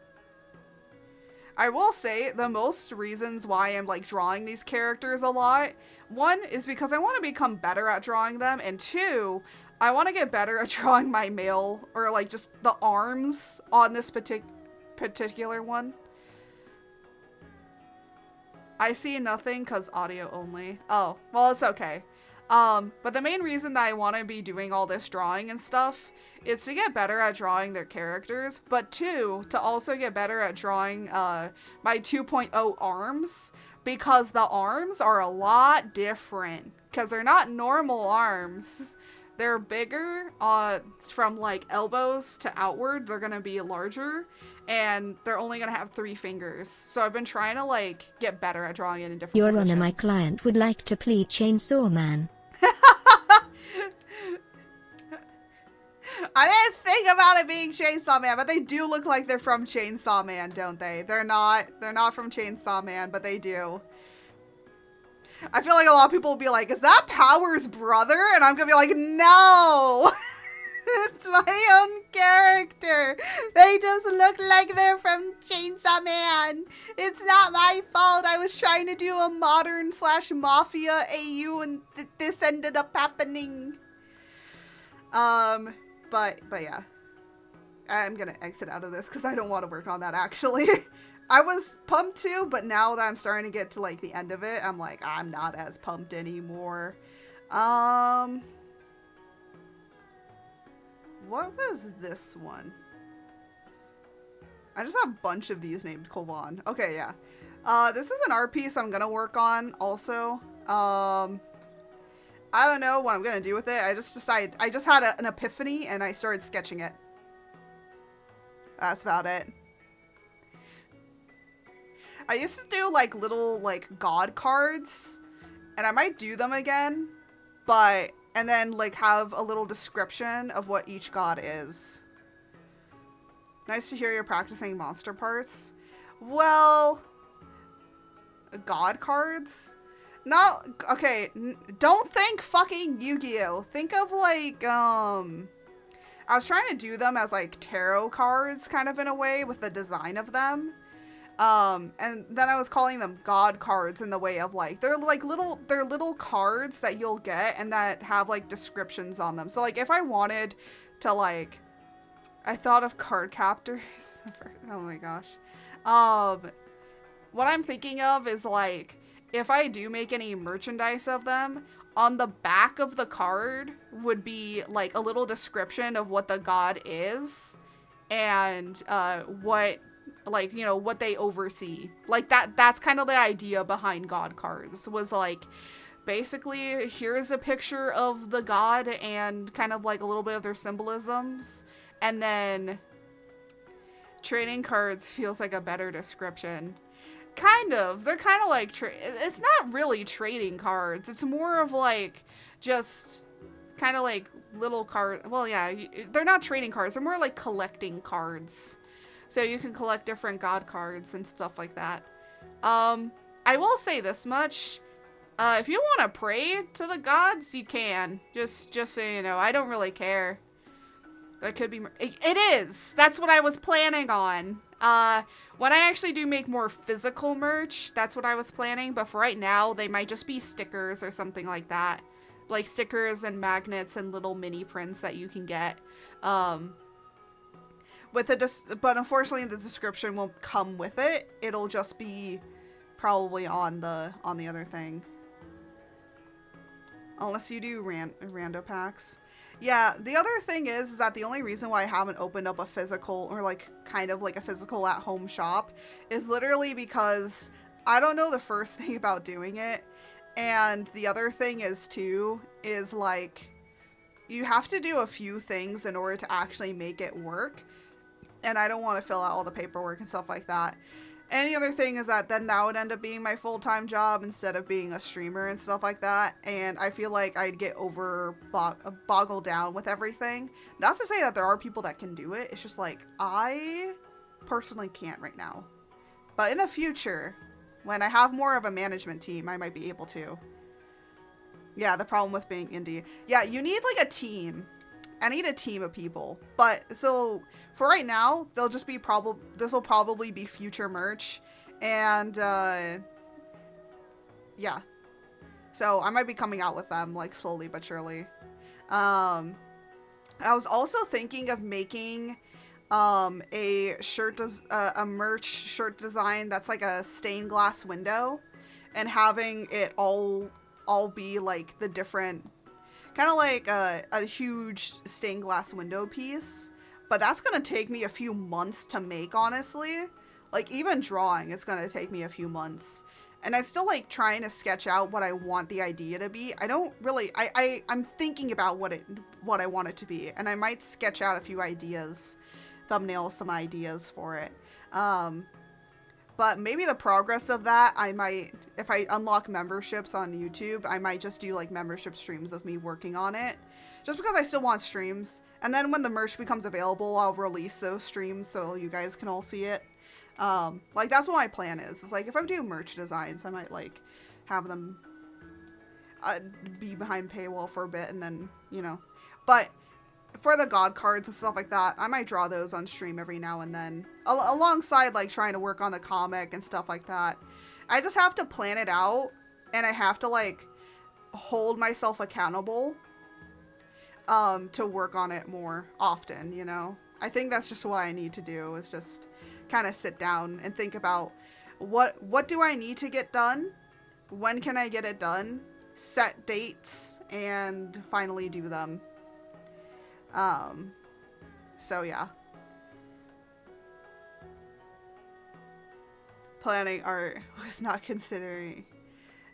I will say the most reasons why I'm like drawing these characters a lot. One is because I want to become better at drawing them, and two, I want to get better at drawing my male, or like just the arms on this particular one. I see nothing because audio only. Oh, well, it's okay. But the main reason that I want to be doing all this drawing and stuff is to get better at drawing their characters, but two, to also get better at drawing my 2.0 arms, because the arms are a lot different, because they're not normal arms. They're bigger, from like elbows to outward, they're gonna be larger, and they're only gonna have 3 fingers. So I've been trying to like get better at drawing it in different Your positions. Honor, my client would like to plead Chainsaw Man. I didn't think about it being Chainsaw Man, but they do look like they're from Chainsaw Man, don't they? They're not from Chainsaw Man, but they do. I feel like a lot of people will be like, is that Power's brother? And I'm gonna be like, no! It's my own character. They just look like they're from Chainsaw Man. It's not my fault. I was trying to do a modern / mafia AU and this ended up happening. But yeah. I'm gonna exit out of this because I don't want to work on that actually. I was pumped too, but now that I'm starting to get to like the end of it, I'm like, I'm not as pumped anymore. What was this one? I just have a bunch of these named Kolvon. Okay, yeah. This is an art piece I'm gonna work on also. I don't know what I'm gonna do with it. I just decided, I just had an epiphany and I started sketching it. That's about it. I used to do like little like god cards, and I might do them again, but, and then like have a little description of what each god is. Nice to hear you're practicing monster parts. Well, god cards? Not, okay, don't think fucking Yu-Gi-Oh! Think of like, I was trying to do them as like tarot cards kind of in a way with the design of them. And then I was calling them god cards in the way of like, they're little cards that you'll get and that have like descriptions on them. So like if I wanted to like, I thought of card captors. Oh my gosh. What I'm thinking of is like, if I do make any merchandise of them, on the back of the card would be like a little description of what the god is and what, like, you know, what they oversee. Like that's kind of the idea behind god cards, was like, basically here's a picture of the god and kind of like a little bit of their symbolisms, and then trading cards feels like a better description. Kind of. They're kind of like, it's not really trading cards. It's more of like, just kind of like little card. Well, yeah, they're not trading cards. They're more like collecting cards. So you can collect different god cards and stuff like that. I will say this much. If you want to pray to the gods, you can. Just so you know, I don't really care. That could be, it is. That's what I was planning on. When I actually do make more physical merch, that's what I was planning. But for right now, they might just be stickers or something like that. Like stickers and magnets and little mini prints that you can get. But unfortunately, the description won't come with it. It'll just be probably on the other thing. Unless you do rando packs. Yeah, the other thing is that the only reason why I haven't opened up a physical, or like kind of like a physical at-home shop, is literally because I don't know the first thing about doing it, and the other thing is too, is like, you have to do a few things in order to actually make it work, and I don't want to fill out all the paperwork and stuff like that. And the other thing is that then that would end up being my full-time job instead of being a streamer and stuff like that. And I feel like I'd get boggled down with everything. Not to say that there are people that can do it. It's just like, I personally can't right now. But in the future, when I have more of a management team, I might be able to. Yeah, the problem with being indie. Yeah, you need like a team. I need a team of people. But so for right now, they'll just be this will probably be future merch. And yeah. So I might be coming out with them like slowly but surely. I was also thinking of making a merch shirt design that's like a stained glass window, and having it all all be like the different, kind of like a huge stained glass window piece, but that's gonna take me a few months to make, honestly. Like, even drawing is gonna take me a few months. And I still like trying to sketch out what I want the idea to be. I don't really, I'm thinking about what I want it to be, and I might sketch out a few ideas, thumbnail some ideas for it. But maybe the progress of that, I might, if I unlock memberships on YouTube, I might just do like membership streams of me working on it. Just because I still want streams. And then when the merch becomes available, I'll release those streams so you guys can all see it. Like, that's what my plan is. It's like, if I'm doing merch designs, I might like have them be behind paywall for a bit and then, you know. But for the god cards and stuff like that, I might draw those on stream every now and then, alongside like trying to work on the comic and stuff like that. I just have to plan it out, and I have to like hold myself accountable to work on it more often, you know. I think that's just what I need to do, is just kind of sit down and think about what do I need to get done, when can I get it done, set dates, and finally do them. So yeah. Planning art was not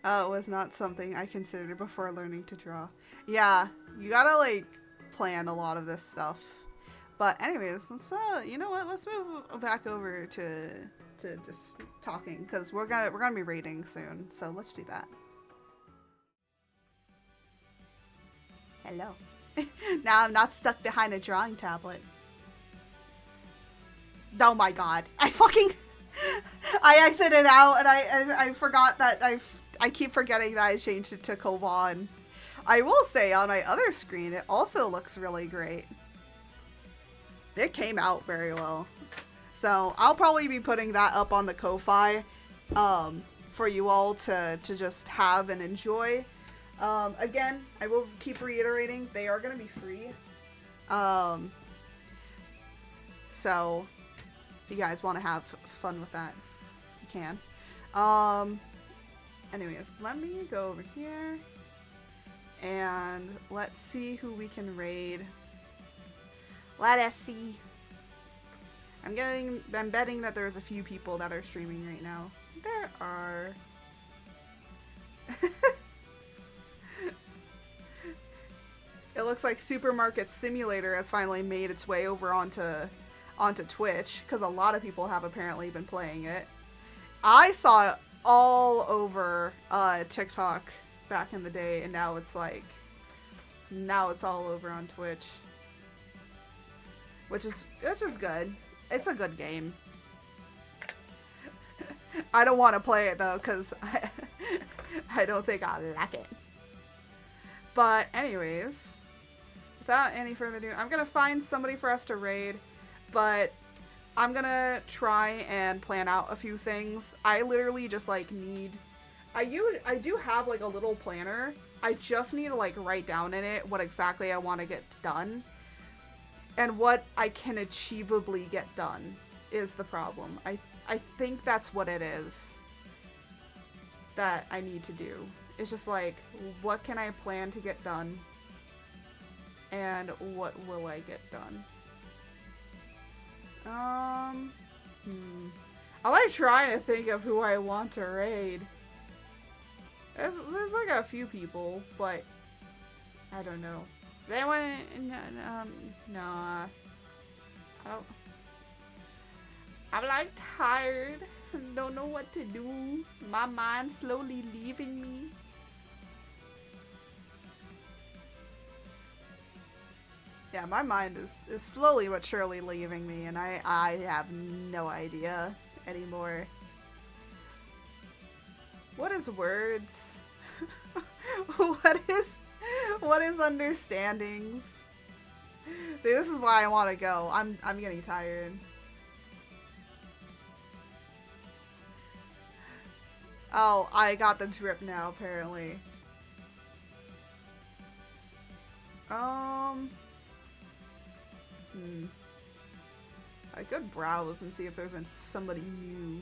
was not something I considered before learning to draw. Yeah, you gotta like plan a lot of this stuff. But anyways, let's you know what, let's move back over to just talking, because we're gonna be raiding soon, so let's do that. Hello. Now I'm not stuck behind a drawing tablet. Oh my god. I exited out, and I forgot that I keep forgetting that I changed it to Kolvon. I will say, on my other screen, it also looks really great. It came out very well. So I'll probably be putting that up on the Ko-Fi for you all to just have and enjoy. Again, I will keep reiterating, they are going to be free. So if you guys want to have fun with that, you can. Anyways, let me go over here and let's see who we can raid. Let us see. I'm betting that there's a few people that are streaming right now. There are. It looks like Supermarket Simulator has finally made its way over onto Twitch, because a lot of people have apparently been playing it. I saw it all over TikTok back in the day, and now it's all over on Twitch. Which is good. It's a good game. I don't want to play it though, because I don't think I like it. But anyways, without any further ado, I'm gonna find somebody for us to raid, but I'm gonna try and plan out a few things. I literally just like I do have like a little planner. I just need to like write down in it what exactly I want to get done. And what I can achievably get done is the problem. I think that's what it is that I need to do. It's just like, what can I plan to get done? And what will I get done? I'm like trying to think of who I want to raid. There's like a few people, but I don't know. They want no, I don't. I'm like tired. Don't know what to do. My mind's slowly leaving me. Yeah, my mind is slowly but surely leaving me, and I have no idea anymore. What is words? What is understandings? See, this is why I want to go. I'm getting tired. Oh, I got the drip now, apparently. I could browse and see if there's somebody new.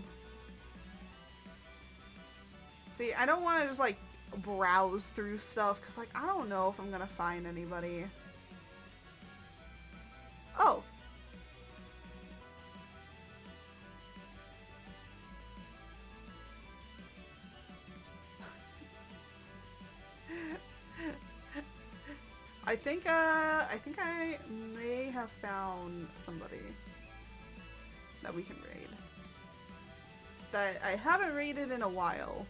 See, I don't want to just like browse through stuff because, like, I don't know if I'm gonna find anybody. Oh. I think I may have found somebody that we can raid. That I haven't raided in a while.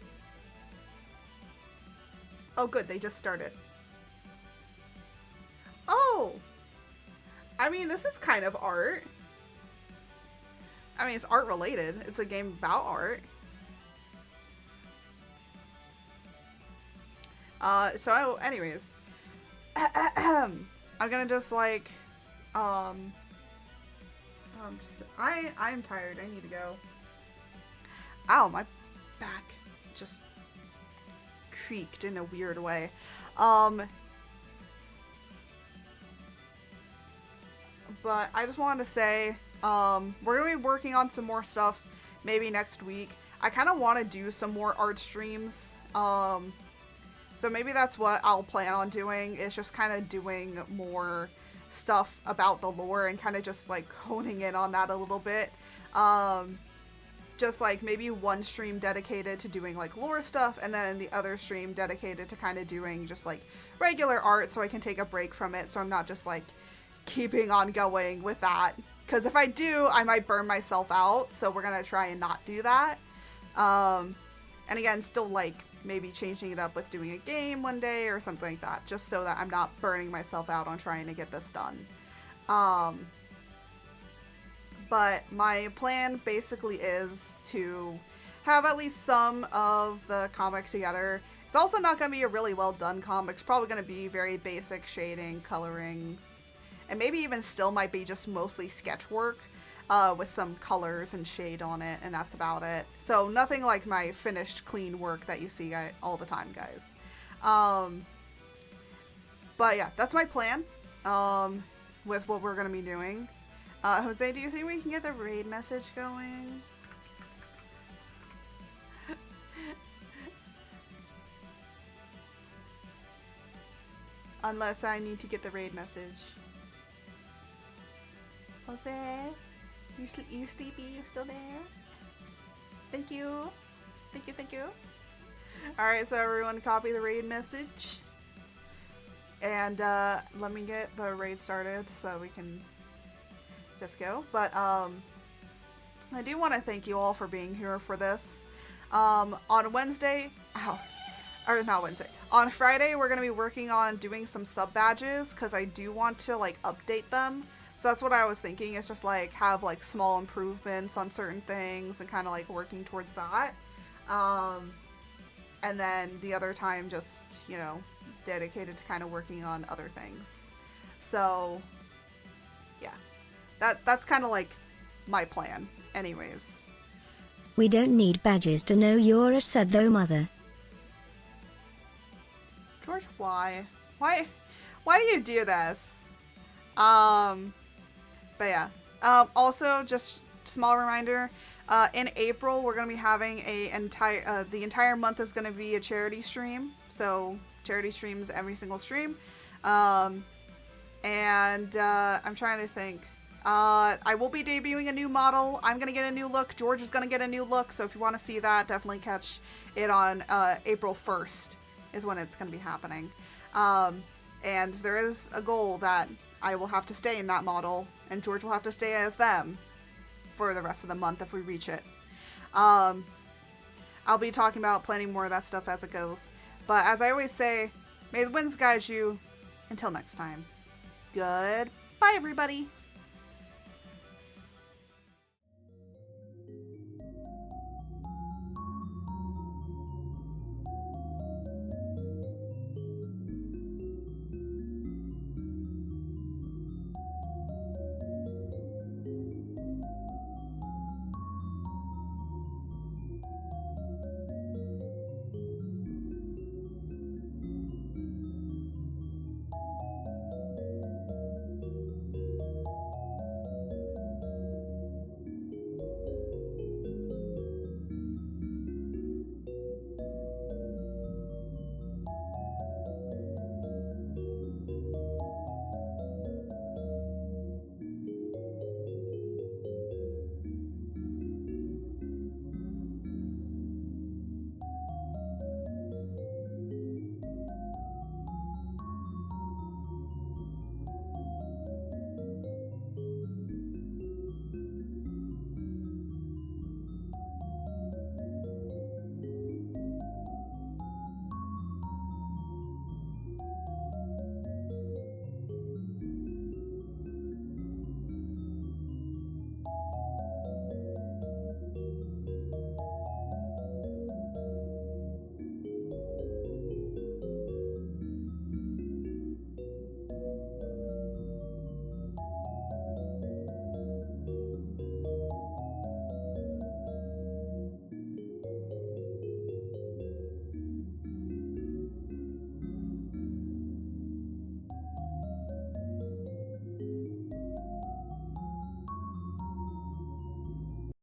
Oh good, they just started. Oh! I mean, this is kind of art. I mean, it's art related. It's a game about art. So anyways. I'm gonna just like, I'm tired. I need to go. Ow, my back just creaked in a weird way. But I just wanted to say, we're gonna be working on some more stuff maybe next week. I kind of want to do some more art streams. So maybe that's what I'll plan on doing, is just kind of doing more stuff about the lore and kind of just like honing in on that a little bit. Just like maybe one stream dedicated to doing like lore stuff, and then the other stream dedicated to kind of doing just like regular art, so I can take a break from it, so I'm not just like keeping on going with that. Because if I do, I might burn myself out, so we're gonna try and not do that. And again, still like maybe changing it up with doing a game one day or something like that, just so that I'm not burning myself out on trying to get this done. But my plan basically is to have at least some of the comic together. It's also not going to be a really well done comic. It's probably going to be very basic shading, coloring, and maybe even still might be just mostly sketch work. With some colors and shade on it, and that's about it. So nothing like my finished clean work that you see all the time, guys. But yeah, that's my plan with what we're gonna be doing. Jose, do you think we can get the raid message going? Unless I need to get the raid message. Jose? You sleepy? You still there? Thank you. Thank you, thank you. Alright, so everyone copy the raid message. And let me get the raid started so we can just go. But I do want to thank you all for being here for this. On Wednesday, or not Wednesday, on Friday we're going to be working on doing some sub badges, because I do want to like update them. So that's what I was thinking, is just like have like small improvements on certain things and kind of like working towards that. And then the other time just, you know, dedicated to kind of working on other things. So yeah, that's kind of like my plan anyways. We don't need badges to know you're a sub though, mother. George, why? Why do you do this? But yeah, also just small reminder, in April we're going to be having the entire month is going to be a charity stream. So charity streams every single stream. And I'm trying to think, I will be debuting a new model. I'm going to get a new look. George is going to get a new look. So if you want to see that, definitely catch it on, April 1st is when it's going to be happening. And there is a goal that I will have to stay in that model, and George will have to stay as them for the rest of the month if we reach it. I'll be talking about planning more of that stuff as it goes. But as I always say, may the winds guide you. Until next time. Goodbye, everybody.